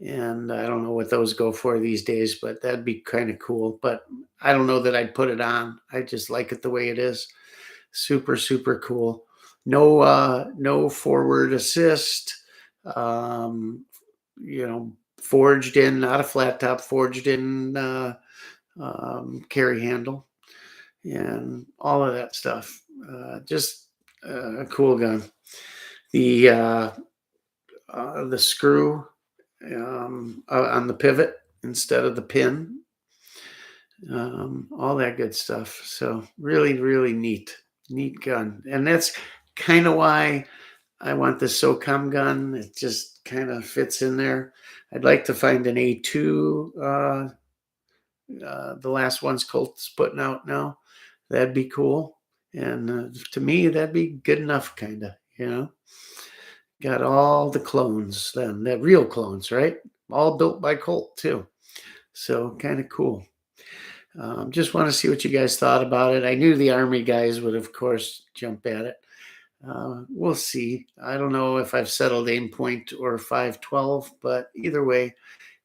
And I don't know what those go for these days, but that'd be kind of cool. But I don't know that I'd put it on. I just like it the way it is. Super, super cool. No forward assist. You know, forged in, not a flat top, forged in carry handle, and all of that stuff. Just a cool gun. The screw on the pivot instead of the pin, all that good stuff. So really, really neat gun. And that's kind of why I want the SOCOM gun. It just kind of fits in there. I'd like to find an A2. The last one's Colt's putting out now. That'd be cool. And to me, that'd be good enough, kind of, you know. Got all the clones then, the real clones, right? All built by Colt too. So kind of cool. Just want to see what you guys thought about it. I knew the Army guys would, of course, jump at it. We'll see. I don't know if I've settled aim point or 512, but either way,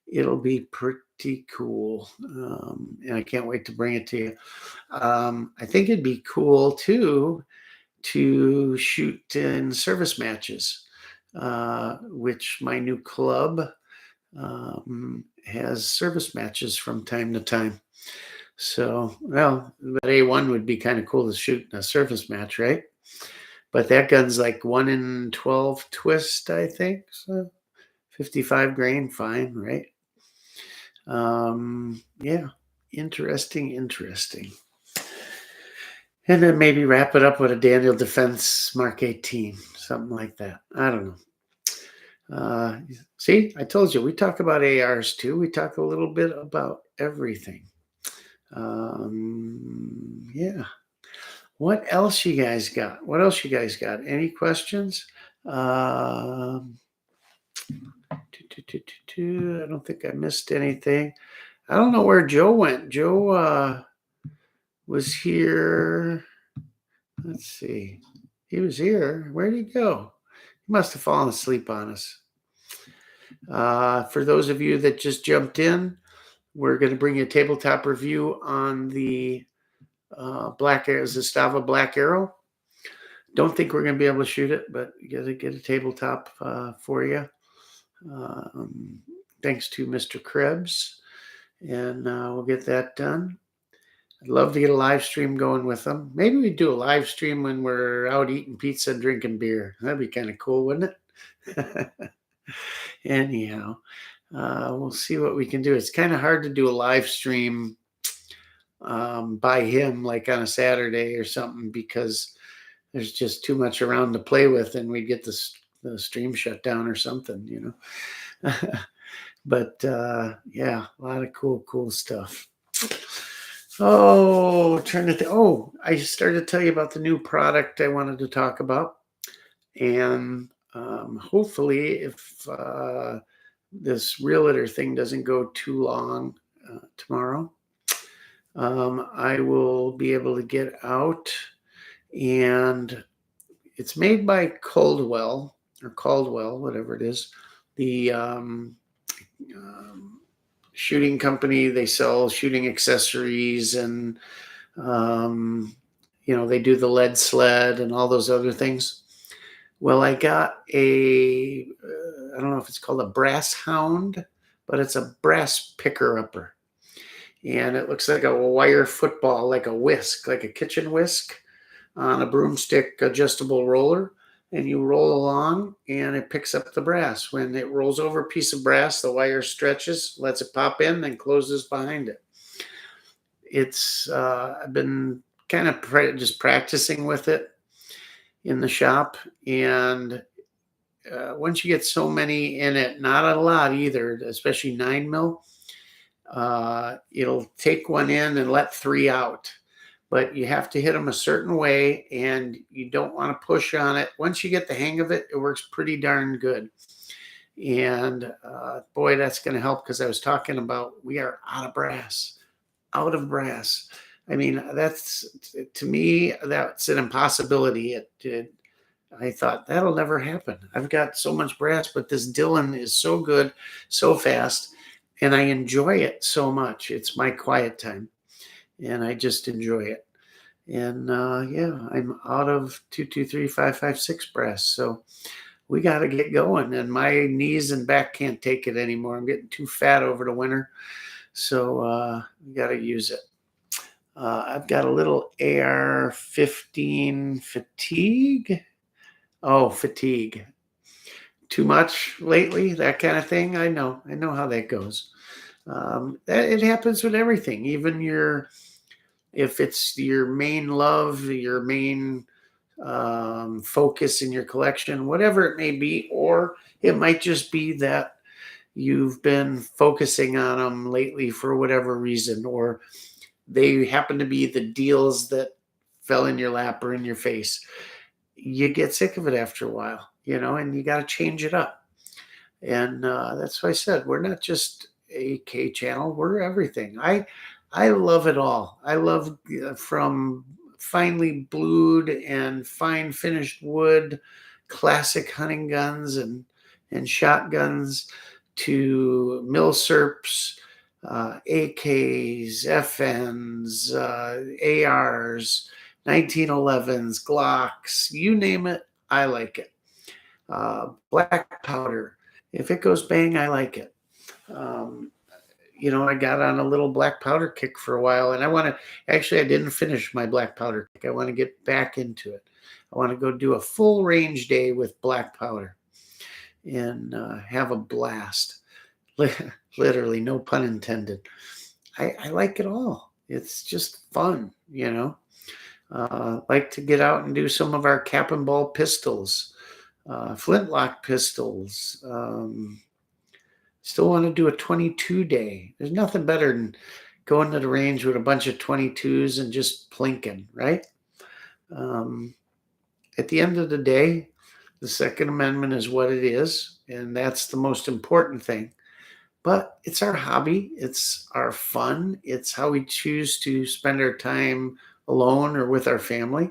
it'll be pretty cool. And I can't wait to bring it to you. I think it'd be cool too to shoot in service matches, which my new club has service matches from time to time. So, well, but A1 would be kind of cool to shoot in a service match, right? But that gun's like 1 in 12 twist, I think. So 55 grain, fine, right? Yeah, interesting. And then maybe wrap it up with a Daniel Defense Mark 18, something like that. I don't know. See, I told you, we talk about ARs too. We talk a little bit about everything. Yeah. What else you guys got? Any questions? I don't think I missed anything. I don't know where Joe went. Joe was here. Let's see. He was here. Where did he go? He must have fallen asleep on us. For those of you that just jumped in, we're going to bring you a tabletop review on the Black Arrow, Zastava Black Arrow. Don't think we're going to be able to shoot it, but get a tabletop for you. Thanks to Mr. Krebs, and we'll get that done. I'd love to get a live stream going with them. Maybe we do a live stream when we're out eating pizza and drinking beer. That'd be kind of cool, wouldn't it? Anyhow, we'll see what we can do. It's kind of hard to do a live stream by him, like on a Saturday or something, because there's just too much around to play with, and we'd get the stream shut down or something, you know. But yeah, a lot of cool stuff. Oh, I started to tell you about the new product I wanted to talk about. And hopefully, if this realtor thing doesn't go too long tomorrow, I will be able to get out. And it's made by Caldwell, whatever it is. The shooting company. They sell shooting accessories, and they do the lead sled and all those other things. Well, I got I don't know if it's called a brass hound, but it's a brass picker-upper. And it looks like a wire football, like a whisk, like a kitchen whisk on a broomstick adjustable roller. And you roll along, and it picks up the brass. When it rolls over a piece of brass, the wire stretches, lets it pop in, then closes behind it. It's I've been kind of just practicing with it in the shop, and once you get so many in it, not a lot either, especially 9mm, it'll take one in and let 3 out. But you have to hit them a certain way, and you don't want to push on it. Once you get the hang of it, it works pretty darn good. And boy, that's going to help, because I was talking about we are out of brass. I mean, to me, that's an impossibility. I thought that'll never happen. I've got so much brass, but this Dillon is so good, so fast, and I enjoy it so much. It's my quiet time, and I just enjoy it. And yeah, I'm out of 223-556 brass. So we got to get going. And my knees and back can't take it anymore. I'm getting too fat over the winter. So we got to use it. I've got a little AR-15 fatigue. Oh, fatigue. Too much lately, that kind of thing. I know how that goes. It happens with everything, even if it's your main love, your main focus in your collection, whatever it may be, or it might just be that you've been focusing on them lately for whatever reason, or they happen to be the deals that fell in your lap or in your face. You get sick of it after a while, and you got to change it up. And that's why I said we're not just a K channel, we're everything. I love it all. I love from finely blued and fine finished wood, classic hunting guns and shotguns, to milsurps, AKs, FNs, ARs, 1911s, Glocks, you name it, I like it. Black powder, if it goes bang, I like it. I got on a little black powder kick for a while, and I didn't finish my black powder kick. I want to get back into it. I want to go do a full range day with black powder and have a blast. Literally, no pun intended. I like it all. It's just fun, like to get out and do some of our cap and ball pistols, flintlock pistols. Still want to do a 22 day. There's nothing better than going to the range with a bunch of 22s and just plinking, right? At the end of the day, the Second Amendment is what it is, and that's the most important thing. But it's our hobby. It's our fun. It's how we choose to spend our time alone or with our family.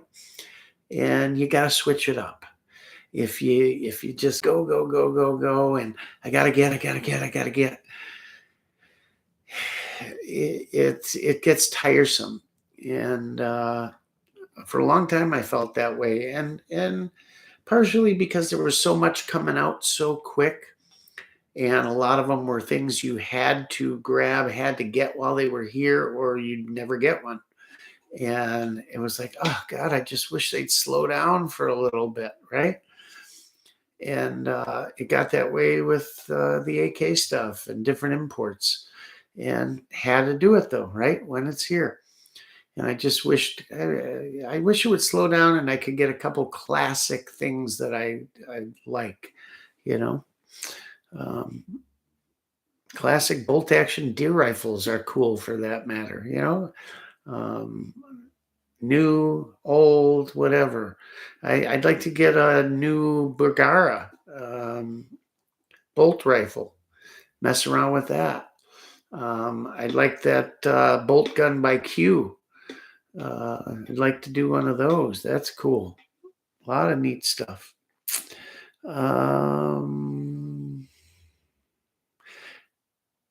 And you got to switch it up. If you just go, and I gotta get, it gets tiresome. And for a long time, I felt that way, and partially because there was so much coming out so quick, and a lot of them were things you had to grab, had to get while they were here, or you'd never get one. And it was like, oh God, I just wish they'd slow down for a little bit, right? And it got that way with the AK stuff and different imports, and had to do it though, right? When it's here. And I just wished, I wish it would slow down and I could get a couple classic things that I like, classic bolt action deer rifles are cool for that matter, new, old, whatever. I'd like to get a new Bergara bolt rifle, mess around with that. I'd like that bolt gun by Q. I'd like to do one of those. That's cool. A lot of neat stuff.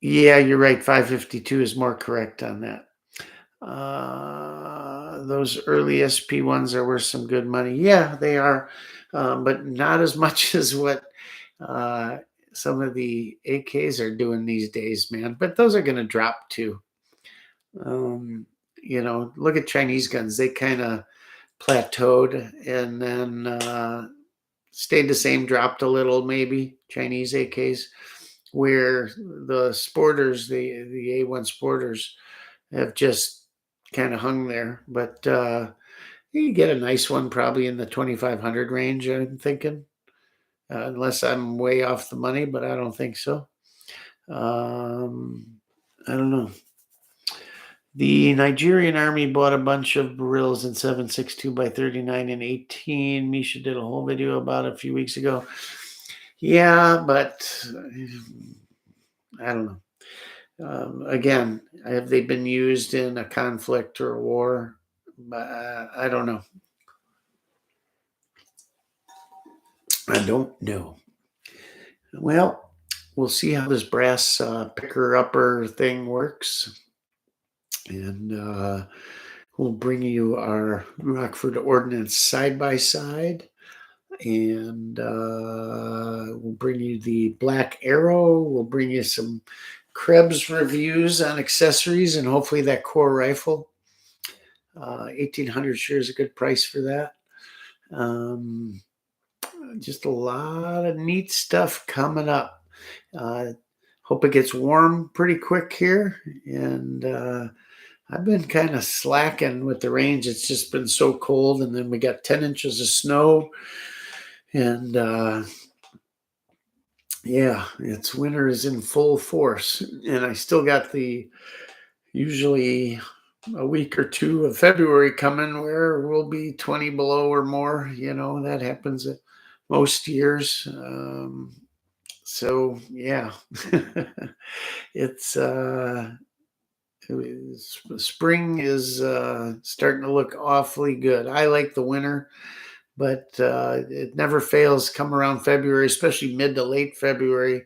Yeah, you're right. 552 is more correct on that. Those early SP ones are worth some good money. Yeah, they are, but not as much as what some of the AKs are doing these days, man. But those are going to drop too. Look at Chinese guns. They kind of plateaued and then stayed the same, dropped a little maybe, Chinese AKs, where the sporters, the A1 sporters, have just kind of hung there. But you get a nice one probably in the 2,500 range, I'm thinking, unless I'm way off the money, but I don't think so. I don't know. The Nigerian army bought a bunch of barills in 7.62 by 39 and 18. Misha did a whole video about it a few weeks ago. Yeah, but I don't know. Again, have they been used in a conflict or a war? I don't know. I don't know. Well, we'll see how this brass picker-upper thing works. And We'll bring you our Rockford Ordnance side-by-side. And we'll bring you the Black Arrow. We'll bring you some Krebs reviews on accessories and hopefully that core rifle. 1,800 sure is a good price for that. Just a lot of neat stuff coming up. Hope it gets warm pretty quick here. And I've been kind of slacking with the range. It's just been so cold. And then we got 10 inches of snow. And yeah, it's winter is in full force. And I still got the usually a week or two of February coming where we'll be 20 below or more. You know, that happens at most years. So yeah, it's spring is starting to look awfully good. I like the winter, but it never fails. Come around February, especially mid to late February,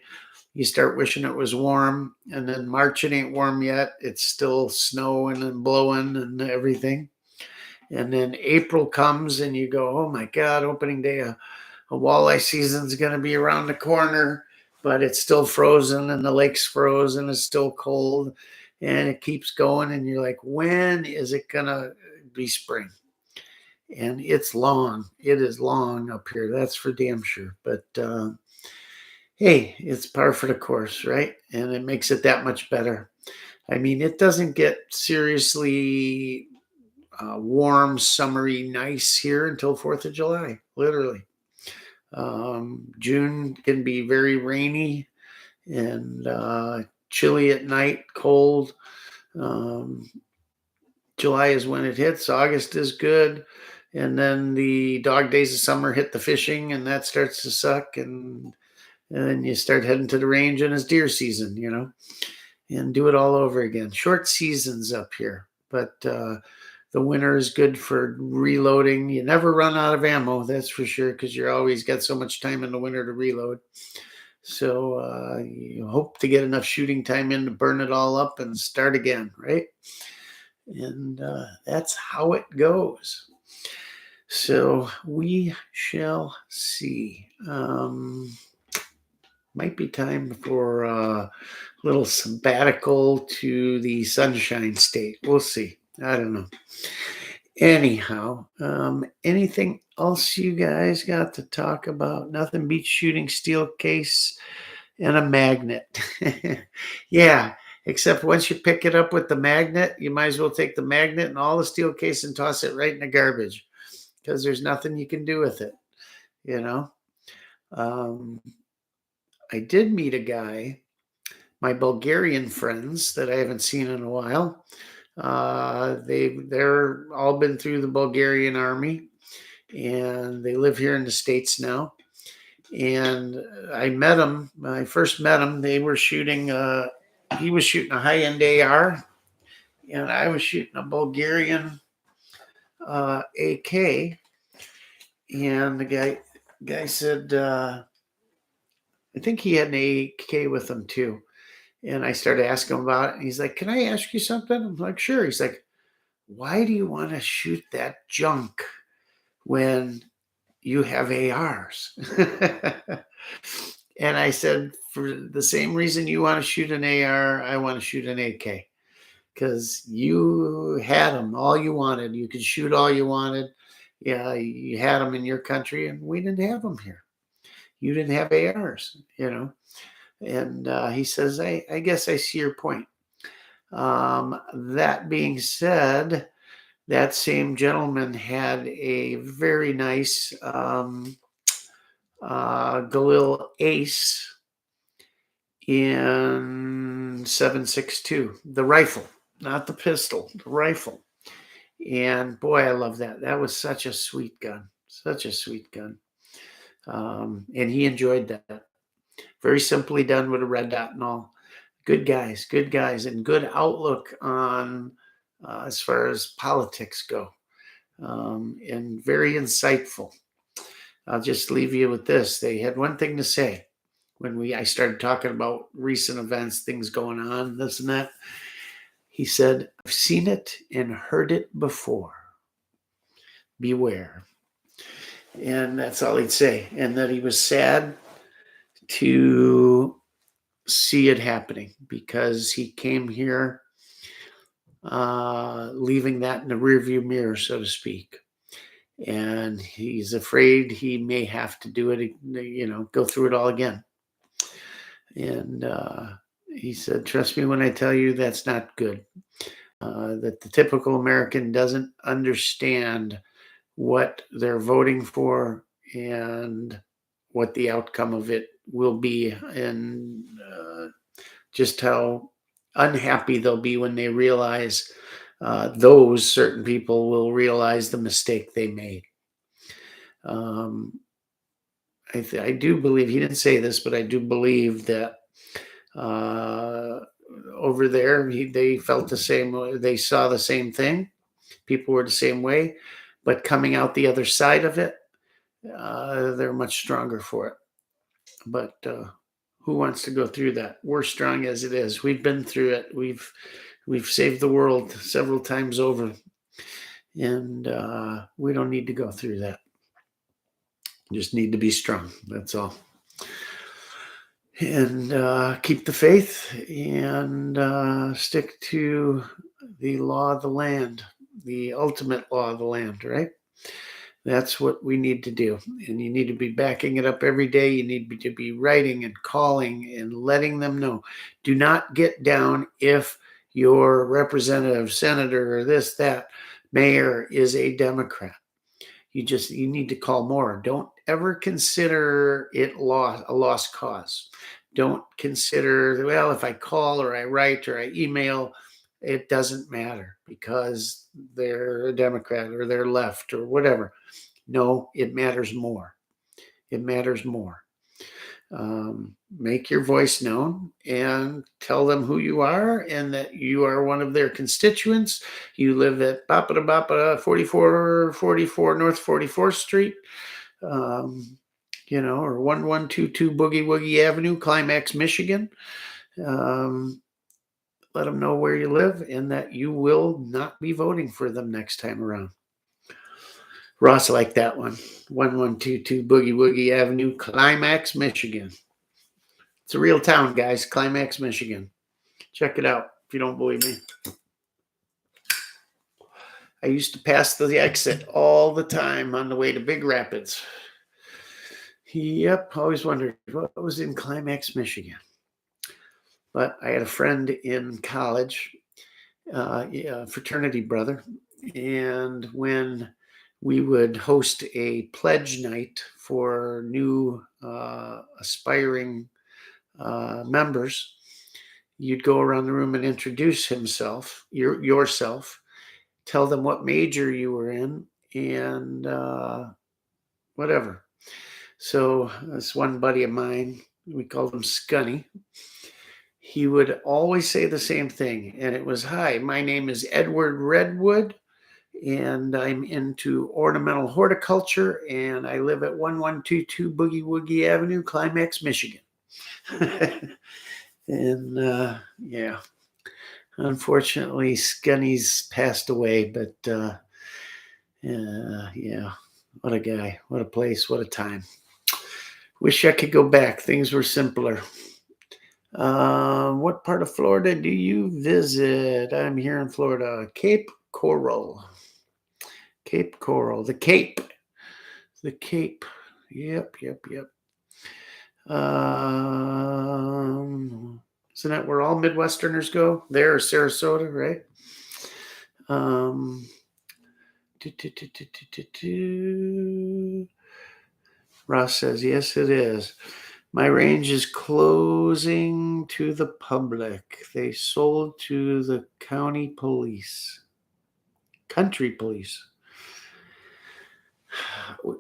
you start wishing it was warm. And then March, it ain't warm yet. It's still snowing and blowing and everything. And then April comes and you go, oh my God, opening day of walleye season is going to be around the corner, but it's still frozen and the lake's frozen. It's still cold and it keeps going. And you're like, when is it going to be spring? And it's long. It is long up here. That's for damn sure. But hey, it's par for the course, right? And it makes it that much better. I mean, it doesn't get seriously warm, summery, nice here until 4th of July, literally. June can be very rainy and chilly at night, cold. July is when it hits. August is good. And then the dog days of summer hit the fishing and that starts to suck. And then you start heading to the range and it's deer season, you know, and do it all over again. Short seasons up here, but the winter is good for reloading. You never run out of ammo, that's for sure, because you're always got so much time in the winter to reload. So you hope to get enough shooting time in to burn it all up and start again, right? And that's how it goes. So we shall see. Might be time for a little sabbatical to the Sunshine State. We'll see. I don't know. Anyhow, anything else you guys got to talk about? Nothing beats shooting steel case and a magnet. Yeah, except once you pick it up with the magnet, you might as well take the magnet and all the steel case and toss it right in the garbage because there's nothing you can do with it, you know? I did meet a guy, my Bulgarian friends that I haven't seen in a while. They're all been through the Bulgarian army and they live here in the States now. And I met him. When I first met him, they were shooting, he was shooting a high-end AR and I was shooting a Bulgarian AK. And the guy said, I think he had an AK with him too. And I started asking him about it. And he's like, can I ask you something? I'm like, sure. He's like, why do you want to shoot that junk when you have ARs? And I said, for the same reason you want to shoot an AR, I want to shoot an AK. Because you had them all you wanted. You could shoot all you wanted. Yeah, you had them in your country, and we didn't have them here. You didn't have ARs, you know. And he says, I guess I see your point. That being said, that same gentleman had a very nice Galil Ace in 7.62, the rifle, not the pistol, the rifle. And boy, I love that. That was such a sweet gun, such a sweet gun. And he enjoyed that. Very simply done with a red dot and all. Good guys, and good outlook on as far as politics go, and very insightful. I'll just leave you with this. They had one thing to say when I started talking about recent events, things going on, this and that. He said, I've seen it and heard it before. Beware. And that's all he'd say. And that he was sad to see it happening because he came here leaving that in the rearview mirror, so to speak. And he's afraid he may have to do it, go through it all again. And he said, trust me when I tell you that's not good. That the typical American doesn't understand what they're voting for and what the outcome of it will be, and just how unhappy they'll be when they realize those certain people will realize the mistake they made. I do believe, he didn't say this, but I do believe that over there, they felt the same, they saw the same thing. People were the same way, but coming out the other side of it, they're much stronger for it. But who wants to go through that? We're strong as it is. We've been through it. We've saved the world several times over, and we don't need to go through that. Just need to be strong. That's all. And keep the faith and stick to the law of the land, the ultimate law of the land, right? That's what we need to do. And you need to be backing it up every day. You need to be writing and calling and letting them know. Do not get down if your representative, senator, or this, that, mayor is a Democrat. You need to call more. Don't ever consider it a lost cause. Don't consider, well, if I call or I write or I email, it doesn't matter because they're a Democrat or they're left or whatever. No, it matters more. It matters more. Make your voice known and tell them who you are and that you are one of their constituents. You live at 4444 North 44th Street, or 1122 Boogie Woogie Avenue, Climax, Michigan. Let them know where you live and that you will not be voting for them next time around. Ross liked that one. 1122 Boogie Woogie Avenue, Climax, Michigan. It's a real town, guys. Climax, Michigan. Check it out if you don't believe me. I used to pass the exit all the time on the way to Big Rapids. Yep, always wondered what was in Climax, Michigan. But I had a friend in college, a fraternity brother, and when we would host a pledge night for new aspiring members, you'd go around the room and introduce yourself, tell them what major you were in, and whatever. So this one buddy of mine, we called him Scunny. He would always say the same thing, and it was, hi, my name is Edward Redwood, and I'm into ornamental horticulture, and I live at 1122 Boogie Woogie Avenue, Climax, Michigan. And yeah, unfortunately, Scunny's passed away, but yeah, what a guy, what a place, what a time. Wish I could go back. Things were simpler. What part of Florida do you visit? I'm here in Florida. Cape Coral. Cape Coral. The Cape. The Cape. Yep. Isn't that where all Midwesterners go? There, Sarasota, right? Ross says, yes, it is. My range is closing to the public. They sold to the country police.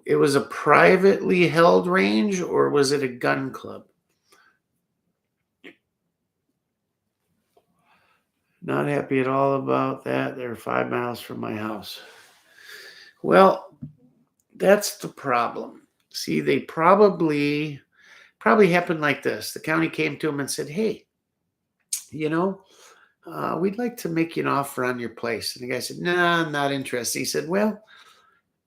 It was a privately held range, or was it a gun club? Not happy at all about that. They're 5 miles from my house. Well, that's the problem. See, they probably happened like this. The county came to them and said, hey, we'd like to make you an offer on your place. And the guy said, no, I'm not interested. He said, well,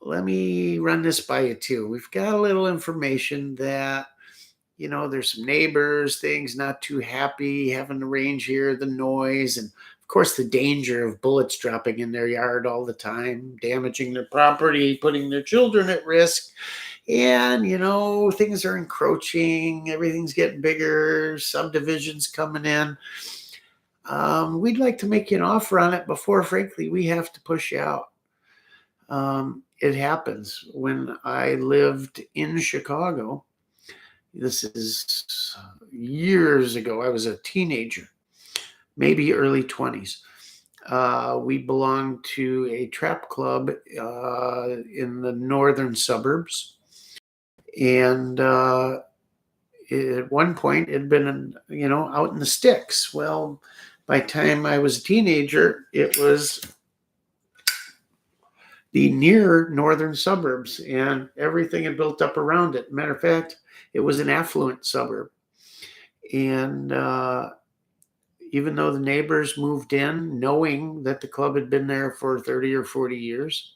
let me run this by you too. We've got a little information that, there's some neighbors, things not too happy, having the range here, the noise, and of course the danger of bullets dropping in their yard all the time, damaging their property, putting their children at risk. And, things are encroaching, everything's getting bigger, subdivisions coming in. We'd like to make you an offer on it before, frankly, we have to push you out. It happens. When I lived in Chicago, this is years ago, I was a teenager, maybe early 20s. We belonged to a trap club in the northern suburbs. And at one point, it had been, out in the sticks. Well, by the time I was a teenager, it was the near northern suburbs, and everything had built up around it. Matter of fact, it was an affluent suburb. And even though the neighbors moved in knowing that the club had been there for 30 or 40 years,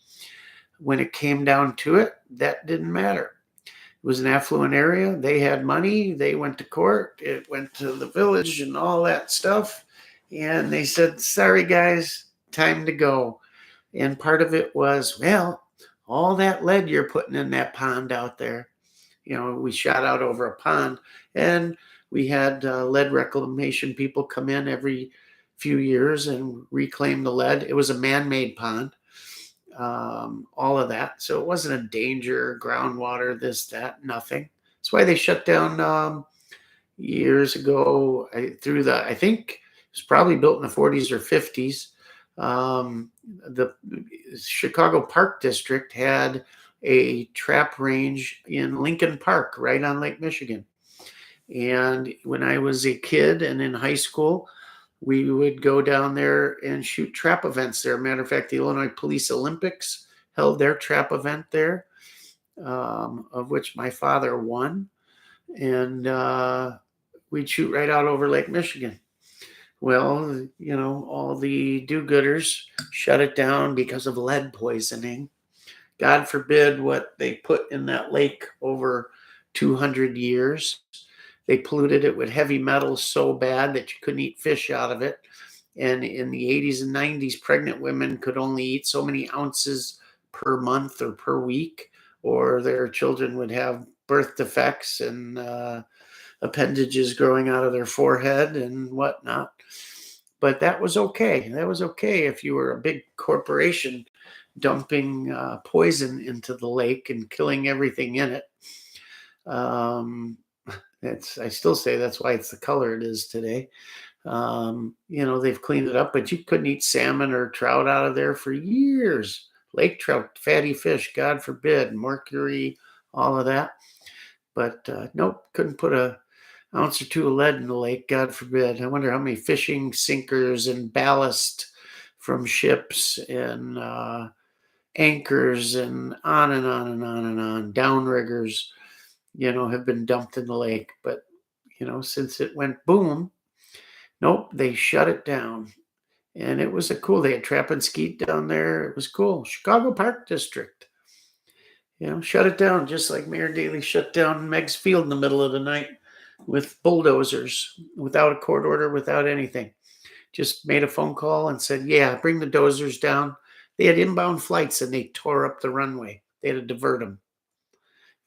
when it came down to it, that didn't matter. It was an affluent area. They had money. They went to court. It went to the village and all that stuff. And they said, sorry, guys, time to go. And part of it was, well, all that lead you're putting in that pond out there. We shot out over a pond, and we had lead reclamation people come in every few years and reclaim the lead. It was a man-made pond, all of that. So it wasn't a danger, groundwater, this, that, nothing. That's why they shut down years ago. I think it was probably built in the 40s or 50s. The Chicago Park District had a trap range in Lincoln Park, right on Lake Michigan. And when I was a kid and in high school, we would go down there and shoot trap events there. Matter of fact, the Illinois Police Olympics held their trap event there, of which my father won. And we'd shoot right out over Lake Michigan. Well, all the do-gooders shut it down because of lead poisoning. God forbid what they put in that lake over 200 years. They polluted it with heavy metals so bad that you couldn't eat fish out of it. And in the 80s and 90s, pregnant women could only eat so many ounces per month or per week, or their children would have birth defects and appendages growing out of their forehead and whatnot. But that was okay. That was okay if you were a big corporation dumping poison into the lake and killing everything in it. I still say that's why it's the color it is today. They've cleaned it up, but you couldn't eat salmon or trout out of there for years. Lake trout, fatty fish, God forbid, mercury, all of that. But nope, couldn't put an ounce or two of lead in the lake, God forbid. I wonder how many fishing sinkers and ballast from ships and anchors and on and on and on and on, downriggers, have been dumped in the lake. But, since it went boom, nope, they shut it down. And it was cool. They had trap and skeet down there. It was cool. Chicago Park District, shut it down, just like Mayor Daley shut down Meigs Field in the middle of the night with bulldozers, without a court order, without anything. Just made a phone call and said, yeah, bring the dozers down. They had inbound flights and they tore up the runway. They had to divert them.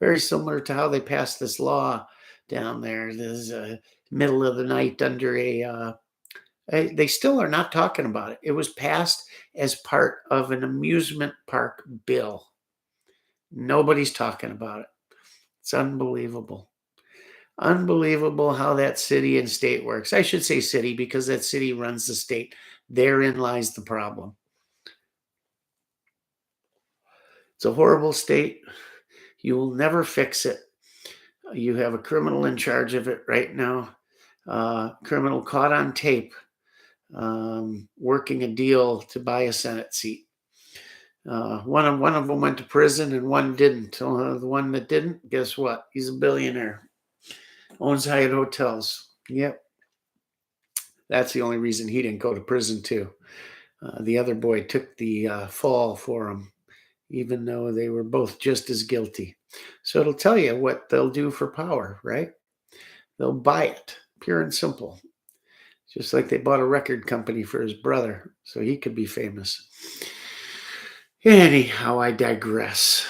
Very similar to how they passed this law down there. This middle of the night under they still are not talking about it. It was passed as part of an amusement park bill. Nobody's talking about it. It's unbelievable. Unbelievable how that city and state works. I should say city because that city runs the state. Therein lies the problem. It's a horrible state. You will never fix it. You have a criminal in charge of it right now. Criminal caught on tape working a deal to buy a Senate seat. One of them went to prison and one didn't. The one that didn't, guess what? He's a billionaire. Owns Hyatt hotels. Yep. That's the only reason he didn't go to prison too. The other boy took the fall for him, even though they were both just as guilty. So it'll tell you what they'll do for power, right? They'll buy it, pure and simple. Just like they bought a record company for his brother so he could be famous. Anyhow, I digress.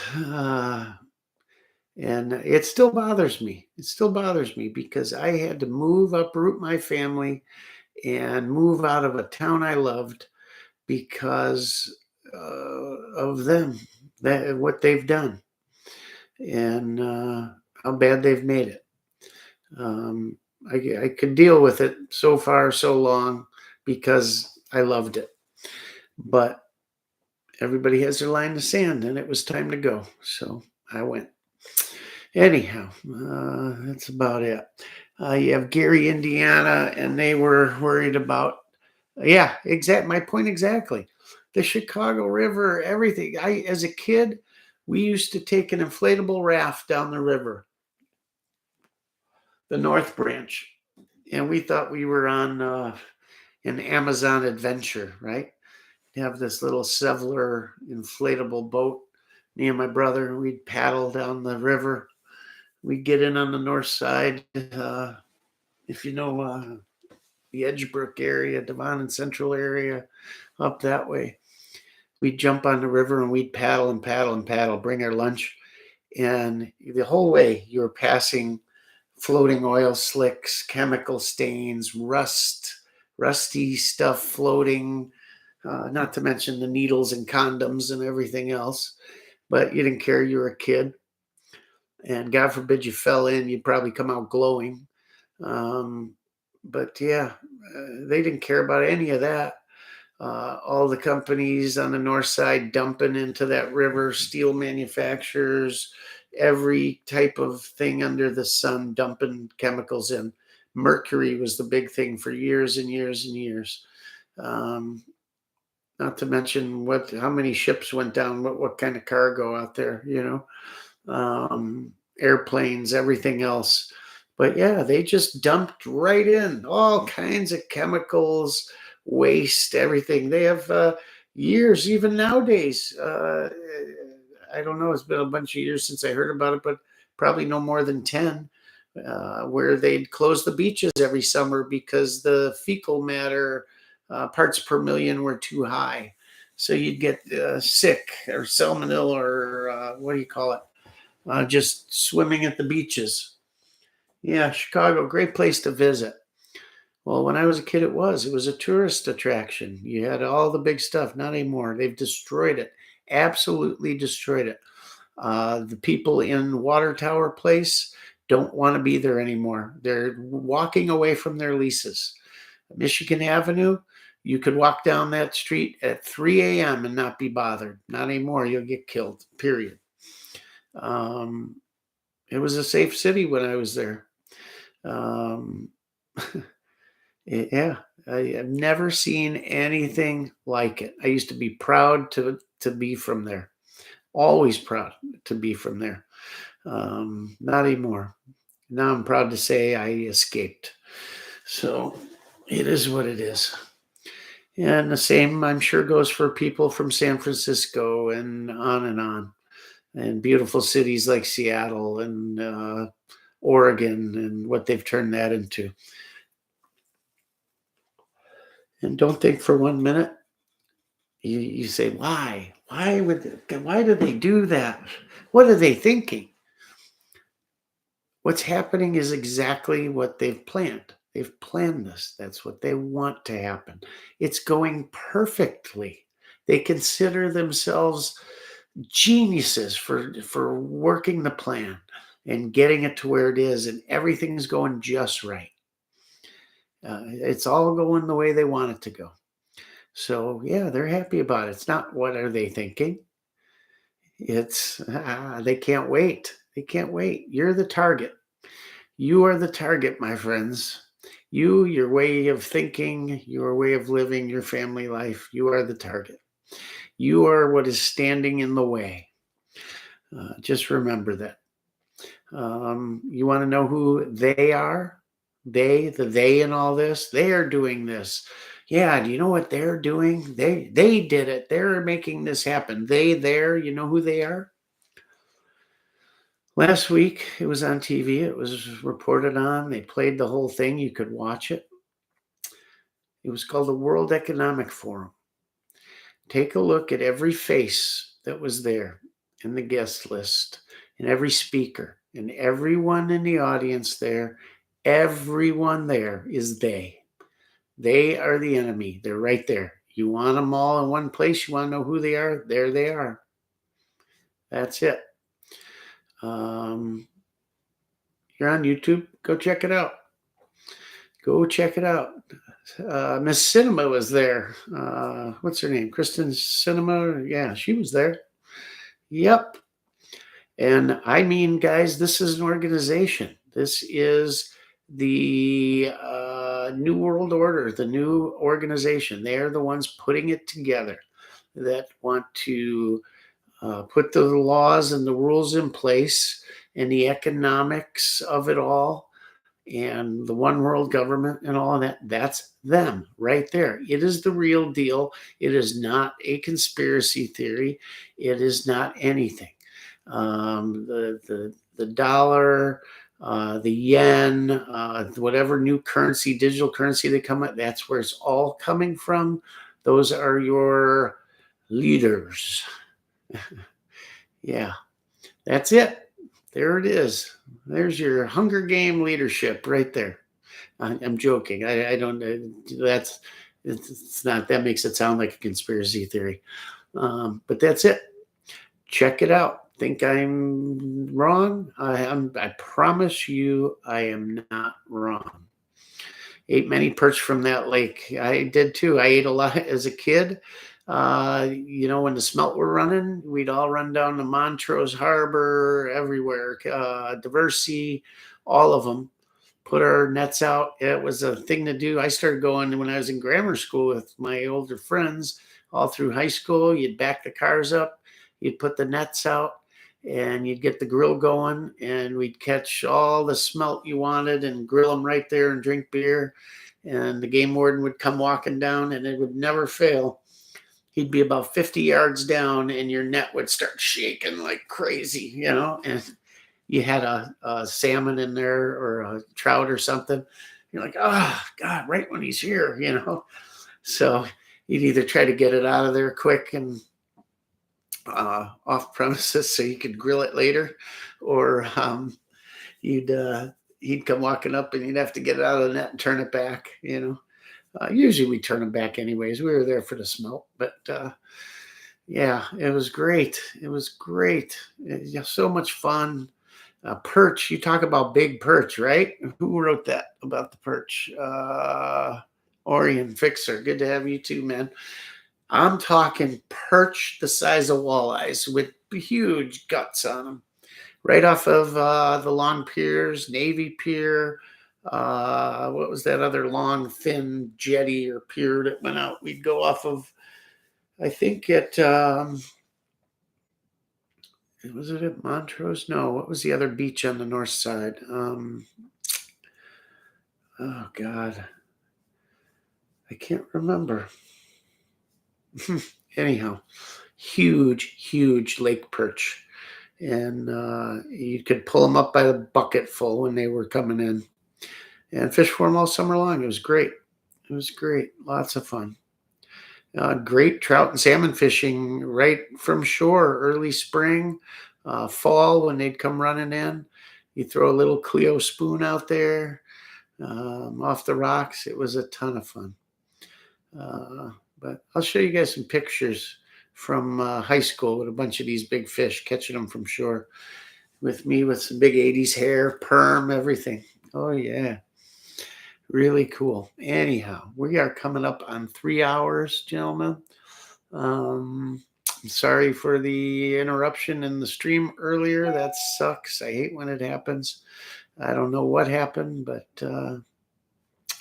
And it still bothers me. It still bothers me because I had to uproot my family, and move out of a town I loved because of them, that what they've done, and how bad they've made it. Um, I could deal with it so far, so long, because I loved it. But everybody has their line in the sand, and it was time to go. So I went. Anyhow, that's about it. You have Gary, Indiana, and they were worried about, yeah, my point exactly. The Chicago River, everything. As a kid, we used to take an inflatable raft down the river, the North Branch, and we thought we were on an Amazon adventure, right? You have this little Sevler inflatable boat. Me and my brother, we'd paddle down the river. We'd get in on the north side. If you know the Edgebrook area, Devon and Central area, up that way, we'd jump on the river and we'd paddle and paddle and paddle, bring our lunch. And the whole way you were passing floating oil slicks, chemical stains, rusty stuff floating, not to mention the needles and condoms and everything else. But you didn't care, you were a kid. And God forbid you fell in, you'd probably come out glowing. But yeah, they didn't care about any of that. All the companies on the north side dumping into that river, steel manufacturers, every type of thing under the sun, dumping chemicals in. Mercury was the big thing for years and years and years. Not to mention how many ships went down, what kind of cargo out there, airplanes, everything else. But yeah, they just dumped right in all kinds of chemicals, waste, everything. They have years, even nowadays. I don't know. It's been a bunch of years since I heard about it, but probably no more than 10, where they'd close the beaches every summer because the fecal matter parts per million were too high. So you'd get sick or salmonella or what do you call it? Just swimming at the beaches. Yeah, Chicago, great place to visit. Well, when I was a kid, it was a tourist attraction. You had all the big stuff. Not anymore. They've destroyed it. Absolutely destroyed it. The people in Water Tower Place don't want to be there anymore. They're walking away from their leases. Michigan Avenue, you could walk down that street at 3 a.m. and not be bothered. Not anymore. You'll get killed, period. It was a safe city when I was there. Yeah, I've never seen anything like it. I used to be proud to be from there. Always proud to be from there. Not anymore. Now I'm proud to say I escaped. So it is what it is. And the same, I'm sure, goes for people from San Francisco and on, and beautiful cities like Seattle and Oregon and what they've turned that into. And don't think for 1 minute. You say, why? Why do they do that? What are they thinking? What's happening is exactly what they've planned. They've planned this. That's what they want to happen. It's going perfectly. They consider themselves geniuses for working the plan and getting it to where it is, and everything's going just right. It's all going the way they want it to go. So yeah, they're happy about it. It's not what are they thinking. It's they can't wait. They can't wait. You're the target. You are the target, my friends. Your way of thinking, your way of living, your family life, you are the target. You are what is standing in the way. Just remember that. You want to know who they are? They in all this, they are doing this. Yeah, do you know what they're doing? They did it. They're making this happen. There, you know who they are? Last week, it was on TV. It was reported on. They played the whole thing. You could watch it. It was called the World Economic Forum. Take a look at every face that was there in the guest list, and every speaker, and everyone in the audience there. Everyone there is they. They are the enemy. They're right there. You want them all in one place. You want to know who they are? There they are. That's it. You're on YouTube. Go check it out. Go check it out. Miss Cinema was there. What's her name? Kristen Cinema. Yeah, she was there. Yep. And I mean, guys, this is an organization. This is the New World Order, the new organization. They are the ones putting it together that want to put the laws and the rules in place and the economics of it all and the one world government and all of that. That's them right there. It is the real deal. It is not a conspiracy theory. It is not anything. The dollar, the yen, whatever new currency, digital currency they come up, that's where it's all coming from. Those are your leaders. Yeah, that's it. There it is. There's your Hunger Game leadership right there. I'm joking. I don't. That's it's not. That makes it sound like a conspiracy theory. But that's it. Check it out. Think I'm wrong? I promise you, I am not wrong. Ate many perch from that lake. I did too. I ate a lot as a kid. When the smelt were running, we'd all run down to Montrose Harbor, everywhere, Diversey, all of them. Put our nets out. It was a thing to do. I started going when I was in grammar school with my older friends all through high school. You'd back the cars up, you'd put the nets out, and you'd get the grill going, and we'd catch all the smelt you wanted and grill them right there and drink beer. And the game warden would come walking down, and it would never fail. He'd be about 50 yards down, and your net would start shaking like crazy, and you had a salmon in there or a trout or something. You're like, oh, God, right when he's here, So you'd either try to get it out of there quick and off premises so you could grill it later, or he'd come walking up and you'd have to get it out of the net and turn it back, Usually we turn them back anyways. We were there for the smelt, but yeah, it was great. It was great. So much fun. Perch, you talk about big perch, right? Who wrote that about the perch? Orion Fixer. Good to have you too, man. I'm talking perch the size of walleyes with huge guts on them. Right off of the long piers, Navy Pier. What was that other long, thin jetty or pier that went out? We'd go off of, I think was it at Montrose? No, what was the other beach on the north side? Oh, God. I can't remember. Anyhow, huge lake perch. And you could pull them up by the bucket full when they were coming in. And fish for them all summer long. It was great. It was great. Lots of fun. Great trout and salmon fishing right from shore, early spring, fall when they'd come running in. You throw a little Clio spoon out there off the rocks. It was a ton of fun. But I'll show you guys some pictures from high school with a bunch of these big fish, catching them from shore with me with some big 80s hair, perm, everything. Oh, yeah. Really cool. Anyhow, we are coming up on 3 hours, gentlemen. I'm sorry for the interruption in the stream earlier. That sucks. I hate when it happens. I don't know what happened, but oh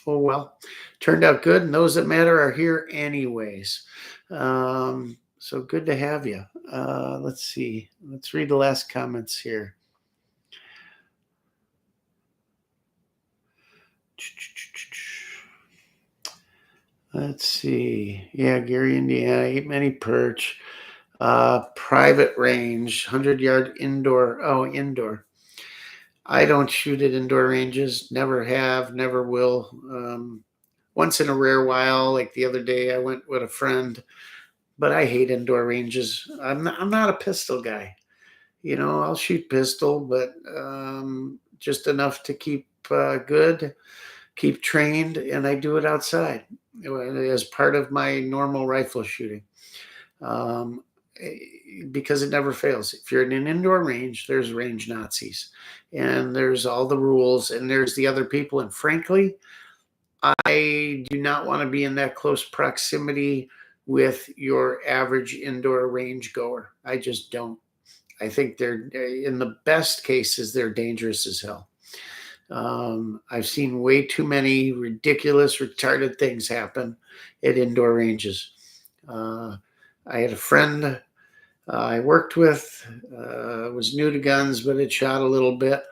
well. Turned out good, and those that matter are here anyways. So good to have you. Let's see. Let's read the last comments here. Let's see. Yeah, Gary, Indiana, ate many perch. Private range, 100-yard indoor. Oh, indoor. I don't shoot at indoor ranges. Never have, never will. Once in a rare while, like the other day, I went with a friend, but I hate indoor ranges. I'm not a pistol guy. I'll shoot pistol, but just enough to keep good, keep trained, and I do it outside as part of my normal rifle shooting. Um, because it never fails. If you're in an indoor range, there's range Nazis, and there's all the rules, and there's the other people. And frankly, I do not want to be in that close proximity with your average indoor range goer. I just don't. I think they're, in the best cases, they're dangerous as hell. I've seen way too many ridiculous, retarded things happen at indoor ranges. I had a friend I worked with, was new to guns, but had shot a little bit,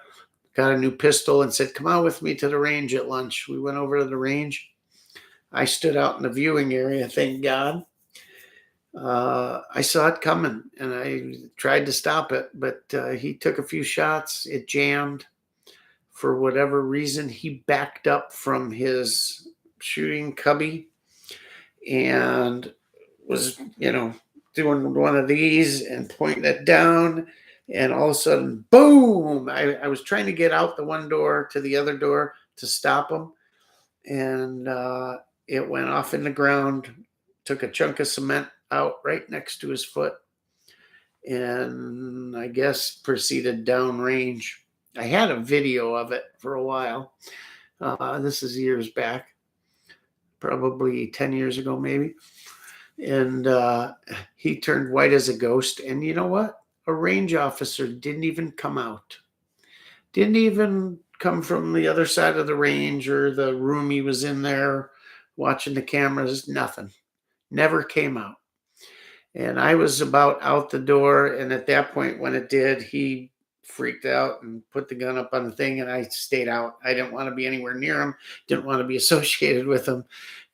got a new pistol and said, come on with me to the range at lunch. We went over to the range. I stood out in the viewing area, thank God. I saw it coming and I tried to stop it, but he took a few shots. It jammed. For whatever reason, he backed up from his shooting cubby and was, doing one of these and pointing it down. And all of a sudden, boom! I was trying to get out the one door to the other door to stop him. And it went off in the ground, took a chunk of cement out right next to his foot, and I guess proceeded downrange. I had a video of it for a while. This is years back, probably 10 years ago, maybe. And he turned white as a ghost. And you know what? A range officer didn't even come out. Didn't even come from the other side of the range or the room he was in there watching the cameras. Nothing. Never came out. And I was about out the door. And at that point, when it did, he freaked out and put the gun up on the thing. And I stayed out. I didn't want to be anywhere near him. Didn't want to be associated with him.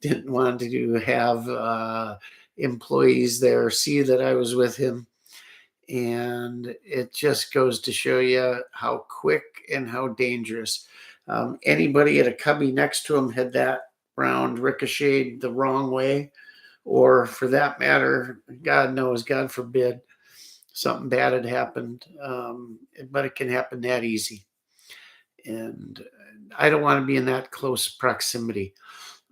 Didn't want to have employees there see that I was with him. And it just goes to show you how quick and how dangerous. Anybody at a cubby next to him had that round ricocheted the wrong way, or for that matter, God knows, God forbid, something bad had happened. But it can happen that easy. And I don't want to be in that close proximity.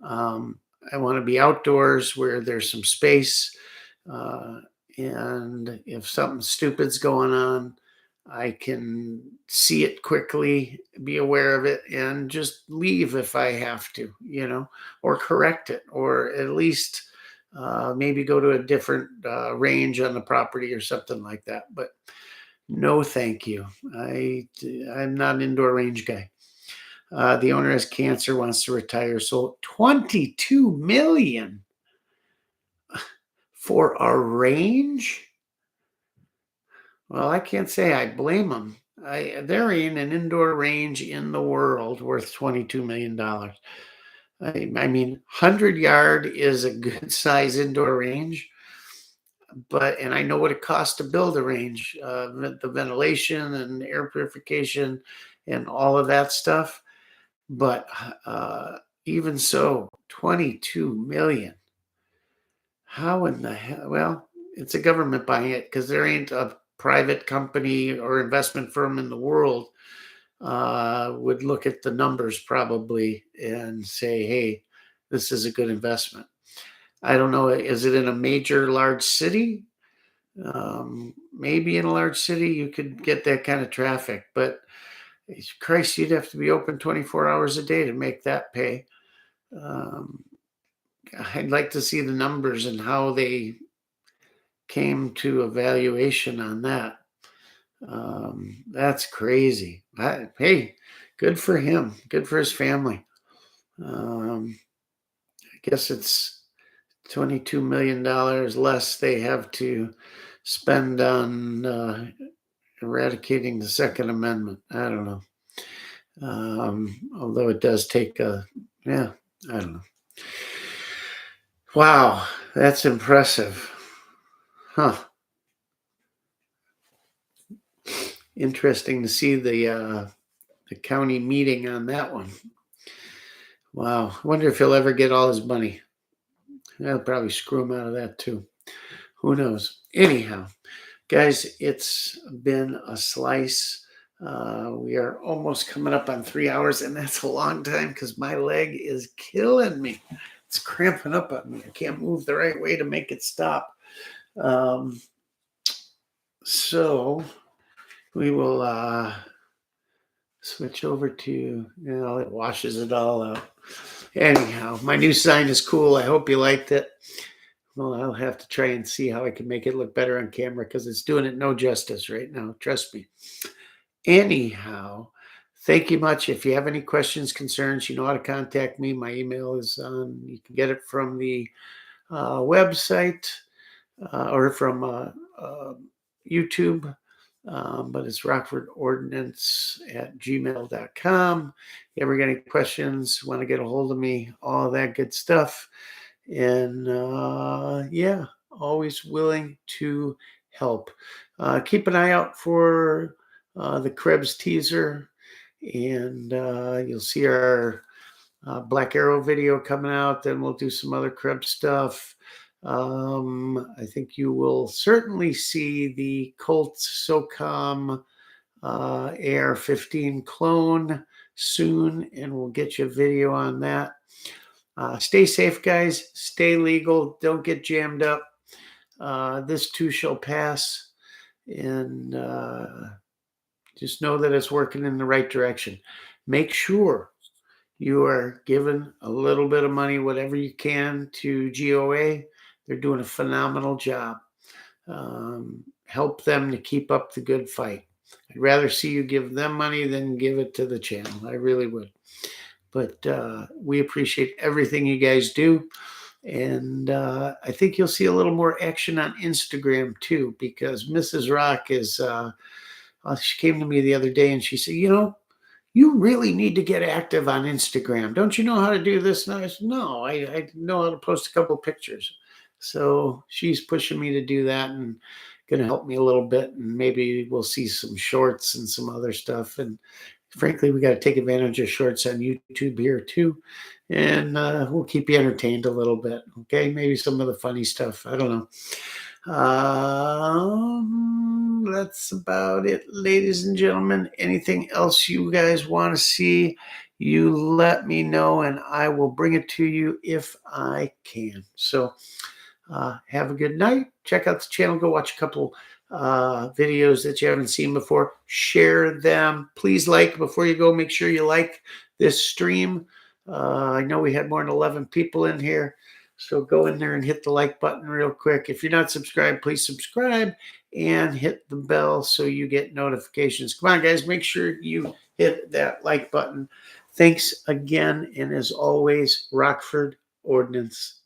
I want to be outdoors where there's some space. And if something stupid's going on, I can see it quickly, be aware of it, and just leave if I have to, or correct it, or at least maybe go to a different range on the property or something like that. But no, thank you. I'm not an indoor range guy. The owner has cancer, wants to retire. So $22 million for a range? Well, I can't say I blame them. There ain't an indoor range in the world worth $22 million. I mean, 100-yard is a good size indoor range, and I know what it costs to build a range, the ventilation and air purification and all of that stuff. But even so, 22 million. How in the hell? Well, it's a government buying it because there ain't a private company or investment firm in the world would look at the numbers probably and say, hey, this is a good investment. I don't know. Is it in a major large city? Maybe in a large city you could get that kind of traffic, but Christ, you'd have to be open 24 hours a day to make that pay. I'd like to see the numbers and how they came to a valuation on that. That's crazy. Hey, good for him. Good for his family. I guess it's $22 million less they have to spend on eradicating the Second Amendment. I don't know. Although it does take yeah, I don't know. Wow, that's impressive. Huh. Interesting to see the county meeting on that one. Wow. I wonder if he'll ever get all his money. That'll probably screw him out of that too. Who knows? Anyhow, guys, it's been a slice. We are almost coming up on 3 hours, and that's a long time because my leg is killing me. It's cramping up on me. I can't move the right way to make it stop. So we will switch over to, it washes it all out. Anyhow, my new sign is cool. I hope you liked it. Well, I'll have to try and see how I can make it look better on camera because it's doing it no justice right now. Trust me. Anyhow, thank you much. If you have any questions, concerns, you know how to contact me. My email is on, you can get it from the website or from YouTube. But it's rockfordordnance@gmail.com. You ever got any questions, want to get a hold of me, all that good stuff. And yeah, always willing to help. Keep an eye out for the Krebs teaser, and you'll see our Black Arrow video coming out. Then we'll do some other Krebs stuff. I think you will certainly see the Colt SOCOM AR-15 clone soon, and we'll get you a video on that. Stay safe, guys. Stay legal. Don't get jammed up. This too shall pass, and just know that it's working in the right direction. Make sure you are giving a little bit of money, whatever you can, to GOA. They're doing a phenomenal job. Help them to keep up the good fight. I'd rather see you give them money than give it to the channel. I really would. But we appreciate everything you guys do. And I think you'll see a little more action on Instagram too, because Mrs. Rock is, she came to me the other day and she said, you really need to get active on Instagram. Don't you know how to do this? And I said, no, I know how to post a couple of pictures. So she's pushing me to do that and going to help me a little bit. And maybe we'll see some shorts and some other stuff. And frankly, we got to take advantage of shorts on YouTube here too. And we'll keep you entertained a little bit. Okay. Maybe some of the funny stuff. I don't know. That's about it, ladies and gentlemen. Anything else you guys want to see, you let me know and I will bring it to you if I can. So have a good night. Check out the channel. Go watch a couple videos that you haven't seen before. Share them. Please like before you go. Make sure you like this stream. I know we had more than 11 people in here. So go in there and hit the like button real quick. If you're not subscribed, please subscribe and hit the bell so you get notifications. Come on, guys. Make sure you hit that like button. Thanks again. And as always, Rockford Ordnance.